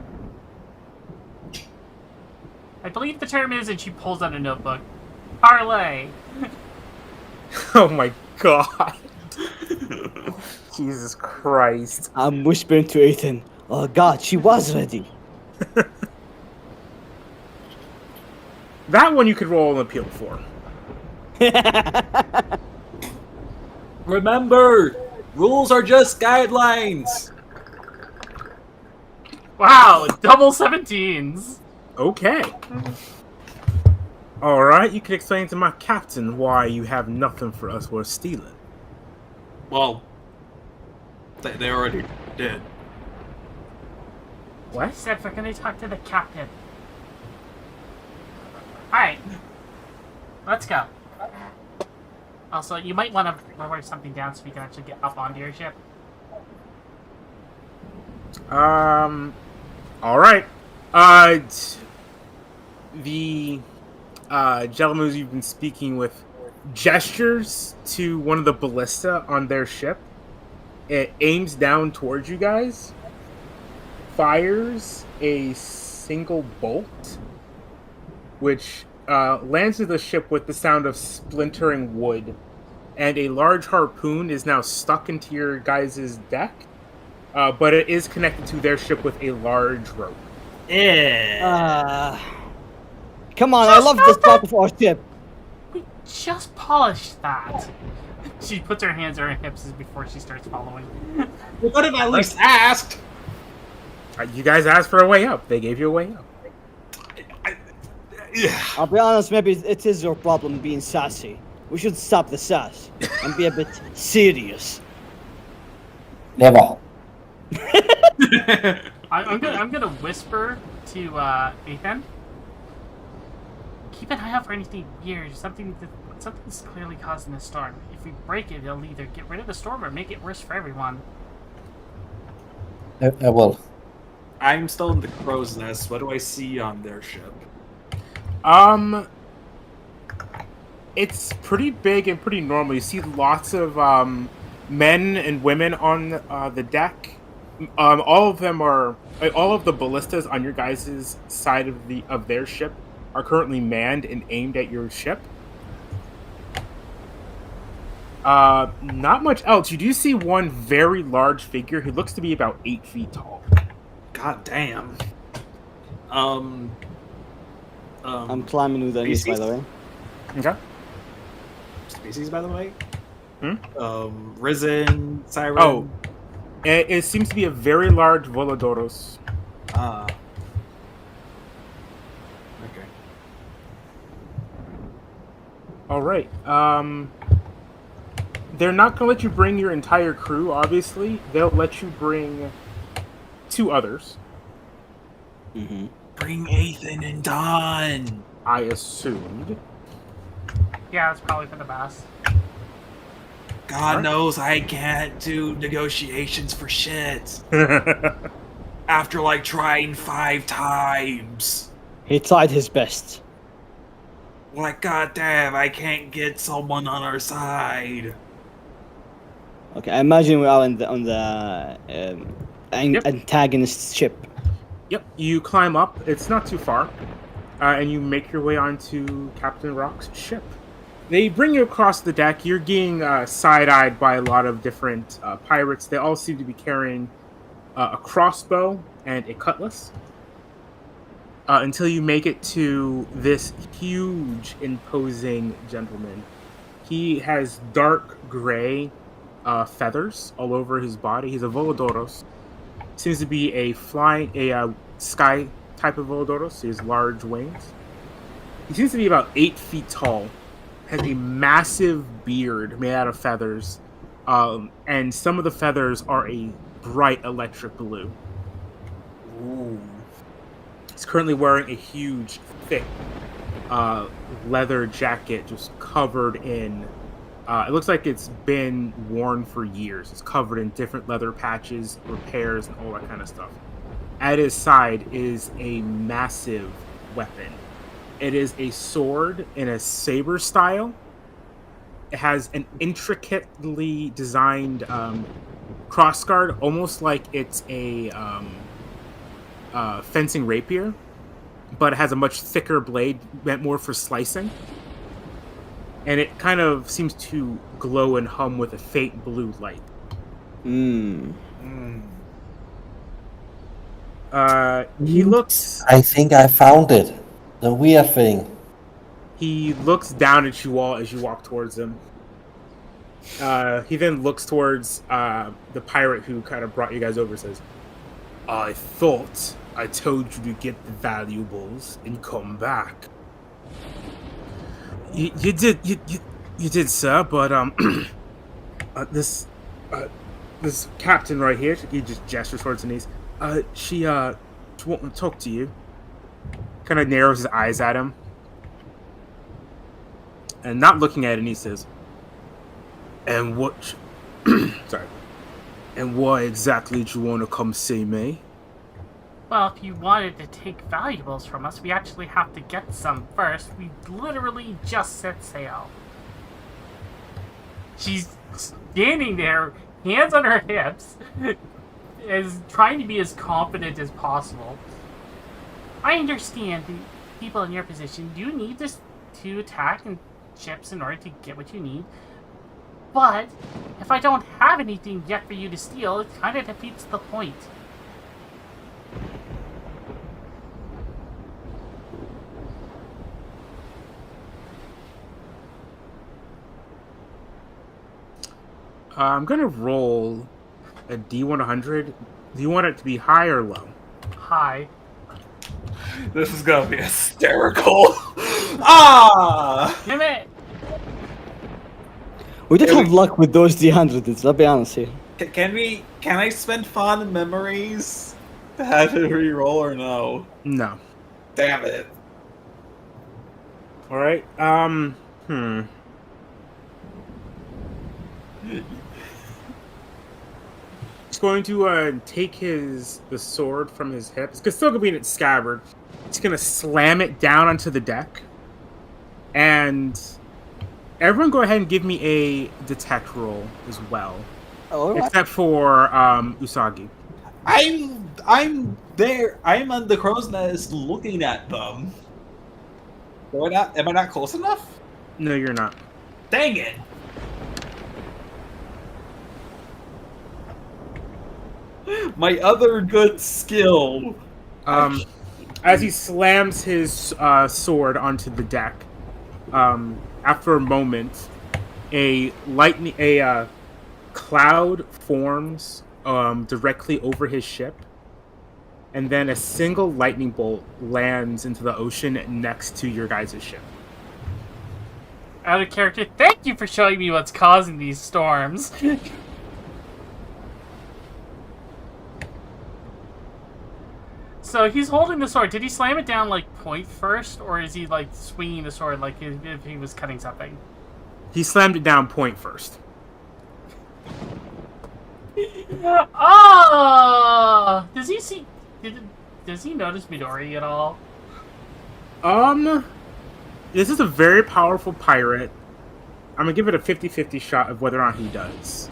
I believe the term is, and she pulls out a notebook. Parlay. Oh my god. Jesus Christ. I'm whispering to Ethan. Oh God, she was ready. That one you could roll an appeal for. Remember, rules are just guidelines. Wow, double 17s. Okay. Alright, you can explain to my captain why you have nothing for us worth stealing. Well, they already did. I What? said we're gonna talk to the captain. Alright. Let's go. Also, you might want to lower something down so we can actually get up onto your ship. Alright. The gentlemen you've been speaking with gestures to one of the ballista on their ship. It aims down towards you guys, fires a single bolt, which lands to the ship with the sound of splintering wood, and a large harpoon is now stuck into your guys' deck, but it is connected to their ship with a large rope. Come on, I love this part of our ship. We just polished that. She puts her hands on her hips before she starts following. We could have at least asked. You guys asked for a way up. They gave you a way up. Yeah. I'll be honest, maybe it is your problem being sassy. We should stop the sass and be a bit serious. Never. I'm gonna whisper to Ethan. Keep an eye out for anything weird. Something's clearly causing the storm. If we break it, it'll either get rid of the storm or make it worse for everyone. I will. I'm still in the crow's nest. What do I see on their ship? It's pretty big and pretty normal. You see lots of men and women on the deck. All of the ballistas on your guys' side of their ship are currently manned and aimed at your ship. Not much else. You do see one very large figure who looks to be about 8 feet tall. God damn. I'm climbing with Anis, by the way. Okay. Species, by the way. Hmm? Risen, Siren. Oh, it seems to be a very large Volodoros. Ah. Okay. All right. They're not going to let you bring your entire crew, obviously. They'll let you bring 2 others. Mm-hmm. Bring Ethan and Don. I assumed. Yeah, it's probably for the best. God knows I can't do negotiations for shit. After like trying 5 times. He tried his best. Like, goddamn, I can't get someone on our side. Okay, I imagine we are on the antagonist ship. Yep, you climb up. It's not too far. And you make your way onto Captain Rock's ship. They bring you across the deck. You're getting side-eyed by a lot of different pirates. They all seem to be carrying a crossbow and a cutlass. Until you make it to this huge, imposing gentleman. He has dark gray feathers all over his body. He's a Volodoros. Seems to be a sky type of Volodoros. He has large wings. He seems to be about 8 feet tall. Has a massive beard made out of feathers. And some of the feathers are a bright electric blue. Ooh. He's currently wearing a huge, thick leather jacket just covered in. It looks like it's been worn for years. It's covered in different leather patches, repairs, and all that kind of stuff. At his side is a massive weapon. It is a sword in a saber style. It has an intricately designed crossguard, almost like it's a fencing rapier, but it has a much thicker blade meant more for slicing. And it kind of seems to glow and hum with a faint blue light. He looks... I think I found it. The weird thing. He looks down at you all as you walk towards him. He then looks towards the pirate who kind of brought you guys over and says, I thought I told you to get the valuables and come back. You did, sir, but this captain right here, he just gestures towards Denise. She won't talk to you. Kind of narrows his eyes at him, and not looking at it, and he says, "And what? Sorry. And why exactly do you want to come see me?" Well, if you wanted to take valuables from us, we actually have to get some first. We literally just set sail. She's standing there, hands on her hips, is trying to be as confident as possible. I understand the people in your position do need to attack and ships in order to get what you need. But if I don't have anything yet for you to steal, it kind of defeats the point. I'm gonna roll a D100. Do you want it to be high or low? Hi. This is gonna be hysterical. Ah! Damn it! We did have luck with those D100s, let's be honest here. Can I spend fond memories to have it re-roll or no? No. Damn it. All right. He's going to take the sword from his hip. It's still going to be in its scabbard. He's going to slam it down onto the deck. And everyone go ahead and give me a detect roll as well. Oh, right. Except for Usagi. I'm there. I'm on the crow's nest looking at them. Am I not close enough? No, you're not. Dang it! My other good skill. As he slams his sword onto the deck, after a moment, a cloud forms directly over his ship, and then a single lightning bolt lands into the ocean next to your guys' ship. Out of character, thank you for showing me what's causing these storms. So he's holding the sword. Did he slam it down like point first, or is he like swinging the sword like if he was cutting something? He slammed it down point first. Oh! Does he see? Does he notice Midori at all? This is a very powerful pirate. I'm gonna give it a 50-50 shot of whether or not he does.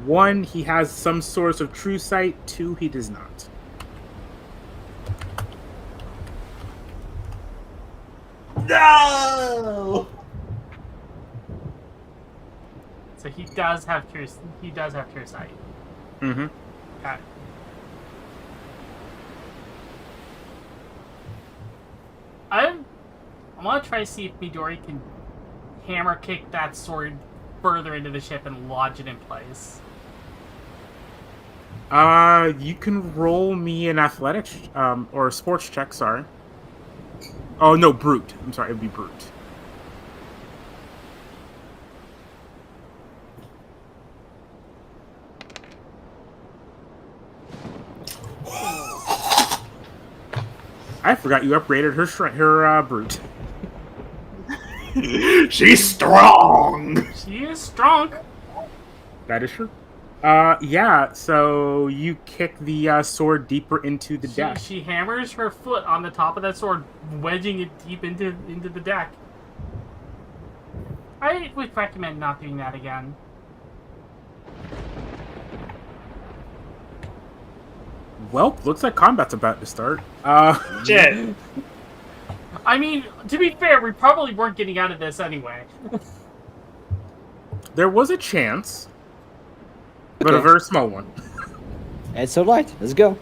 1, he has some source of true sight. 2, he does not. No! So he does have true. He does have true sight. Mm-hmm. Okay. I want to try to see if Midori can hammer kick that sword further into the ship and lodge it in place. You can roll me an athletics, or a sports check, sorry. Oh, no, brute. I'm sorry, it would be brute. I forgot you upgraded her brute. She's strong. She is strong. That is true. Yeah. So you kick the sword deeper into the deck. She hammers her foot on the top of that sword, wedging it deep into the deck. I would recommend not doing that again. Well, looks like combat's about to start. Shit. I mean, to be fair, we probably weren't getting out of this anyway. There was a chance, but Okay. a very small one. It's alright. Let's go.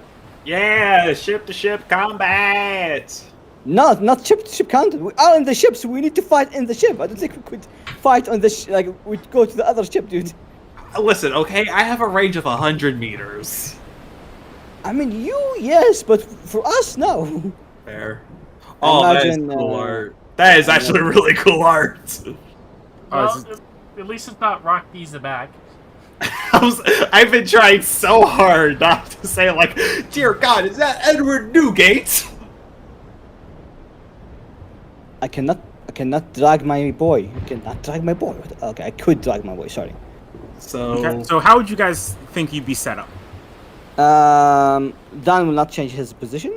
Yeah, ship to ship combat. No, not ship to ship content. We are in the ship, so we need to fight in the ship. I don't think we could fight on the like we'd go to the other ship, dude. Listen, okay, I have a range of 100 meters. I mean, you yes, but for us, no. Fair. Oh, Imagine, that is cool art. That is actually really cool art. Well, at least it's not Rock B's the back. I've been trying so hard not to say, like, dear God, is that Edward Newgate? I cannot drag my boy. I cannot drag my boy. Okay, I could drag my boy. Sorry. So, Okay, so how would you guys think you'd be set up? Dan will not change his position.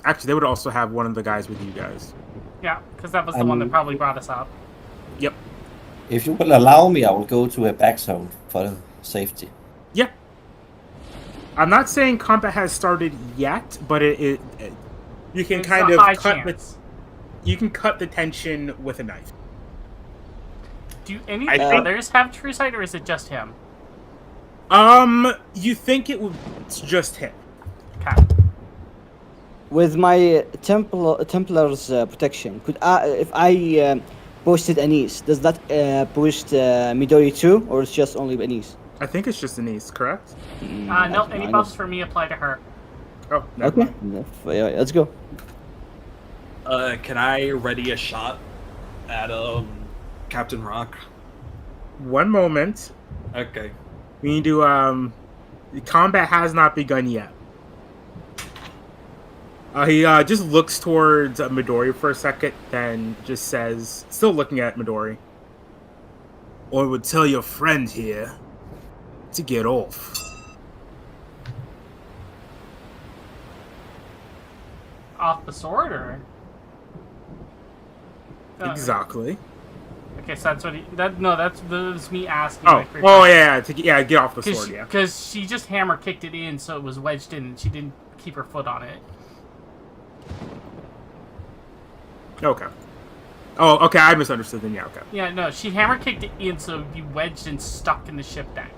Actually, they would also have one of the guys with you guys. Yeah, because that was the one that probably brought us up. Yep. If you will allow me, I will go to a back zone for safety. Yeah. I'm not saying combat has started yet, but it you can It's kind a of high cut chance. you can cut the tension with a knife. Do any I of the think- others have true sight, or is it just him? You think it's just him? Okay. With my Templar's protection, could if I boosted Anise, does that boost Midori too, or it's just only Anise? I think it's just Anise, correct? No, any buffs for me apply to her. Oh, never Okay, mind. yeah, let's go. can I ready a shot at Captain Rock? One moment. Okay. We need to the combat has not begun yet. He just looks towards Midori for a second, then just says, still looking at Midori, "I would tell your friend here to get off." Off the sword, or? Exactly. Okay, so that's what that's me asking. Oh, yeah, get off the sword, yeah. Because she just hammer kicked it in, so it was wedged in, and she didn't keep her foot on it. Okay. Oh, okay, I misunderstood then, yeah, okay. Yeah, no, she hammer kicked it in, so it would be wedged and stuck in the ship deck.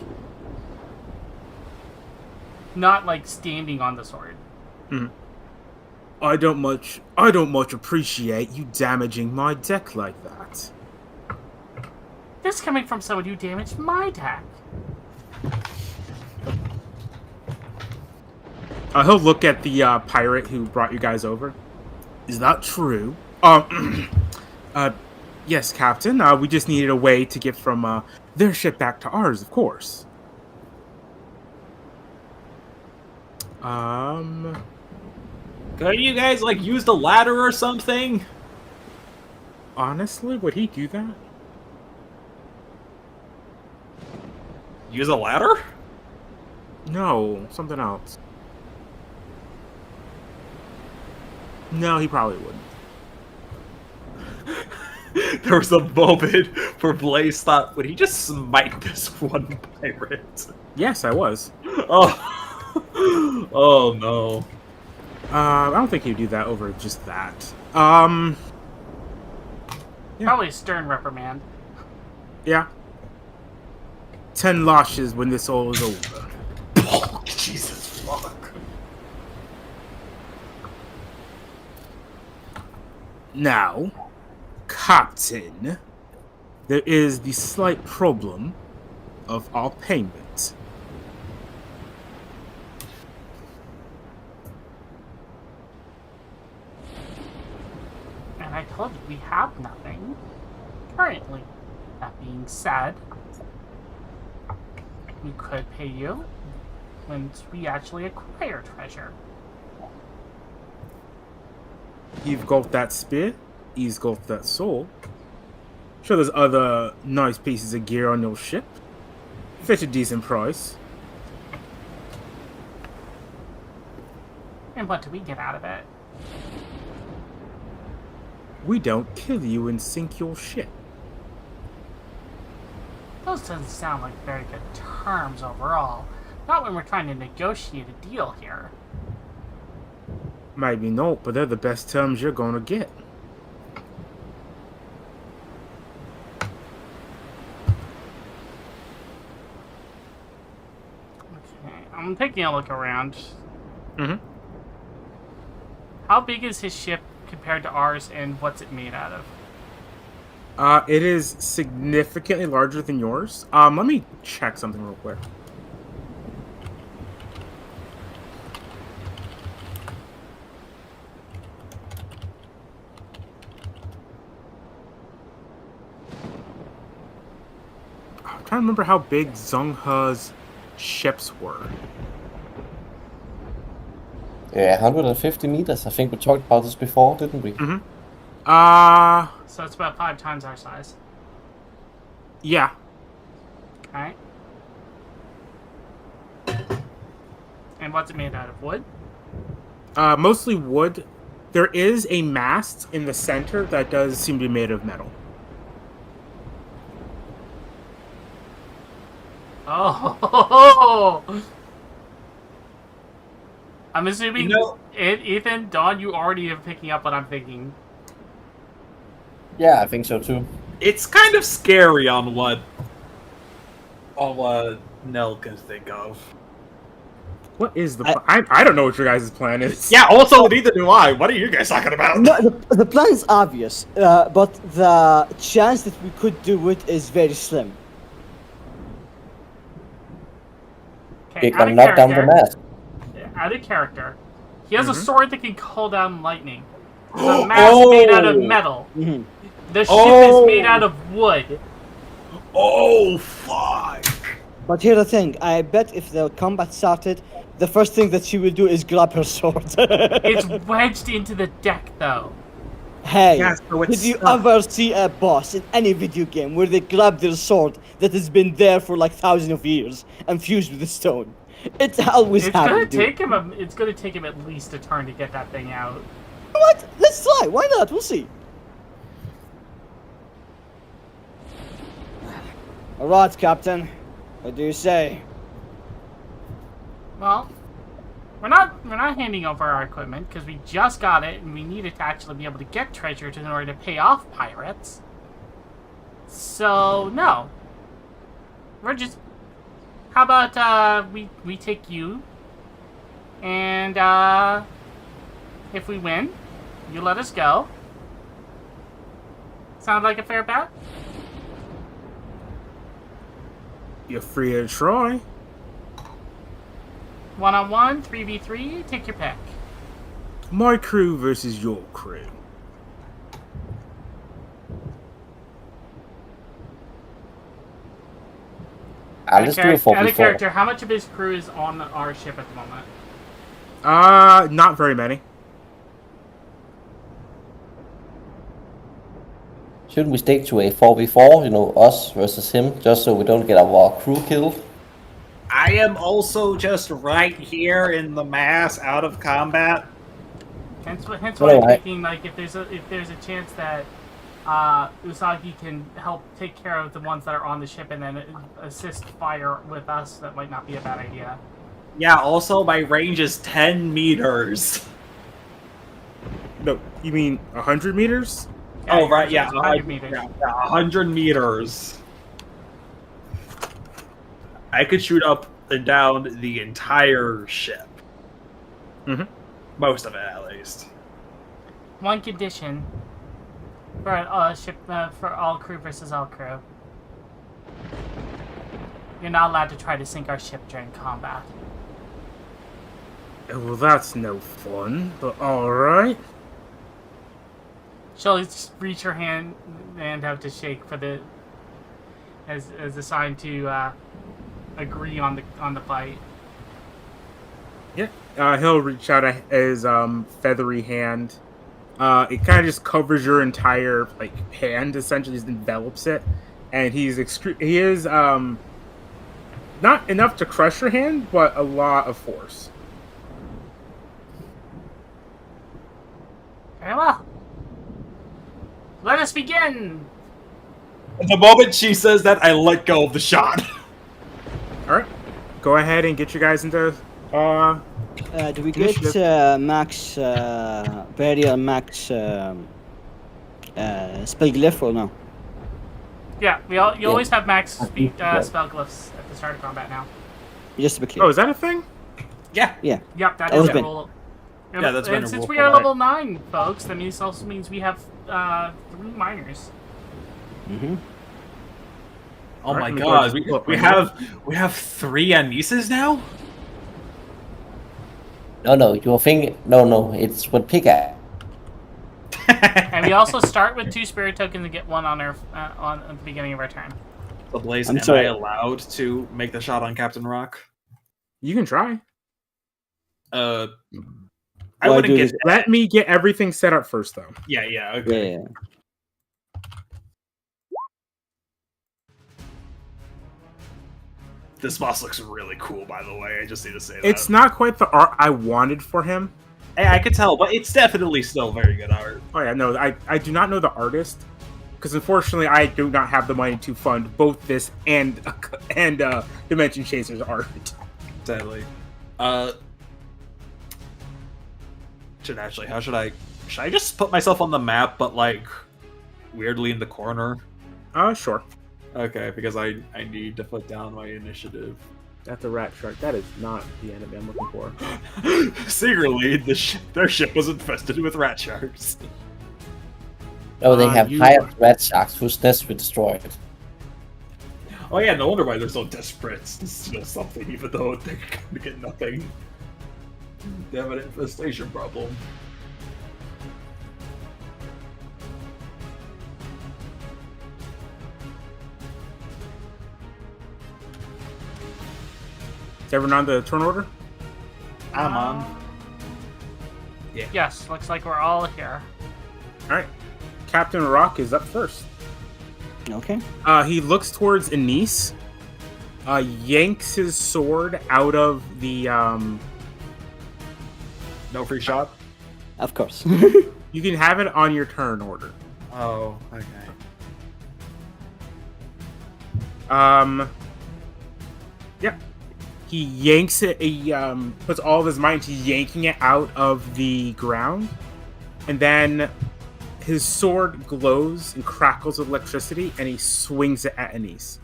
Not like standing on the sword. I don't much appreciate you damaging my deck like that. This coming from someone who damaged my deck. He'll look at the pirate who brought you guys over. Is that true? Yes, Captain. We just needed a way to get from their ship back to ours, of course. Could you guys, like, use the ladder or something? Honestly, would he do that? Use a ladder? No, something else. No, he probably wouldn't. There was a moment where Blaze thought, would he just smite this one pirate? Yes, I was. Oh, oh no. I don't think he'd do that over just that. Yeah. Probably a stern reprimand. Yeah. 10 lashes when this all is over. Oh, Jesus fuck. Now, Captain, there is the slight problem of our payment. And I told you we have nothing. Currently. That being said, we could pay you once we actually acquire treasure. You've got that spear. He's got that sword. Sure, there's other nice pieces of gear on your ship. Fetch a decent price. And what do we get out of it? We don't kill you and sink your ship. Those doesn't sound like very good terms overall. Not when we're trying to negotiate a deal here. Maybe not, but they're the best terms you're gonna get. Okay, I'm taking a look around. Mm-hmm. How big is his ship compared to ours, and what's it made out of? It is significantly larger than yours. Let me check something real quick. I'm trying to remember how big Zhonghe's ships were. Yeah, 150 meters. I think we talked about this before, didn't we? Mm-hmm. So it's about 5 times our size. Yeah. Okay. And what's it made out of? Wood? Mostly wood. There is a mast in the center that does seem to be made of metal. Oh! I'm assuming, You know- Ethan, Dawn, you already are picking up what I'm thinking. Yeah, I think so too. It's kind of scary on what Nell can think of. What is the I don't know what your guys' plan is. Yeah, also neither do I. What are you guys talking about? No, the plan is obvious, but the chance that we could do it is very slim. Okay, You can knock down the mast. Out of character. He has a Mhm. sword that can call down lightning. There's a mask made out of metal. Mhm. The ship is made out of wood. Oh, fuck! But here's the thing, I bet if the combat started, the first thing that she will do is grab her sword. It's wedged into the deck, though. Hey, Yeah, so it's did you stuck. ever see a boss in any video game where they grab their sword that has been there for like thousands of years and fused with a stone? It's always It's gonna happened, dude. take him. It's gonna take him at least a turn to get that thing out. What? Let's try. Why not? We'll see. Alright, Captain. What do you say? Well, we're not handing over our equipment because we just got it and we need it to actually be able to get treasure in order to pay off pirates. So no, we're just. How about we take you, and if we win, you let us go. Sound like a fair bet? You're free to try. 1-on-1, 3v3, take your pick. My crew versus your crew. Let's do a 4v4. Out of character, how much of his crew is on our ship at the moment? Not very many. Shouldn't we stick to a 4v4, you know, us versus him, just so we don't get our crew killed? I am also just right here in the mass, out of combat. Hence why I'm Alright. thinking, like, if there's a chance that Usagi can help take care of the ones that are on the ship and then assist fire with us, that might not be a bad idea. Yeah, also my range is 10 meters. No, you mean 100 meters? Oh, right, yeah, 100 meters. Yeah, 100 meters. I could shoot up and down the entire ship. Mm-hmm. Most of it, at least. One condition for ship for all crew versus all crew: you're not allowed to try to sink our ship during combat. Well, that's no fun, but alright. She'll just reach her hand out to shake for the as a sign to agree on the fight. Yeah. He'll reach out his feathery hand It kind of just covers your entire like hand, essentially, just envelops it, and he is not enough to crush your hand, but a lot of force. Very well. Let us begin. The moment she says that, I let go of the shot. All right, go ahead and get you guys into. Do we get max barrier, max spell glyph or no? Yeah, you always have max speed spell glyphs at the start of combat now. Just to be clear. Oh, is that a thing? Yeah. Yeah. Yep, that That is was a been- rule. Yeah, that's been and a since rule we for are that. level 9, folks, that also means we have 3 minors. Mm-hmm. Oh Alright, my let me god, go to- we have 3 Anises now? No, you were thinking. No, it's with pickaxe. And we also start with 2 spirit tokens and get 1 on our at the beginning of our turn. The Blaze, I'm am sorry. I allowed to make the shot on Captain Rock? You can try. I Why wouldn't do get this? Let me get everything set up first, though. Yeah, Yeah, okay. yeah. This boss looks really cool, by the way. I just need to say that. It's not quite the art I wanted for him. Hey, I could tell, but it's definitely still very good art. Oh yeah, no, I do not know the artist because unfortunately I do not have the money to fund both this and Dimension Chaser's art. Sadly. Should I just put myself on the map, but like weirdly in the corner? Sure. Okay, because I need to put down my initiative. That's a rat shark. That is not the enemy I'm looking for. Secretly, their ship was infested with rat sharks. No, they have you- hired red sharks whose nest we destroyed. Oh yeah, no wonder why they're so desperate to steal something, even though they're gonna get nothing. They have an infestation problem. Is everyone on the turn order? I'm on. Yes, looks like we're all here. All right. Captain Rock is up first. Okay. He looks towards Anise, yanks his sword out of the. No free shot? Of course. You can have it on your turn order. Oh, okay. Yeah. He yanks it. He puts all of his might into yanking it out of the ground, and then his sword glows and crackles with electricity, and he swings it at Anise.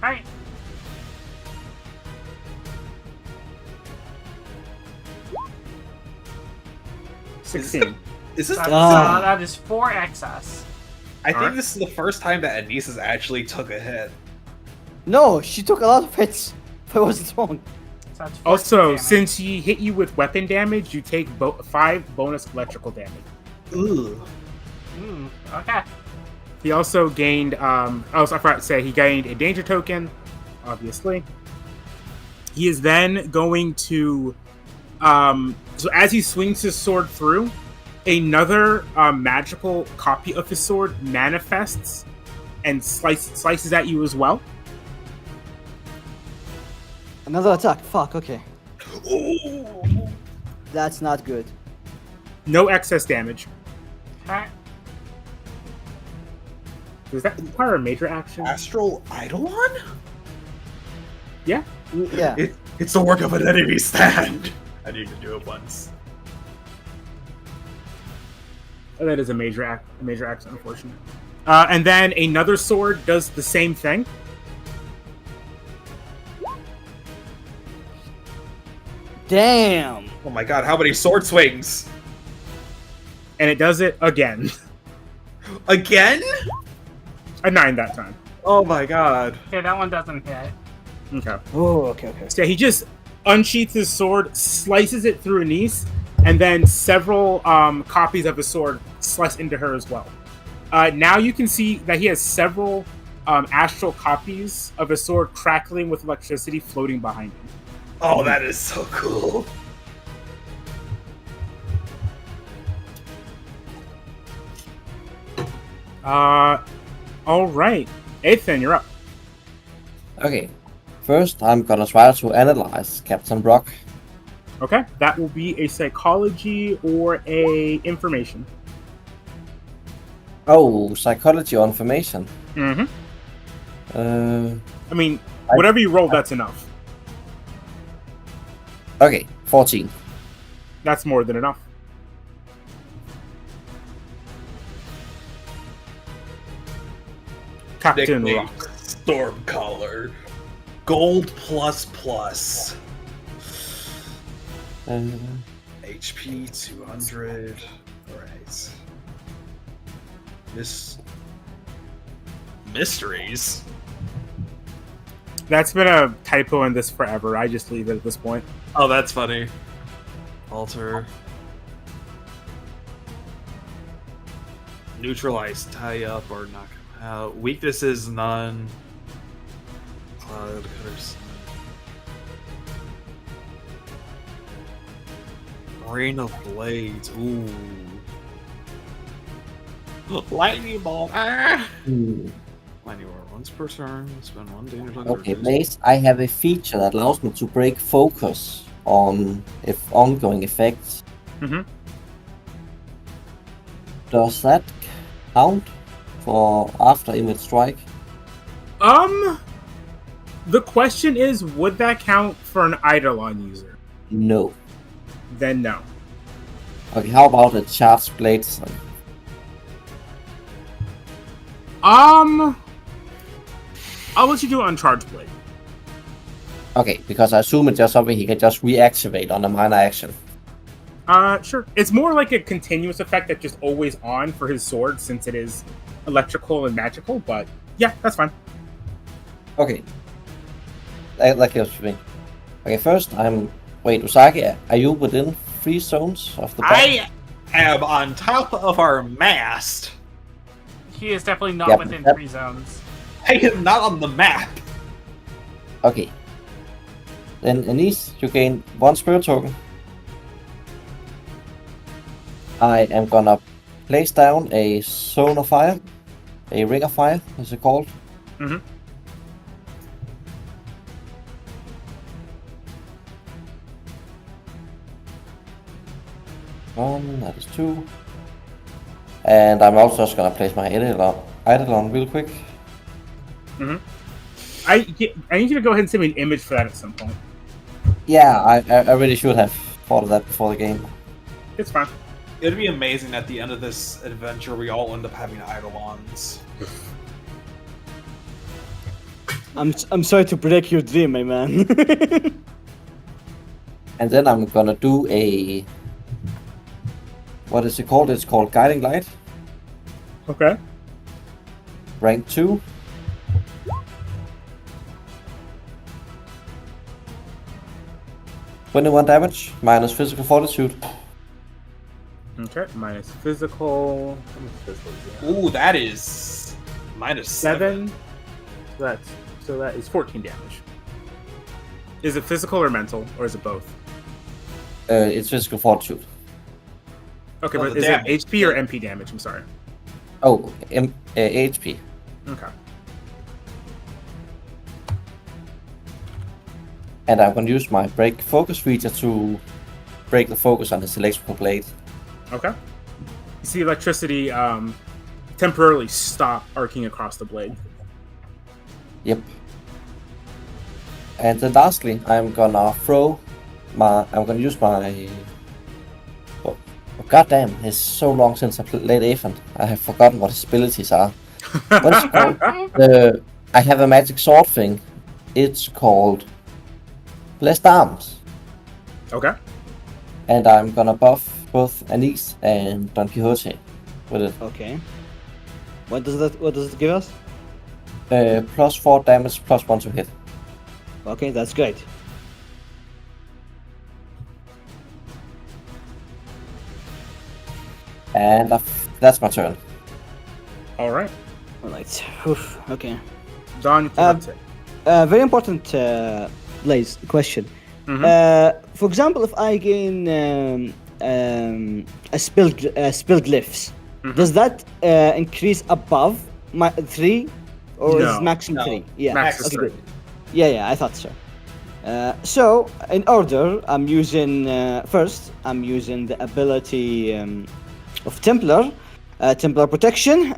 Alright. Is 16. this? That is 4 excess. I think Alright. this is the first time that Anisis actually took a hit. No, she took a lot of hits. If I wasn't wrong. So that's 14 Also, damage. since he hit you with weapon damage, you take 5 bonus electrical damage. Ugh. Okay. He also gained. I forgot to say he gained a danger token. Obviously, he is then going to. So as he swings his sword through, another magical copy of his sword manifests and slices at you as well. Another attack. Fuck, okay. That's not good. No excess damage. Okay. Does that require a major action? Astral Eidolon? Yeah. Yeah. It's the work of an enemy stand. I need to do it once. That is a major action, unfortunately. And then another sword does the same thing. Damn. Oh my god, how many sword swings? And it does it again. Again? A 9 that time. Oh my god. Okay, that one doesn't hit. Okay. Oh, okay, okay. So he just unsheaths his sword, slices it through Anise, and then several copies of his sword slice into her as well. Now you can see that he has several astral copies of his sword crackling with electricity floating behind him. Oh, that is so cool. All right. Ethan, you're up. Okay. First, I'm gonna try to analyze Captain Brock. Okay, that will be a psychology or a information. Oh, psychology or information. Mm-hmm. I mean, I- whatever you roll, that's enough. Okay, 14. That's more than enough. Captain Nickname Rock. Stormcaller. Gold plus. HP 200. Alright. Mysteries? That's been a typo in this forever. I just leave it at this point. Oh, that's funny. Alter. Neutralize, tie up, or knock him out. Weaknesses, none. Cloud cutters. Rain of Blades. Ooh. Lightning Bolt. Ah! Hmm. Lightning Bolt. Once per turn. Spend one danger target. Okay, Blaze, I have a feature that allows me to break focus on ongoing effects. Mm-hmm. Does that count for after image strike? The question is, would that count for an Eidolon user? No. Then no. Okay, how about a charged blade? I'll let you do it on Charge Blade. Okay, because I assume it's just something he can just reactivate on a minor action. Sure. It's more like a continuous effect that's just always on for his sword, since it is electrical and magical, but yeah, that's fine. Okay. That kills for me. Okay, first Wait, Usagi, are you within 3 zones of the box? I am on top of our mast. He is definitely not Yep. within Yep. 3 zones. I am not on the map. Okay. Then Anise, you gain 1 spirit token. I am gonna place down a zone of fire. A ring of fire, is it called? Mm-hmm. That is 2. And I'm also just gonna place my Eidolon real quick. Mm-hmm. I need you to go ahead and send me an image for that at some point. Yeah, I really should have thought of that before the game. It's fine. It'd be amazing at the end of this adventure we all end up having Eidolons. I'm sorry to break your dream, my man. And then I'm gonna do a... What is it called? It's called Guiding Light. Okay. Rank 2. (21 damage, minus physical fortitude. Okay. Minus physical. Ooh, that is minus 7. 7. So that is 14 damage. Is it physical or mental, or is it both? It's physical fortitude. Okay, Oh, but the is damage. it HP or MP damage? I'm sorry. Oh, HP. Okay. And I'm gonna use my break focus feature to break the focus on his electrical blade. Okay. You see electricity temporarily stop arcing across the blade. Yep. And then lastly, I'm gonna use my... Oh, goddamn, it's so long since I played Ethan. I have forgotten what his abilities are. What is it called? I have a magic sword thing. It's called Blessed Arms. Okay. And I'm gonna buff both Anise and Don Quixote with it. Okay. What does it give us? Plus 4 damage, plus 1 to hit. Okay, that's great. And that's my turn. All right. Alright. Oof, okay. Don Quixote. Very important, Blaze, question. Mhm. For example, if I gain a spell glyphs, Does that increase above my 3, or is No. it maximum No. 3? Yeah. Max is Okay, 3. good. Yeah, I thought so. So in order, I'm using first. I'm using the ability of Templar, Templar Protection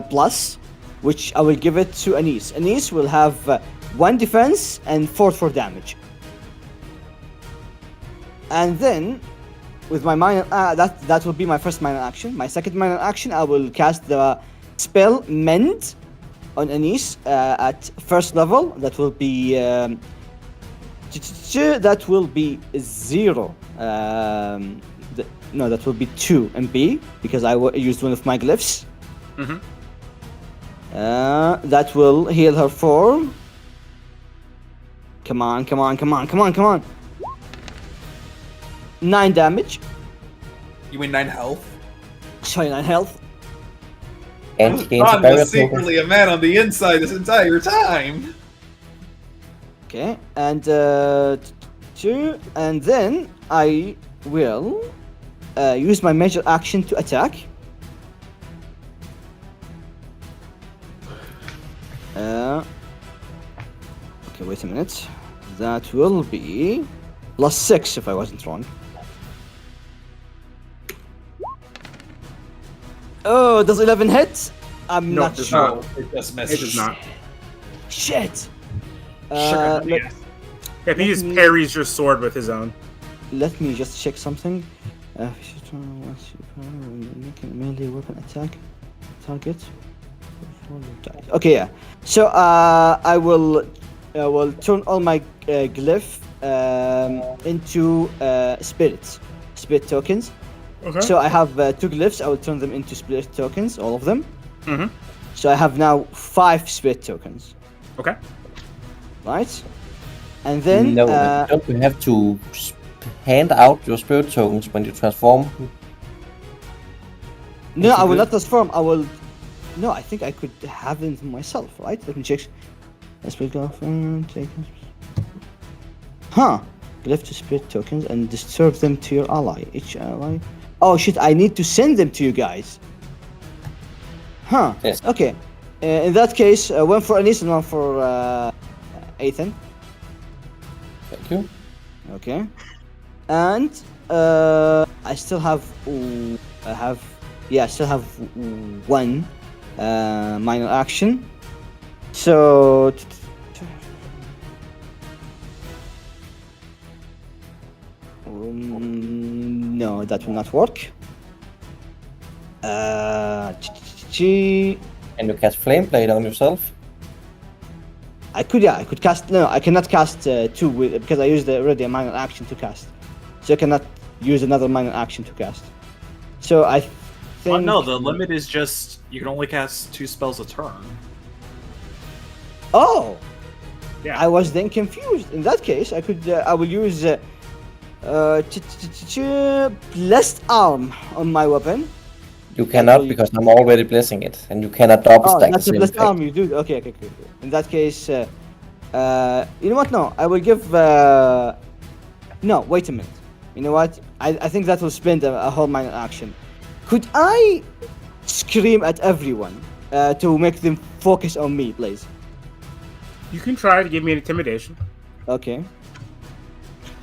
Plus, which I will give it to Anise. Anise will have 1 defense and 4 for damage. And then, with my minor, that will be my first minor action. My second minor action, I will cast the spell Mend on Anise at first level. That will be that will be 0. No, that will be 2 MB because I used one of my glyphs. Mhm. That will heal her for. Come on. 9 damage. You mean 9 health? Sorry, 9 health. And he gains a Ron barrier was token. secretly a man on the inside this entire time. Okay, and 2, and then I will use my major action to attack. Okay, wait a minute. That will be +6 if I wasn't wrong. Oh, does 11 hit? I'm No, not it does sure. not. It just It misses. does not. Shit. Sure, let- yes. Yeah, he just parries your sword with his own. Let me just check something. Once you make a melee weapon attack target. Okay, yeah. So I will turn all my glyph into spirit tokens. Okay. So I have 2 glyphs. I will turn them into spirit tokens, all of them. Mhm. So I have now 5 spirit tokens, Okay. right? And then No, don't you have to hand out your spirit tokens when you transform? no, Is it I will good? not transform. I will. No, I think I could have them myself, right? Let me check. Spirit glyph, take. Huh? Glyph to spirit tokens and disturb them to your ally. Each ally. Oh shit! I need to send them to you guys. Huh? Yes. Okay. In that case, one for Anis and one for Ethan. Thank you. Okay. And I still have. I still have 1 minor action. So. No, that will not work. And you cast Flame Blade on yourself. I could cast. No, I cannot cast 2 because I used already a minor action to cast. So I cannot use another minor action to cast. So I think. Oh, no, the limit is just you can only cast 2 spells a turn. Oh! Yeah. I was then confused. In that case, I could. I will use blessed arm on my weapon. You cannot because I'm already blessing it, and you cannot double Oh, stack that's the a same blessed effect. arm. You do. Okay. In that case, you know what? No, I will give. No, wait a minute. You know what? I think that will spend a whole minor action. Could I scream at everyone to make them focus on me, please? You can try to give me an intimidation. Okay.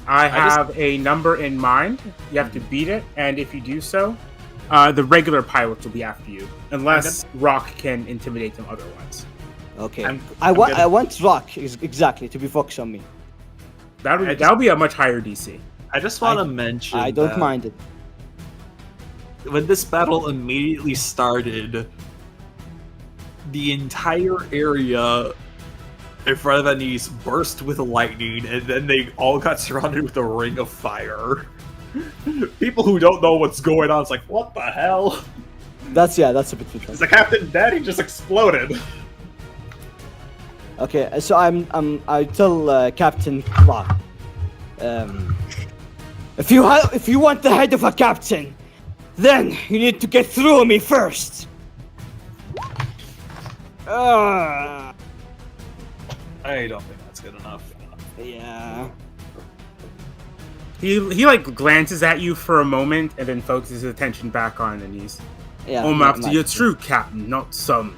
I have a number in mind. You have to beat it, and if you do so, the regular pilots will be after you, unless Rock can intimidate them otherwise. Okay. I'm I gonna- want Rock exactly to be focused on me. That'll be a much higher DC. I just want to mention I don't that mind it. when this battle immediately started, the entire area in front of Anise burst with lightning, and then they all got surrounded with a ring of fire. People who don't know what's going on, it's like, what the hell? That's a bit too Is the captain dead? He just exploded. Okay, so I tell Captain Rock, if you want the head of a captain, then you need to get through me first. I don't think that's good enough. Yeah. He like glances at you for a moment and then focuses his attention back on Anise. Yeah. I'm yeah, after your might. true captain, not some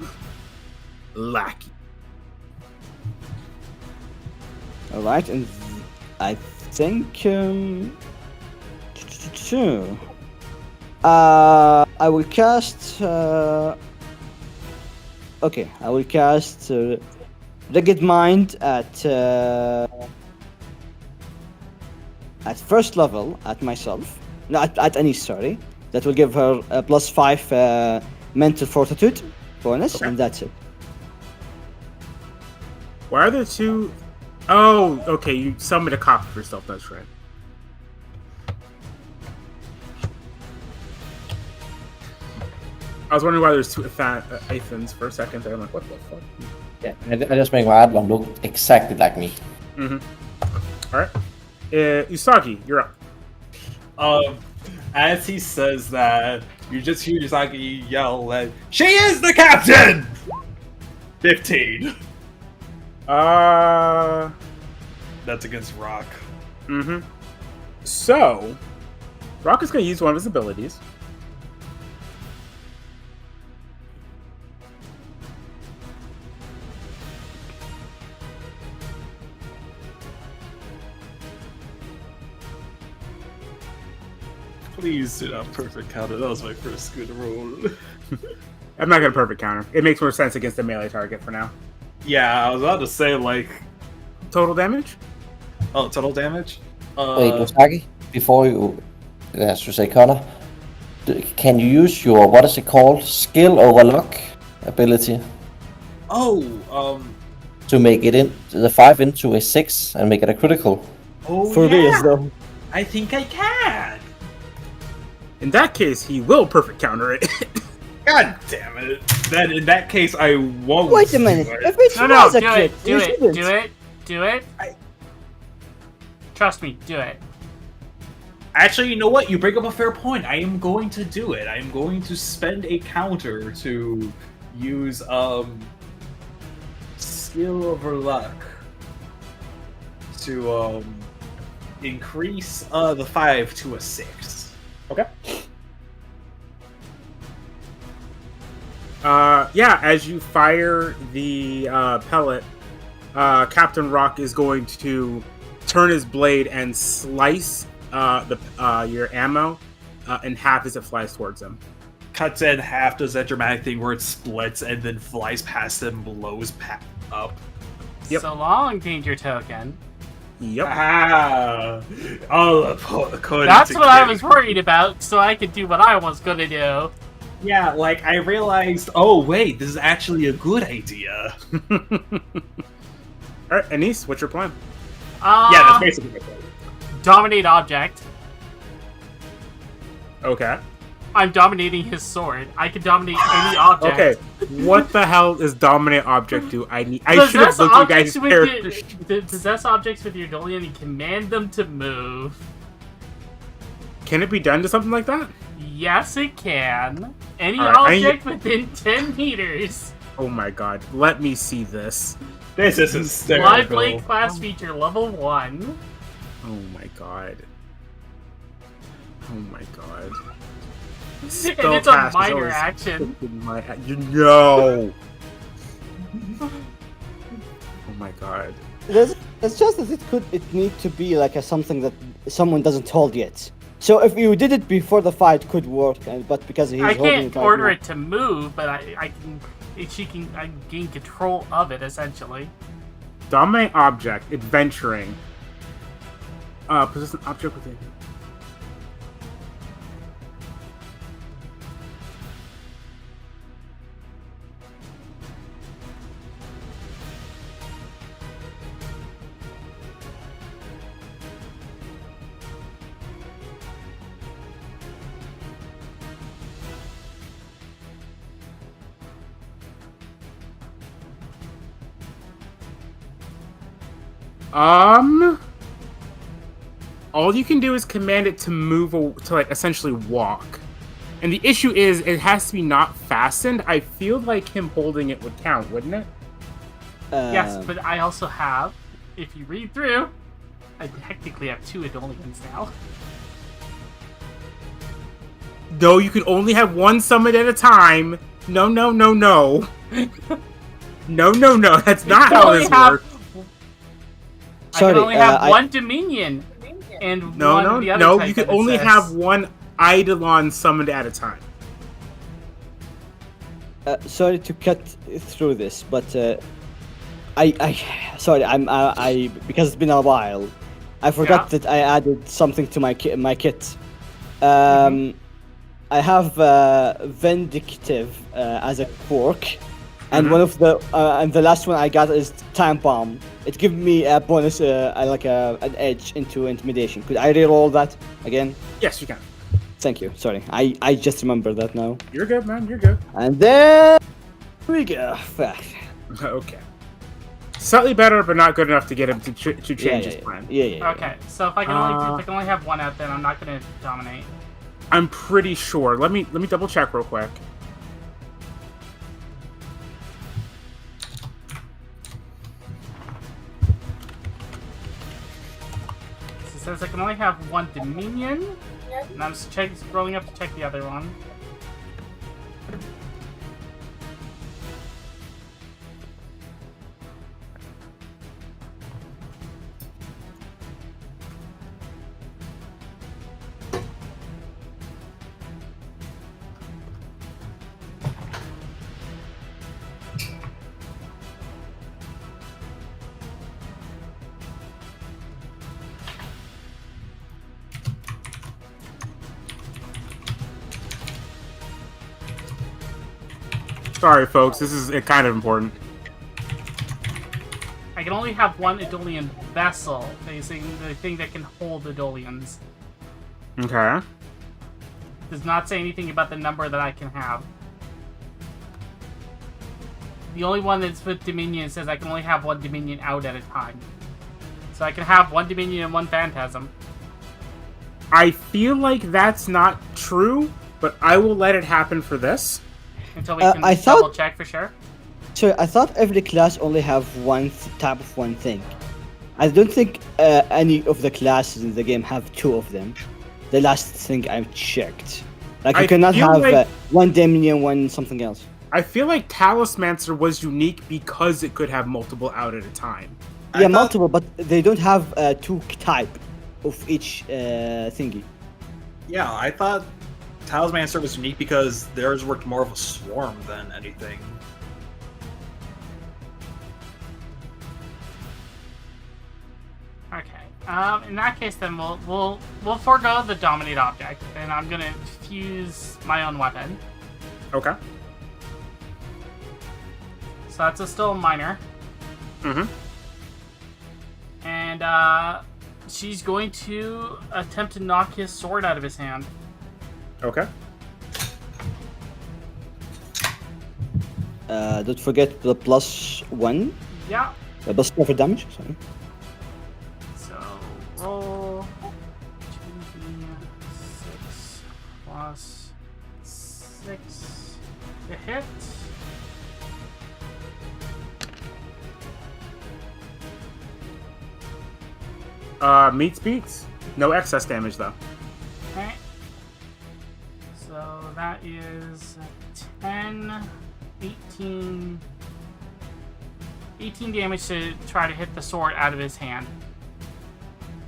lackey. All right, and I think I will cast. Okay, I will cast Rigid Mind at first level at myself. No, at Anise, sorry. That will give her a +5 mental fortitude bonus, Okay. and that's it. Why are there two? Oh, okay. You summoned a copy of yourself. That's right. I was wondering why there's two Athens for a second there. I'm like, what the fuck? Yeah, I just make my Adlon look exactly like me. All right. Usagi, you're up. As he says that, you just hear Usagi yell that she is the captain. 15. That's against Rock. So, Rock is going to use one of his abilities. Please do not perfect counter. That was my first good roll. I'm not going to perfect counter. It makes more sense against a melee target for now. Yeah, I was about to say like, Total damage? oh, total damage. Wait, Usagi, before you, as you say, Connor, can you use your, what is it called, skill over luck ability to make it in the 5 into a 6 and make it a critical? Oh For me, yeah, as though. I think I can. In that case, he will perfect counter it. God damn it! Then in that case, I won't. Wait a minute. do it. If it No, was a do crit, it, do you it, shouldn't. do it, do it. Trust me, do it. Actually, you know what? You bring up a fair point. I am going to do it. I am going to spend a counter to use skill over luck to increase the 5 to a 6. Okay. Yeah, as you fire the pellet, Captain Rock is going to turn his blade and slice your ammo in half as it flies towards him. Cuts in half, does that dramatic thing where it splits and then flies past him, blows up. Yep. So long, Danger Token. Yep. Ah, all That's what I was worried about, so I could do what I was gonna do. Yeah, like I realized. Oh wait, this is actually a good idea. Alright, Anise, what's your plan? Yeah, that's basically my plan. Dominate object. Okay. I'm dominating his sword. I can dominate any object. Okay. What the hell does dominate object do? I should have Possess looked at you guys' objects with characters. possess objects with your Dolian and command them to move. Can it be done to something like that? Yes, it can. Any Alright, object within 10 meters. Oh my god. Let me see this. This is hysterical. Live Blade class feature level 1. Oh my god. Oh my god. And it's a Spellcast is minor always action. in my no. Oh my god. It's just that it need to be like a something that someone doesn't hold yet. So if you did it before the fight, could work, but because he's I holding can't it right order now- it to move, but I gain control of it essentially. Dominate object, adventuring. Possess an object within. All you can do is command it to move, to like essentially walk. And the issue is, it has to be not fastened. I feel like him holding it would count, wouldn't it? Yes, but I also have, if you read through, I technically have 2 Adolians now. No, you can only have one summon at a time. No. No. That's not how this works. I can only have I- one Dominion. And No. one of the other type You can that it only says. have one Eidolon summoned at a time. Sorry to cut through this, but because it's been a while, I forgot that I added something to my kit. I have Vindictive as a quirk, and one of the and the last one I got is Time Bomb. It gives me a bonus, like an edge into intimidation. Could I reroll that again? Yes, you can. Thank you. Sorry, I just remember that now. You're good, man. You're good. And then we go. Fuck. Okay. Slightly better, but not good enough to get him to change his plan. Yeah. Okay, so if I can only have one out, then I'm not gonna dominate. I'm pretty sure. Let me double check real quick. So it says I can only have one Dominion, and I'm scrolling up to check the other one. Sorry, folks. This is kind of important. I can only have one Idolian vessel, facing the thing that can hold Idolians. Okay. Does not say anything about the number that I can have. The only one that's with Dominion says I can only have one Dominion out at a time. So I can have one Dominion and one Phantasm. I feel like that's not true, but I will let it happen for this. Until we can I thought- double check for sure. So I thought every class only have one type of one thing. I don't think any of the classes in the game have two of them. The last thing I checked, like you I cannot feel have like- one Dominion, one something else. I feel like Talismancer was unique because it could have multiple out at a time. I Yeah, thought- multiple, but they don't have two type of each thingy. Yeah, I thought Talismancer was unique because theirs worked more of a swarm than anything. Okay. In that case, then we'll forego the dominate object, and I'm gonna fuse my own weapon. Okay. So that's still a minor, Mm-hmm. and she's going to attempt to knock his sword out of his hand. Okay. Don't forget the +1, Yeah. the plus for damage. Sorry. So roll 2d6 plus 6 to hit. Meets beats. No excess damage though. Okay. So that is 10, 18 damage to try to hit the sword out of his hand.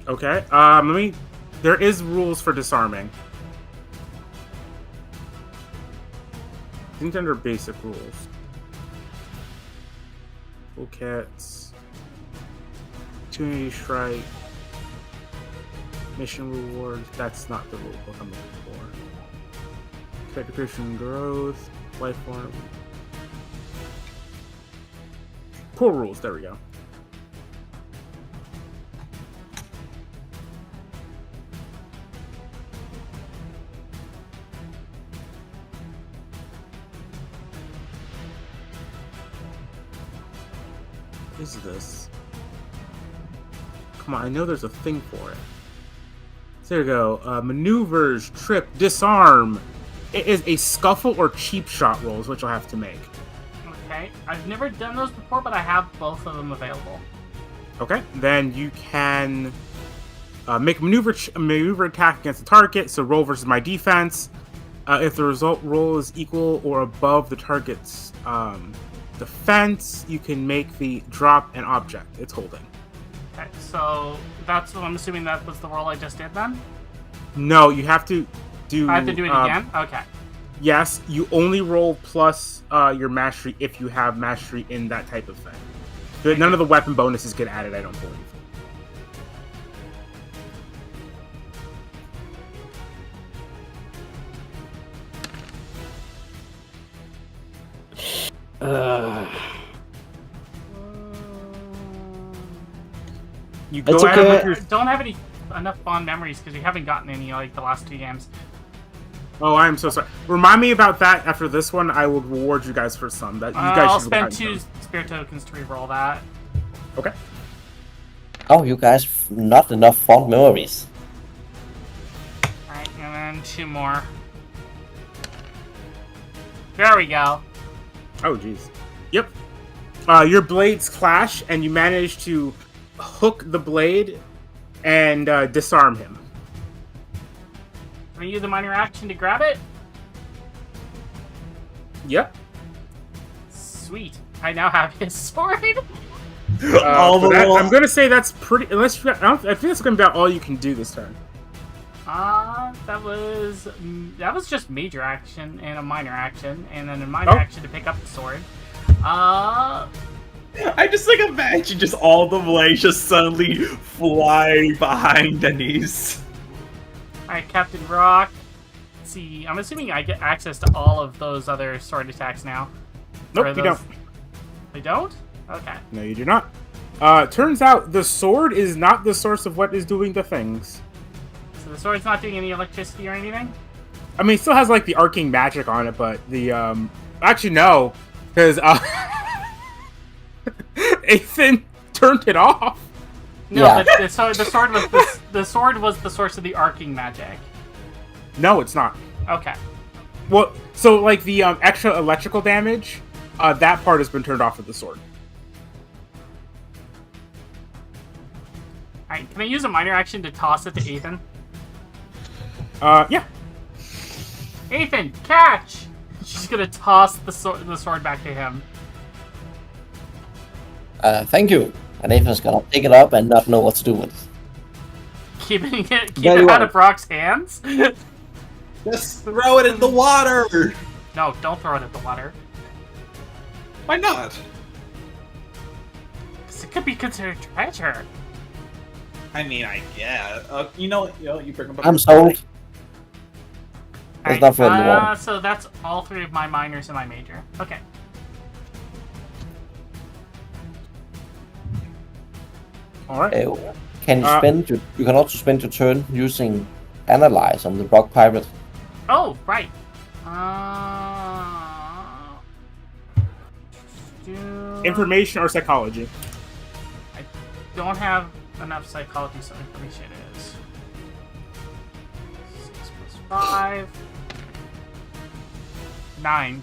Okay. There is rules for disarming. I think under basic rules. Full kits. Opportunity strike. Mission rewards. That's not the rule book I'm looking for. Character creation growth. Life form. Core rules. There we go. What is this? Come on, I know there's a thing for it. So there we go. Maneuvers, trip, disarm. It is a scuffle or cheap shot rolls, which I'll have to make. Okay. I've never done those before, but I have both of them available. Okay, then you can make a maneuver attack against the target. So roll versus my defense. If the result roll is equal or above the target's defense, you can make the drop an object it's holding. Okay, so that's what I'm assuming that was the roll I just did then? No, you have to do... I have to do it again? Okay. Yes, you only roll plus your mastery if you have mastery in that type of thing. But none of the weapon bonuses get added, I don't believe. You go It's at it okay. with your... Don't have enough fond memories because we haven't gotten any like the last 2 games. Oh, I'm so sorry. Remind me about that after this one. I will reward you guys for some. That you guys I'll should spend have 2 some. spirit tokens to reroll that. Okay. Oh, you guys, not enough fond memories. Alright, and then 2 more. There we go. Oh, jeez. Yep. Your blades clash, and you manage to hook the blade and disarm him. Can I use a minor action to grab it? Yep. Sweet. I now have his sword. All the little- I'm gonna say that's pretty. Unless you, I think that's gonna be about all you can do this turn. That was just major action and a minor action, and then a minor action to pick up the sword. I just like imagine just all the blades just suddenly fly behind Denise. Alright, Captain Rock. Let's see, I'm assuming I get access to all of those other sword attacks now. Nope, Or you those- don't. They don't? Okay. No, you do not. Turns out the sword is not the source of what is doing the things. So the sword's not doing any electricity or anything? I mean, it still has like the arcing magic on it, but the actually no, because Ethan turned it off. No, Yeah. but the sword was the source of the arcing magic. No, it's not. Okay. Well, so like the extra electrical damage, that part has been turned off with the sword. Alright, can I use a minor action to toss it to Ethan? Yeah. Ethan, catch! She's gonna toss the sword back to him. Thank you. And Ethan's gonna pick it up and not know what to do with it. Keeping it Very out well. of Brock's hands? Just throw it in the water. No, don't throw it at the water. Why not? 'Cause it could be considered treasure. I mean, you know, you bring up. I'm sold. There's not for anymore. So that's all 3 of my minors and my major. Okay. All right. Can you spend your? You can also spend your turn using analyze on the rock pirate. Oh, right. Information or psychology. I don't have enough psychology, so information is 6 plus 5. 9.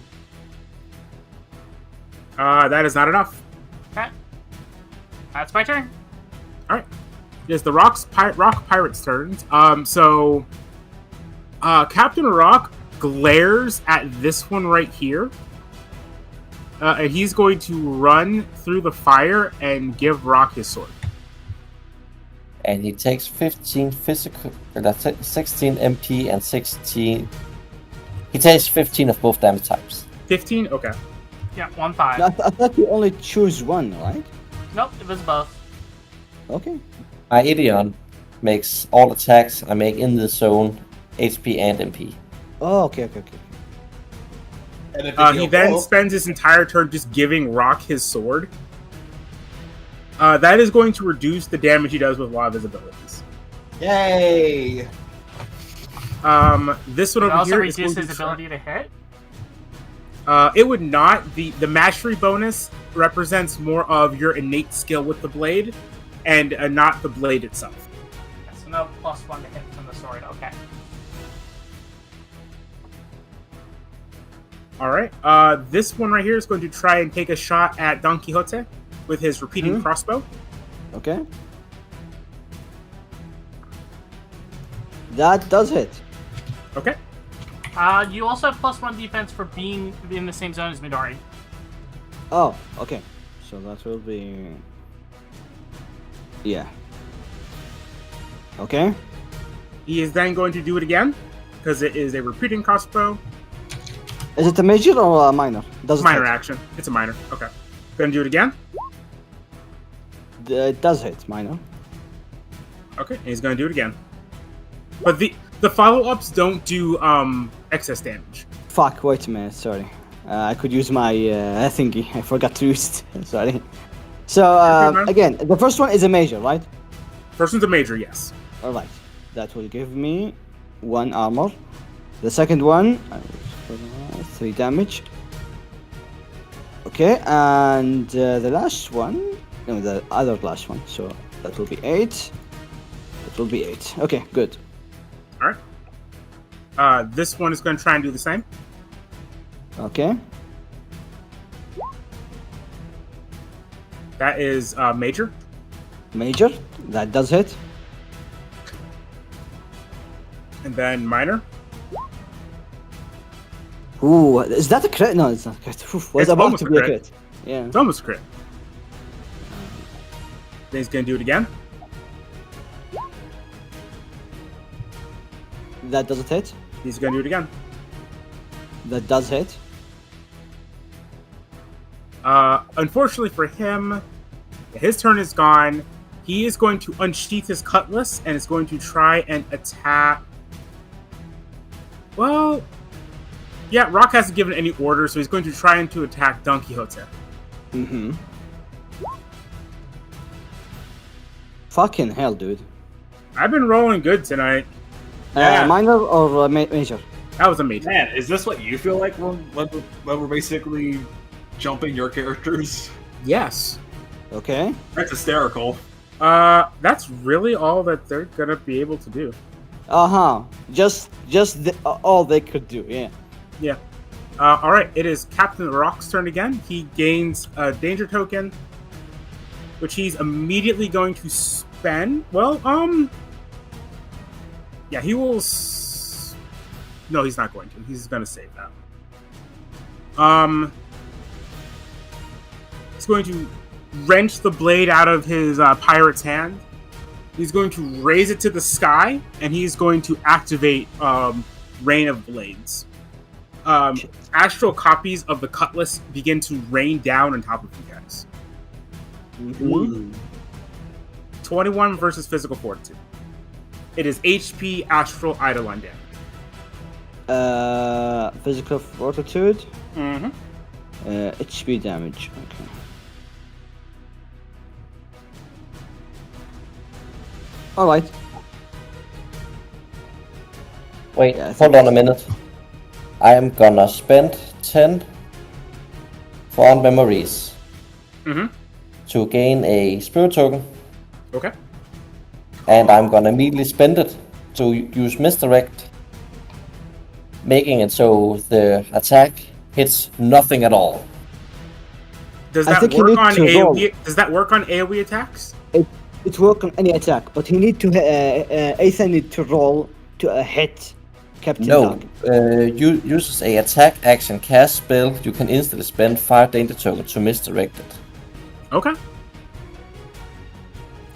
That is not enough. Okay. That's my turn. All right. It's the rock pirate's turns. Captain Rock glares at this one right here. And he's going to run through the fire and give Rock his sword. And he takes 15 physical. That's 16 MP and 16. He takes 15 of both damage types. 15? Okay. Yeah, 1 5. I thought you only choose one, right? Nope, it was both. Okay. My Idion makes all attacks I make in the zone HP and MP. Oh, okay. And if He then spends his entire turn just giving Rock his sword. That is going to reduce the damage he does with a lot of his abilities. Yay! This one It over also here is going reduces to his ability to hit. It would not. The mastery bonus represents more of your innate skill with the blade, and not the blade itself. So no +1 to hit from the sword. Okay. All right. This one right here is going to try and take a shot at Don Quixote with his repeating crossbow. Okay. That does hit. Okay. You also have +1 defense for being in the same zone as Midori. Oh, okay. So that will be... Yeah. Okay. He is then going to do it again, because it is a repeating crossbow. Is it a major or a minor? Does it Minor hit? action. It's a minor. Okay. Gonna do it again. It does hit, minor. Okay, and he's gonna do it again. But the follow-ups don't do excess damage. Fuck, wait a minute, sorry. I could use my thingy. I forgot to use it. Sorry. So, Okay, man. again, the first one is a major, right? First one's a major, yes. Alright. That will give me 1 armor. The second one, 3 damage. Okay, and the last one, no, the other last one, so that will be 8. That will be 8. Okay, good. Alright. This one is gonna try and do the same. Okay. That is major. Major, that does hit. And then minor. Ooh, is that a crit? No, it's not a crit. Oof, was It's about almost to a be a crit. crit. Yeah. It's almost crit. Then he's gonna do it again. That doesn't hit. He's gonna do it again. That does hit. Unfortunately for him, his turn is gone. He is going to unsheath his cutlass and is going to try and attack. Well, yeah, Rock hasn't given any orders, so he's going to try and to attack Don Quixote. Mm-hmm. Fucking hell, dude. I've been rolling good tonight. Yeah. Minor or major? That was a major. Man, is this what you feel like when we're basically jumping your characters? Yes. Okay. That's hysterical. That's really all that they're gonna be able to do. Uh-huh. Just all they could do, yeah. Yeah. Alright, it is Captain Rock's turn again. He gains a danger token, which he's immediately going to spend. Well, yeah, he will. No, he's not going to. He's going to save that. He's going to wrench the blade out of his pirate's hand. He's going to raise it to the sky, and he's going to activate Rain of Blades. Astral copies of the cutlass begin to rain down on top of you guys. Mm-hmm. 21 versus physical fortitude. It is HP, astral, Eidolon damage. Physical fortitude. Mm-hmm. HP damage. Okay. Alright. Wait, Yeah, I hold on a minute. I am gonna spend 10 fond memories Mm-hmm. to gain a spirit token, Okay. and I'm gonna immediately spend it to use misdirect, making it so the attack hits nothing at all. Does I that think you work need on to roll. AoE? Does that work on AoE attacks? It works on any attack, but he need to Ethan need to roll to hit Captain No, Doug. uses a attack action cast spell. You can instantly spend 5 danger tokens to misdirect it. Okay.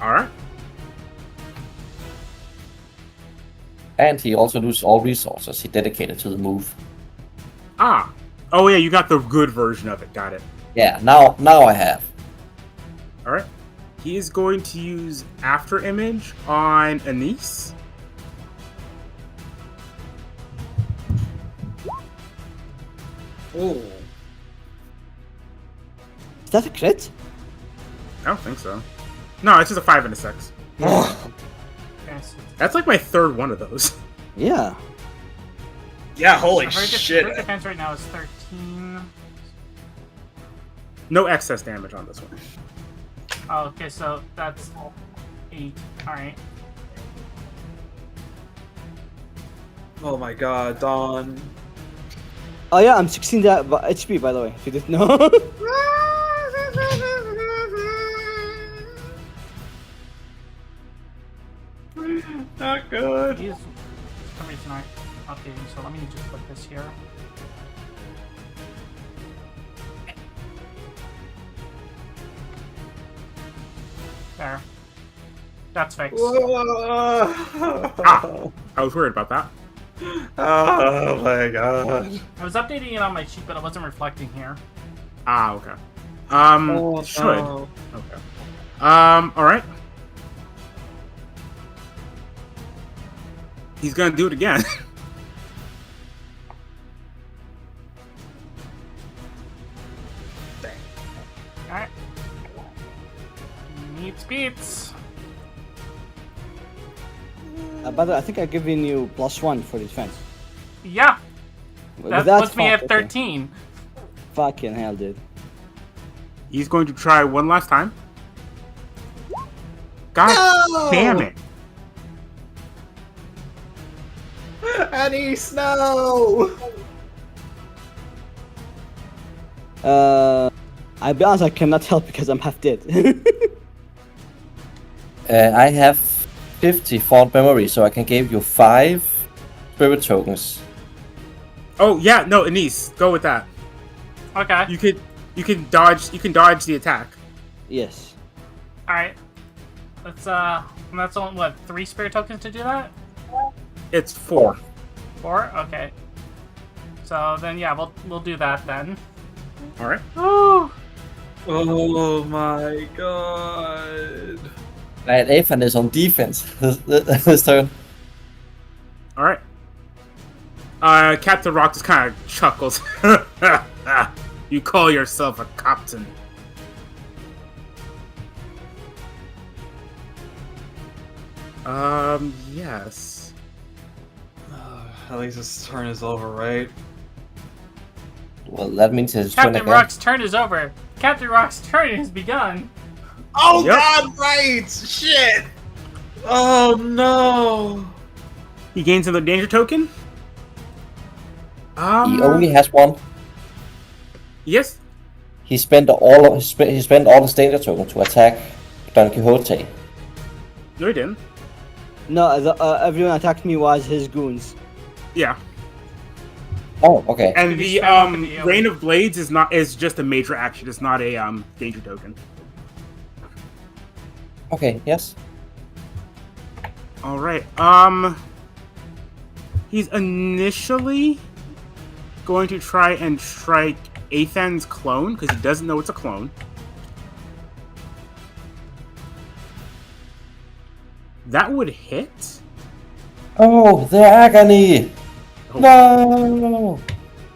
Alright. And he also loses all resources he dedicated to the move. Ah. Oh yeah, you got the good version of it. Got it. Yeah, now I have. Alright. He is going to use After Image on Anise. Oh. Is that a crit? I don't think so. No, it's just a 5 and a 6. Yes. That's like my third one of those. Yeah. Yeah, holy Her shit. defense right now is 13. No excess damage on this one. Oh, okay, so that's 8. Alright. Oh my god, Don. Oh yeah, I'm 16 HP by the way, if you didn't know. Not good. He's some reason I'm updating, so let me just put this here. There. That's fixed. Ah, I was worried about that. Oh my god. I was updating it on my sheet, but it wasn't reflecting here. Ah, okay. Should. No. Okay. Alright. He's gonna do it again. Alright. Meets beats. By the way, I think I've given you +1 for defense. Yeah, that Without puts me at fault, okay. 13. Fucking hell, dude. He's going to try one last time. God damn it. Annie, snow! I'll be honest, I cannot help because I'm half dead. I have 50 fond memory, so I can give you 5 spirit tokens. Oh yeah, no, Anise, go with that. Okay. You can dodge the attack. Yes. Alright. That's only, what, 3 spirit tokens to do that? It's 4. 4? Okay. So then, yeah, we'll do that then. Alright. Woo! Oh my god. And Ethan is on defense this turn. Alright. Captain Rock just kind of chuckles. You call yourself a captain. Yes. At least this turn is over, right? Well, that means it's turn Captain again. Rock's turn is over. Captain Rock's turn has begun. Oh Yep. god, right! Shit! Oh no! He gains another danger token. He only has 1. Yes. He spent all his danger token to attack Don Quixote. No, he didn't. No, everyone attacked me was his goons. Yeah. Oh, okay. And Did he the spend off in the Rain of Blades is just a major action. It's not a danger token. Okay, yes. All right. He's initially going to try and strike Athan's clone because he doesn't know it's a clone. That would hit. Oh, the agony! Oh. No!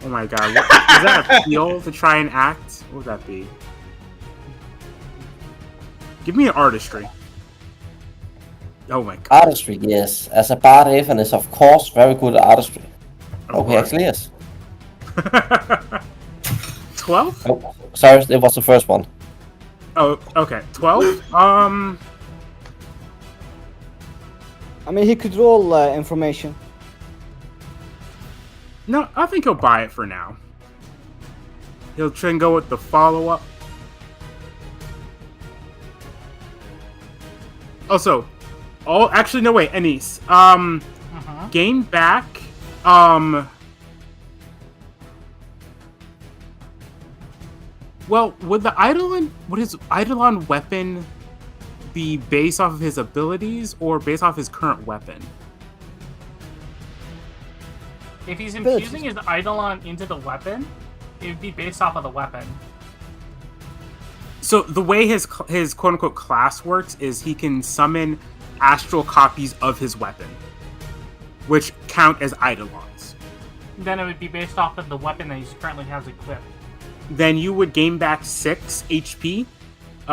Oh my god. What, is that a feel to try and act? What would that be? Give me an artistry. Oh my god. Artistry, yes. As a bard, Ethan is of course very good at artistry. Oh, Okay, actually yes. 12? Oh, sorry, it was the first one. Oh, okay. 12? I mean, he could roll information. No, I think he'll buy it for now. He'll try and go with the follow-up. Also, actually, no, wait, Anise. Gain back, well, would his Eidolon weapon be based off of his abilities or based off his current weapon? If he's infusing his Eidolon into the weapon, it would be based off of the weapon. So the way his quote-unquote class works is he can summon astral copies of his weapon, which count as Eidolons. Then it would be based off of the weapon that he currently has equipped. Then you would gain back 6 HP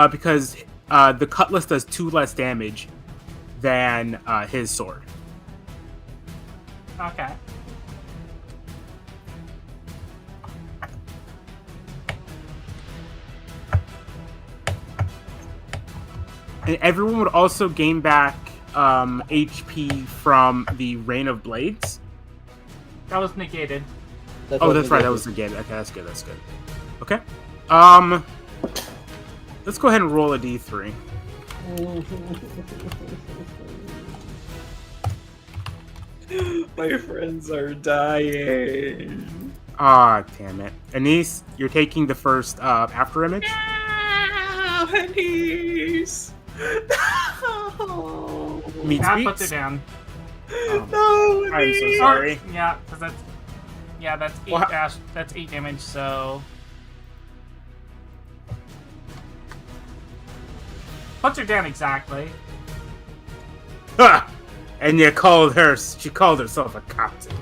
because the Cutlass does 2 less damage than his sword. Okay. And everyone would also gain back HP from the Rain of Blades. That was negated. Oh, that's right. That was negated. Okay, that's good. That's good. Okay. Let's go ahead and roll a d3. My friends are dying. Ah, damn it. Anise, you're taking the first after image. No, Anise. No. Meat That puts speaks. it down. No, I'm so Anise. sorry. Yeah, because that's eight Well, that's 8 damage. So puts her down exactly. Ha! And you called her. She called herself a captain.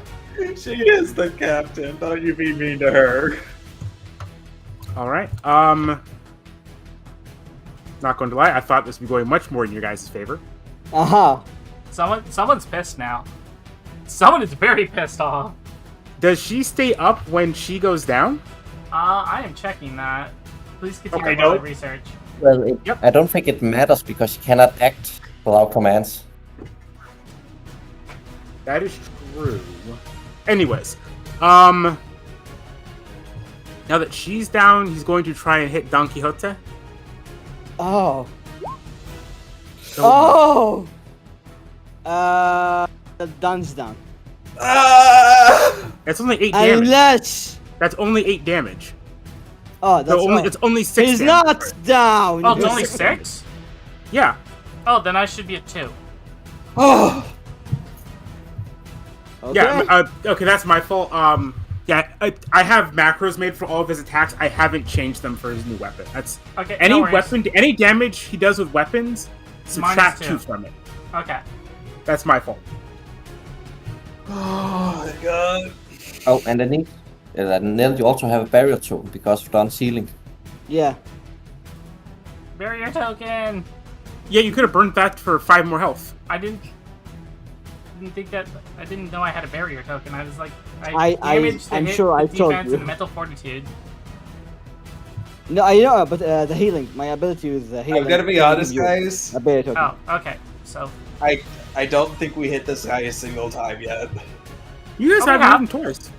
She is the captain. Don't you be mean to her. All right. Not going to lie, I thought this would be going much more in your guys' favor. Aha. Someone's pissed now. Someone is very pissed off. Does she stay up when she goes down? I am checking that. Please continue Okay, while I nope. research. Well, I don't think it matters because you cannot act without commands. That is true. Anyways, now that she's down, he's going to try and hit Don Quixote. Oh. So- Oh. Dun's down. That's only 8 damage. Unless. That's only 8 damage. Oh, that's So right. it's only 6 He's damage. not down. Oh, it's only 6? Yeah. Oh, then I should be at 2. Oh. Okay. Yeah, okay, that's my fault. Yeah, I have macros made for all of his attacks. I haven't changed them for his new weapon. That's Okay. any no worries. weapon, any damage he does with weapons, subtract -2. 2 from it. Okay. That's my fault. Oh my god. Oh, and then Nell, you also have a barrier tool because of done sealing. Yeah. Barrier token. Yeah, you could have burned that for 5 more health. I didn't think that. I didn't know I had a barrier token. I was like, I'm sure I told defense you. and mental fortitude. No, I know, but the healing, my ability with the healing. I'm gonna be honest, guys. A barrier token. Oh, okay. So I don't think we hit this guy a single time yet. You guys Oh, have yeah. moving twice.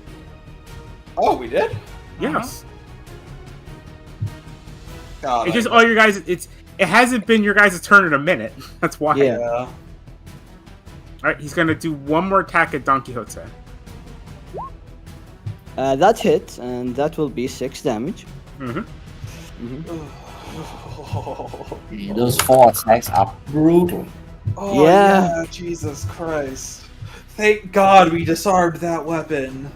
Oh, we did? Yes. God, It's just all your guys. It hasn't been your guys' turn in a minute. That's why. Yeah. yeah. All right, he's gonna do one more attack at Don Quixote. That hit, and that will be 6 damage. Mm-hmm. Those 4 attacks are brutal. Oh, Yeah. yeah, Jesus Christ. Thank God we disarmed that weapon.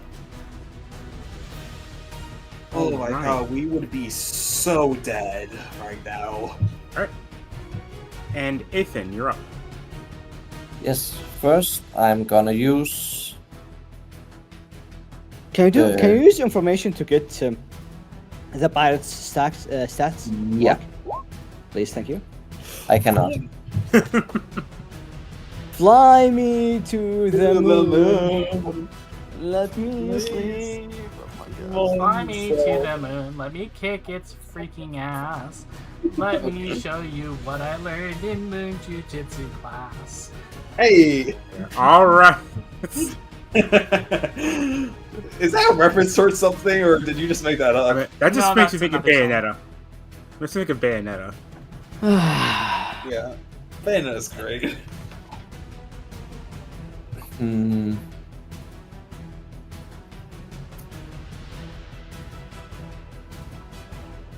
Oh my Alright. god, we would be so dead right now. And Ethan, you're up. Yes, first I'm gonna use. Can you use information to get the pirate's stats? Yeah, Please, thank you. I cannot. Fly me to the moon. Let me sleep. fly me to the moon. Let me kick its freaking ass. Let me show you what I learned in Moon Jiu-Jitsu class. Hey! All right. Is that a reference towards something, or did you just make that up? That just No, makes me that's think of another Bayonetta. Let's think of Bayonetta. Yeah. Bayonetta's great. Hmm.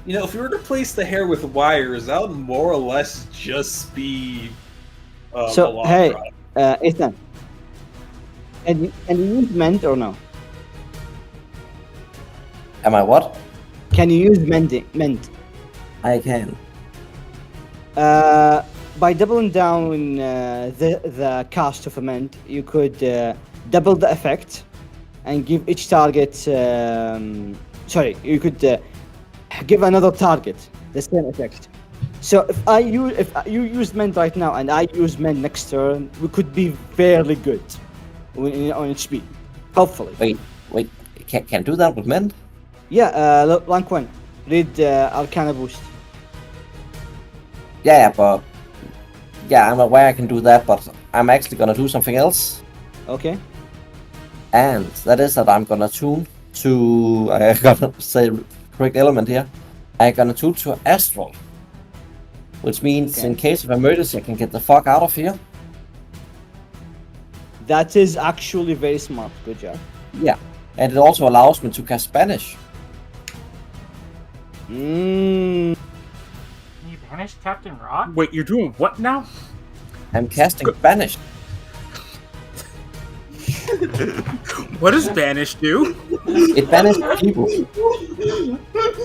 You know, if you were to place the hair with wires, that would more or less just be. So, a hey. drop. Ethan. And you use mend or no? Am I what? Can you use mend? I can. By doubling down the cast of a mend, you could double the effect and give each target. Sorry, you could give another target the same effect. So if you use mend right now and I use mend next turn, we could be fairly good on HP. Hopefully. Wait. Can do that with men? Yeah. Rank 1. Read Arcana boost. Yeah, but I'm aware I can do that, but I'm actually gonna do something else, Okay. and that is that I'm gonna tune to. I gotta say correct element here. I'm gonna tune to astral, which means Okay. in case of emergency, I can get the fuck out of here. That is actually very smart. Good job. Yeah, and it also allows me to cast Spanish. Mm. You banished Captain Rock? Wait, you're doing what now? I'm casting Spanish. What does banish do? It banishes people.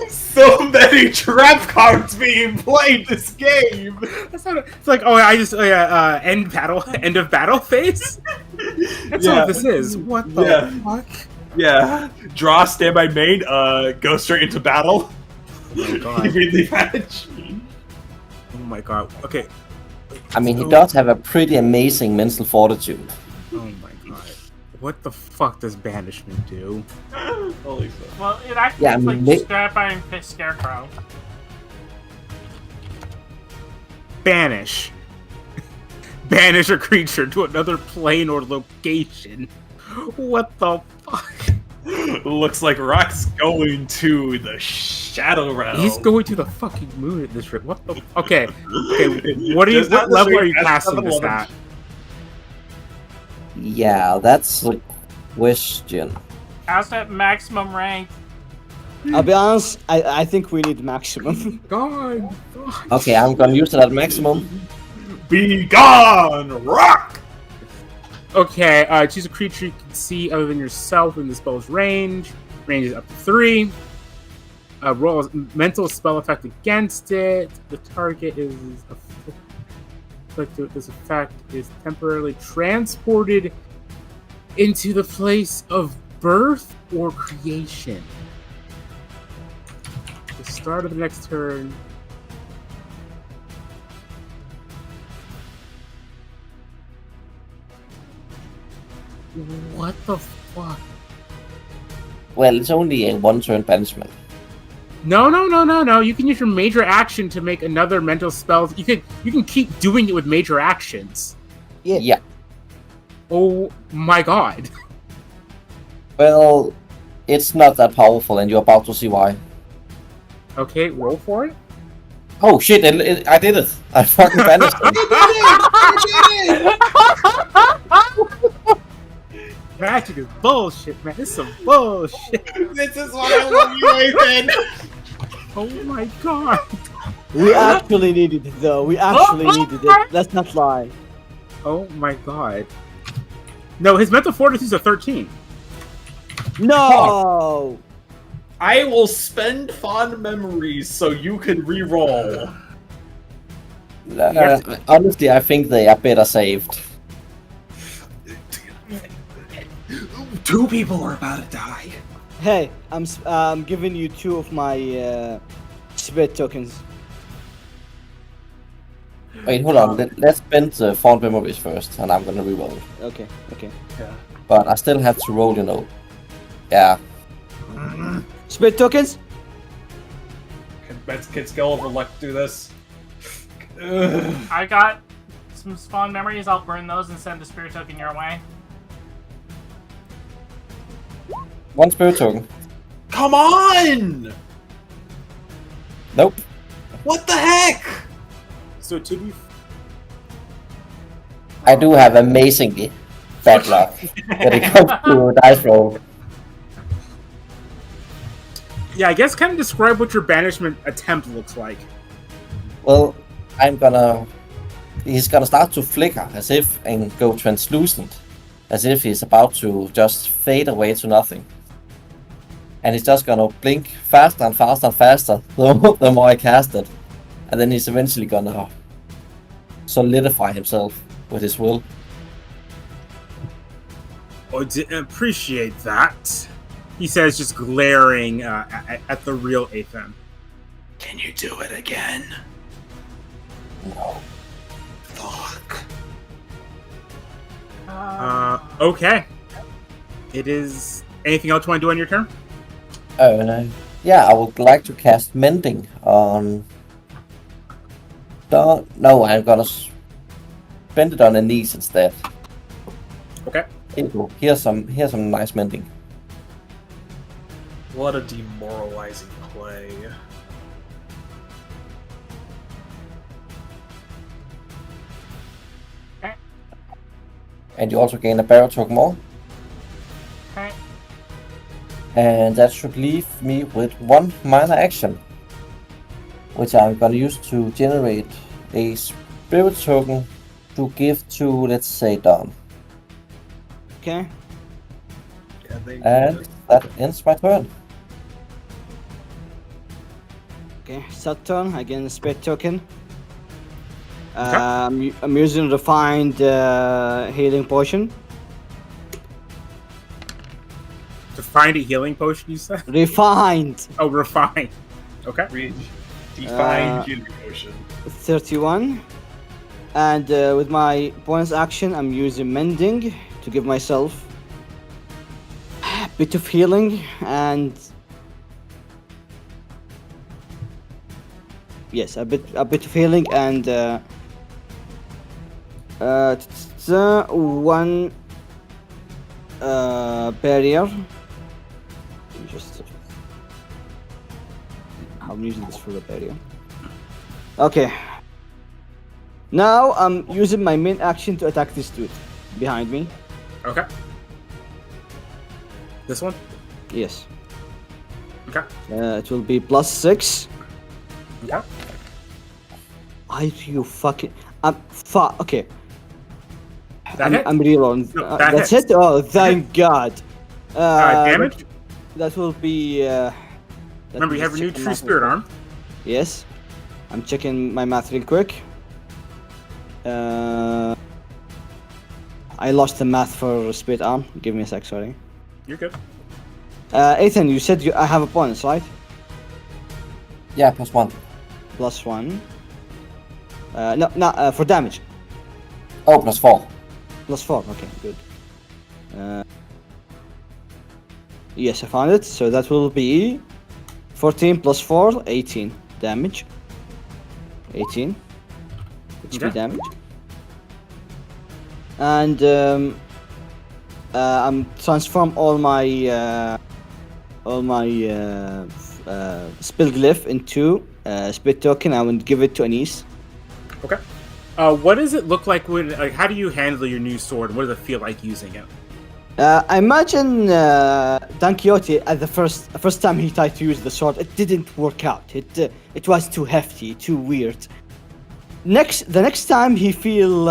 So many trap cards being played this game. That's not. It's like, oh, I just end battle, end of battle phase. That's Yeah. all this is. What the Yeah. fuck? Yeah. Draw, standby main, go straight into battle. Oh my god. Immediately match. Oh my god. Okay. I mean, he does have a pretty amazing mental fortitude. Oh my god. What the fuck does banishment do? Holy fuck. Well, it activates Yeah, like ma- Strap Iron Fist Scarecrow. Banish. Banish a creature to another plane or location. What the fuck? Looks like Rock's going to the Shadow Realm. He's going to the fucking moon at this rate. What the? Okay. Okay. What are you? Does not What level the are you stream casting have this 11? at? Yeah, that's a question. Cast at maximum rank. I'll be honest. I think we need maximum. God. Okay, I'm gonna use it at maximum. Be gone, Rock! Okay, choose a creature you can see other than yourself in the spell's range. Range is up to 3. Roll a mental spell effect against it. The target is afflicted with this effect is temporarily transported into the place of birth or creation. At the start of the next turn. What the fuck? Well, it's only a one-turn banishment. No. You can use your major action to make another mental spell. You can keep doing it with major actions. Yeah. Oh my god. Well, it's not that powerful, and you're about to see why. Okay, roll for it. Oh shit! I did it. I fucking banished him. Magic is bullshit, man. This is some bullshit. This is why I love you, Ethan! Oh my god. We actually needed it, though. We actually needed it. Let's not lie. Oh my god. No, his mental fortitude is a 13. No. I will spend fond memories so you can re-roll. Honestly, I think they are better saved. 2 people are about to die. Hey, I'm giving you 2 of my spirit tokens. Wait, hold on. Let's spend the fond memories first, and I'm gonna reroll. Okay. But I still have to roll, you know. Yeah. Spirit tokens. Can skill over luck do this? Ugh. I got some spawn memories. I'll burn those and send a spirit token your way. 1 spirit token. Come on! Nope. What the heck? So to be I do have amazingly bad luck when it comes to dice roll. yeah, I guess kind of describe what your banishment attempt looks like. Well, he's gonna start to flicker as if and go translucent, as if he's about to just fade away to nothing. And he's just gonna blink faster and faster and faster the more I cast it. And then he's eventually gonna solidify himself with his will. Oh, appreciate that. He says, just glaring at the real Athem. Can you do it again? No. Fuck. Okay. It is. Anything else you want to do on your turn? Oh no. Yeah, I would like to cast Mending on. No, I'm gonna spend it on a niece instead. Okay. Here you go. Here's some nice Mending. What a demoralizing play. And you also gain a barrel token more. Okay. And that should leave me with one minor action, which I'm gonna use to generate a spirit token to give to, let's say, Dawn. Okay. Yeah, they And that ends my turn. Okay. Saturn again. Spirit token. I'm using refined healing potion. To find a healing potion, you said? Refined. Oh, refined. Okay. Reach. Define healing potion. 31. And with my bonus action, I'm using mending to give myself a bit of healing and yes, a bit of healing and one barrier. Just I'm using this for the barrier. Okay. Now I'm using my main action to attack this dude behind me. Okay. This one? Yes. Okay. It will be +6. Okay. Are you fucking? Okay. That hit? I'm reloading. No, that that's hits. it. Oh, thank God. Damage? That will be. Remember, you have renewed true spirit arm. Yes. I'm checking my math real quick. I lost the math for spirit arm. Give me a sec. Sorry. You're good. Ethan, you said I have a bonus, right? Yeah, +1. +1. No, for damage. Oh, +4. +4. Okay, good. Yes, I found it. So that will be 14 + 4, 18 damage. 18 HP Okay. damage. And I'm transform all my spell glyph into spirit token. I will give it to Anise. Okay. What does it look like when? Like, how do you handle your new sword? What does it feel like using it? I imagine Don Quixote at the first time he tried to use the sword, it didn't work out. It was too hefty, too weird. The next time he feel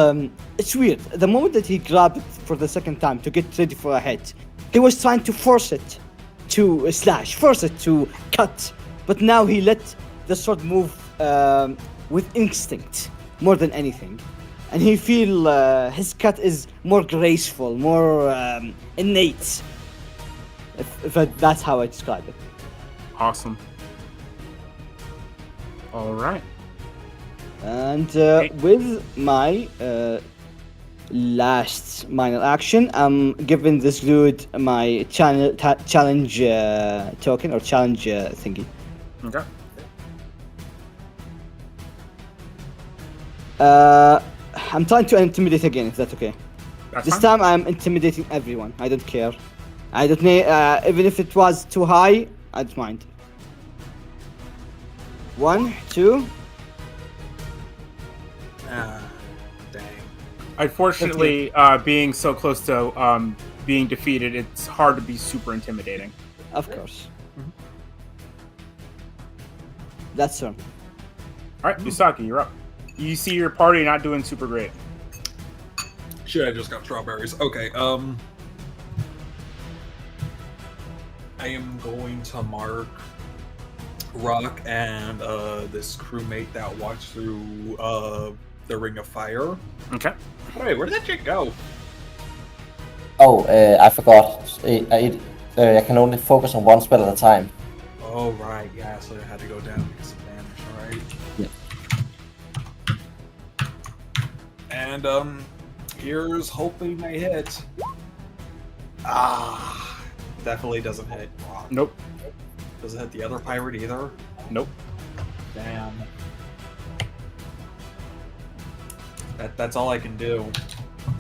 it's weird. The moment that he grabbed it for the second time to get ready for a hit, he was trying to force it to slash, force it to cut. But now he let the sword move with instinct more than anything. And he feel his cut is more graceful, more innate. If that's how I describe it. Awesome. All right. And with my last minor action, I'm giving this dude my challenge token or challenge thingy. Okay. I'm trying to intimidate again, if that's okay. That's This fine. time I'm intimidating everyone. I don't care. I don't need, even if it was too high, I don't mind. 1, 2. Dang. Unfortunately, being so close to being defeated, it's hard to be super intimidating. Of course. That's turn. All right, Usagi, you're up. You see your party not doing super great. Shit, I just got strawberries. Okay, I am going to mark Rock and this crewmate that walked through the Ring of Fire. Okay. Wait, where did that chick go? Oh, I forgot. I can only focus on one spell at a time. Oh, right, yeah, so I had to go down because of damage, alright. Yeah. And, here's hoping I hit. Ah, definitely doesn't hit Rock. Nope. Doesn't hit the other pirate either. Nope. Damn. That's all I can do.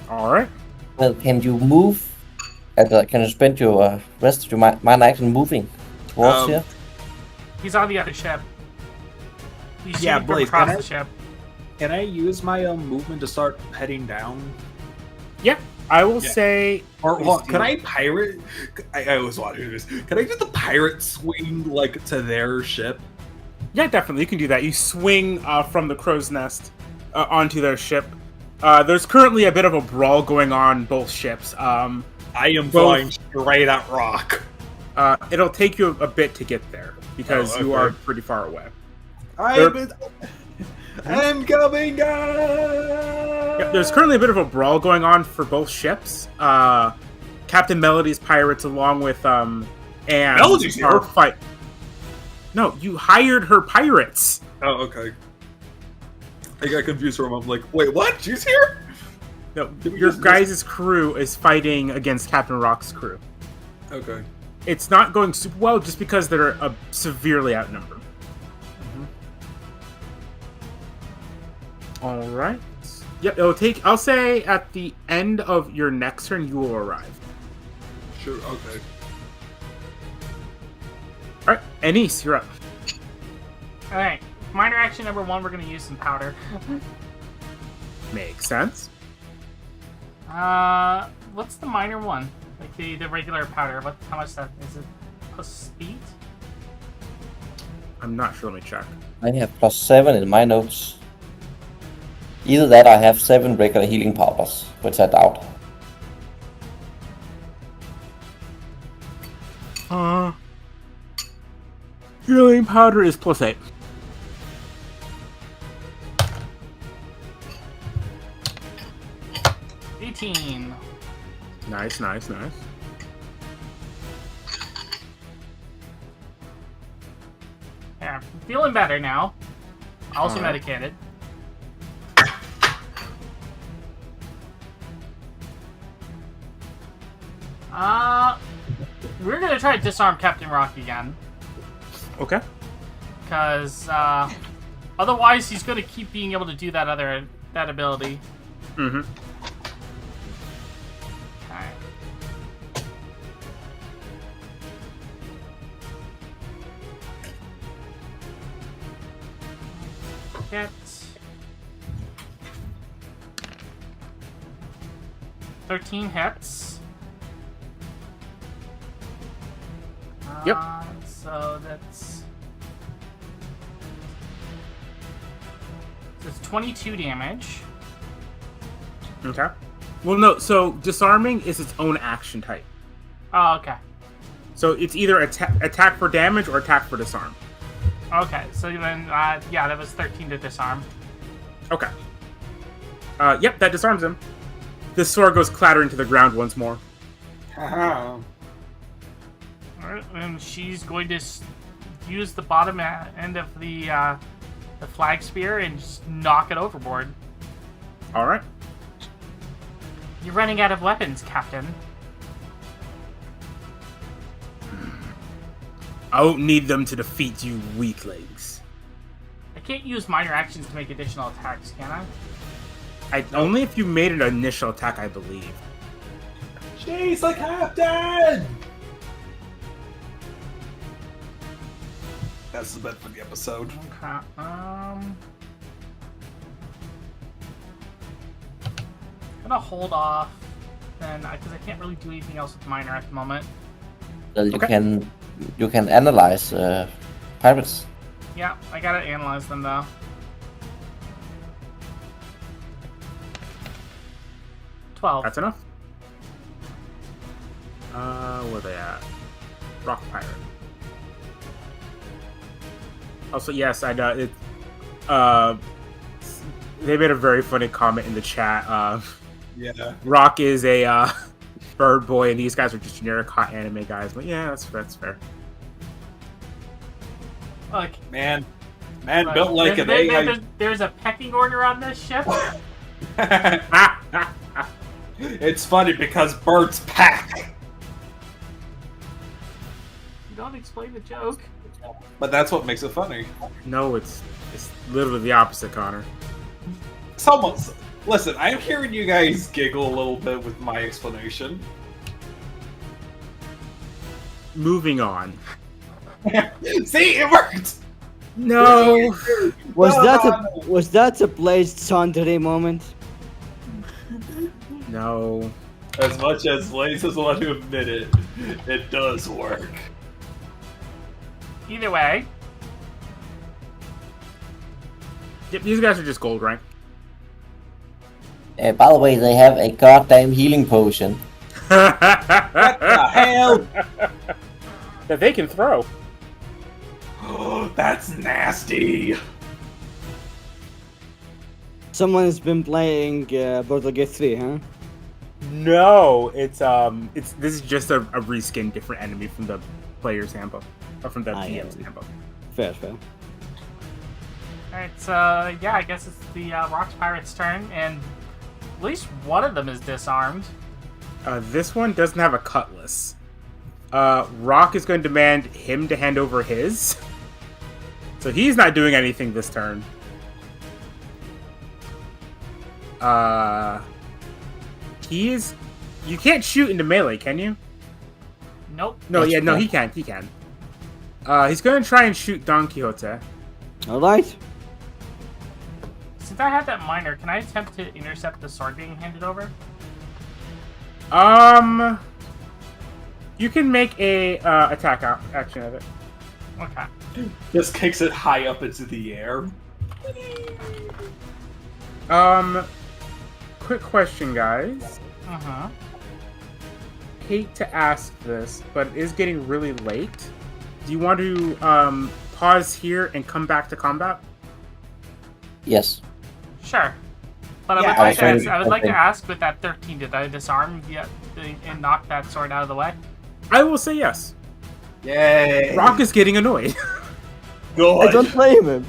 All right. Well, can you move? Can you spend your rest of your minor action moving towards here? He's on the other ship. He's Yeah, shooting from Blaze, across can I- the ship. Can I use my movement to start heading down? Yeah, I will Yeah. say. Or well, can I pirate? I always wanted to do this. Can I do the pirate swing like to their ship? Yeah, definitely. You can do that. You swing from the crow's nest onto their ship. There's currently a bit of a brawl going on both ships. I am Both- flying straight at Rock. It'll take you a bit to get there because you are pretty far away. I'm coming up. Yeah, there's currently a bit of a brawl going on for both ships. Captain Melody's pirates, along with and Melody's are here? fight. No, you hired her pirates. Oh, okay. I got confused for a moment. Like, wait, what? She's here? No, Did we your just- guys' crew is fighting against Captain Rock's crew. Okay. It's not going super well just because they're severely outnumbered. All right. Yep, it'll take. I'll say at the end of your next turn, you will arrive. Sure. Okay. All right, Anise, you're up. Alright, minor action number 1, we're gonna use some powder. Makes sense. What's the minor one? Like the regular powder, how much that is it? Plus speed? I'm not sure. Let me check. I have +7 in my notes. Either that, I have 7 regular healing powders, which I doubt. Healing powder is +8. $18. Nice. Yeah, I'm feeling better now. Also Alright. medicated. We're gonna try to disarm Captain Rock again. Okay. Because, otherwise he's gonna keep being able to do that ability. Mm-hmm. Alright. Hit. 13 hits. Yep. So that's 22 damage. Okay. Well, no. So disarming is its own action type. Oh, okay. So it's either attack for damage or attack for disarm. Okay, so then, yeah, that was 13 to disarm. Okay. Yep, that disarms him. The sword goes clattering to the ground once more. Haha. Alright, and she's going to use the bottom end of the flag spear and just knock it overboard. All right. You're running out of weapons, Captain. I won't need them to defeat you weaklings. I can't use minor actions to make additional attacks, can I? Only if you made an initial attack, I believe. She's the captain! That's the best for the episode. Okay, gonna hold off then, because I can't really do anything else with minor at the moment. Well, you Okay. can analyze pirates. Yeah, I gotta analyze them though. That's enough. Where they at? Rock pirate. Also, yes, I know it. They made a very funny comment in the chat. Yeah. Rock is a bird boy, and these guys are just generic hot anime guys. But yeah, that's fair. Like, Man built like an there's a pecking order on this ship. It's funny because birds pack. You don't explain the joke. But that's what makes it funny. No, it's literally the opposite, Connor. Listen, I'm hearing you guys giggle a little bit with my explanation. Moving on. See, it worked! No. Was that a Blazed Sandre moment? No. As much as Blaze doesn't want to admit it, it does work. Either way, Yep, these guys are just gold rank. By the way, they have a goddamn healing potion. What the hell? That they can throw. That's nasty. Someone's been playing Baldur's Gate 3, huh? No, it's this is just a reskin different enemy from the player's handbook. Or from the PM's handbook. Fair. alright, so yeah, I guess it's the Rocks Pirate's turn, and at least one of them is disarmed. This one doesn't have a cutlass. Rock is going to demand him to hand over his. So he's not doing anything this turn. He is... You can't shoot into melee, can you? Nope. No, That's yeah, no, fair. he can. He can. He's going to try and shoot Don Quixote. Alright. Since I have that minor, can I attempt to intercept the sword being handed over? You can make a attack action of it. Okay. Just kicks it high up into the air. Quick question, guys. Uh-huh. Hate to ask this, but it is getting really late. Do you want to pause here and come back to combat? Yes. Sure. But Yeah, I would like okay. to ask, with that 13, did I disarm and knock that sword out of the way? I will say yes. Yay! Rock is getting annoyed. I don't Good. blame him.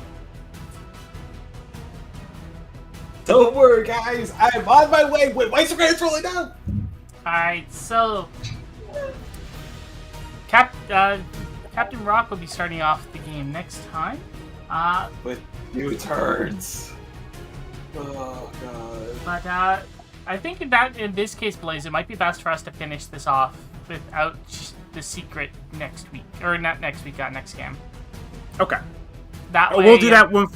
Don't worry, guys. I'm on my way. Wait, why is the grenades rolling down? Alright, so... Captain Rock will be starting off the game next time. With new turns. Oh god. But I think in this case, Blaze, it might be best for us to finish this off without the secret next week, or not next week, next game. Okay. That way, We'll do that one.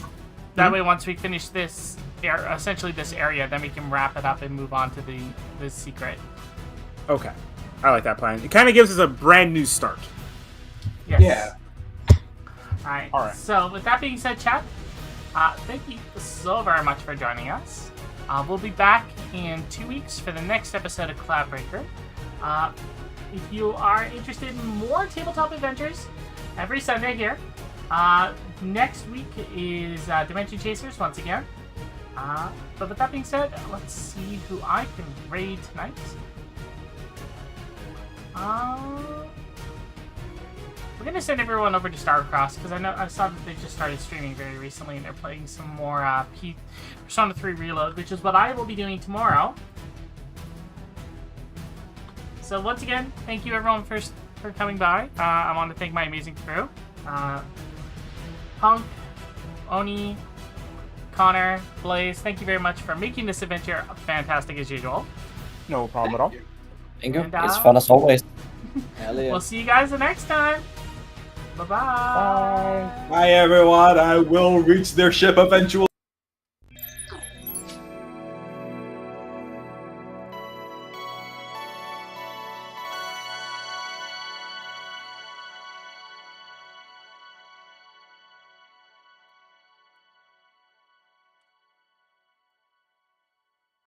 That way, once we finish this, essentially this area, then we can wrap it up and move on to the secret. Okay. I like that plan. It kind of gives us a brand new start. Yes. Yeah. Alright. Alright. So with that being said, chat, thank you so very much for joining us. We'll be back in 2 weeks for the next episode of CloudBreaker. If you are interested in more tabletop adventures, every Sunday here. Next week is Dimension Chasers once again. But with that being said, let's see who I can raid tonight. We're gonna send everyone over to Starcross because I saw that they just started streaming very recently and they're playing some more Persona 3 Reload, which is what I will be doing tomorrow. So once again, thank you everyone for coming by. I want to thank my amazing crew, Punk, Oni, Connor, Blaze. Thank you very much for making this adventure fantastic as usual. No problem at all. Thank you. And, It's fun as always. Hell yeah. We'll see you guys the next time. Bye-bye. Bye, everyone. I will reach their ship eventually.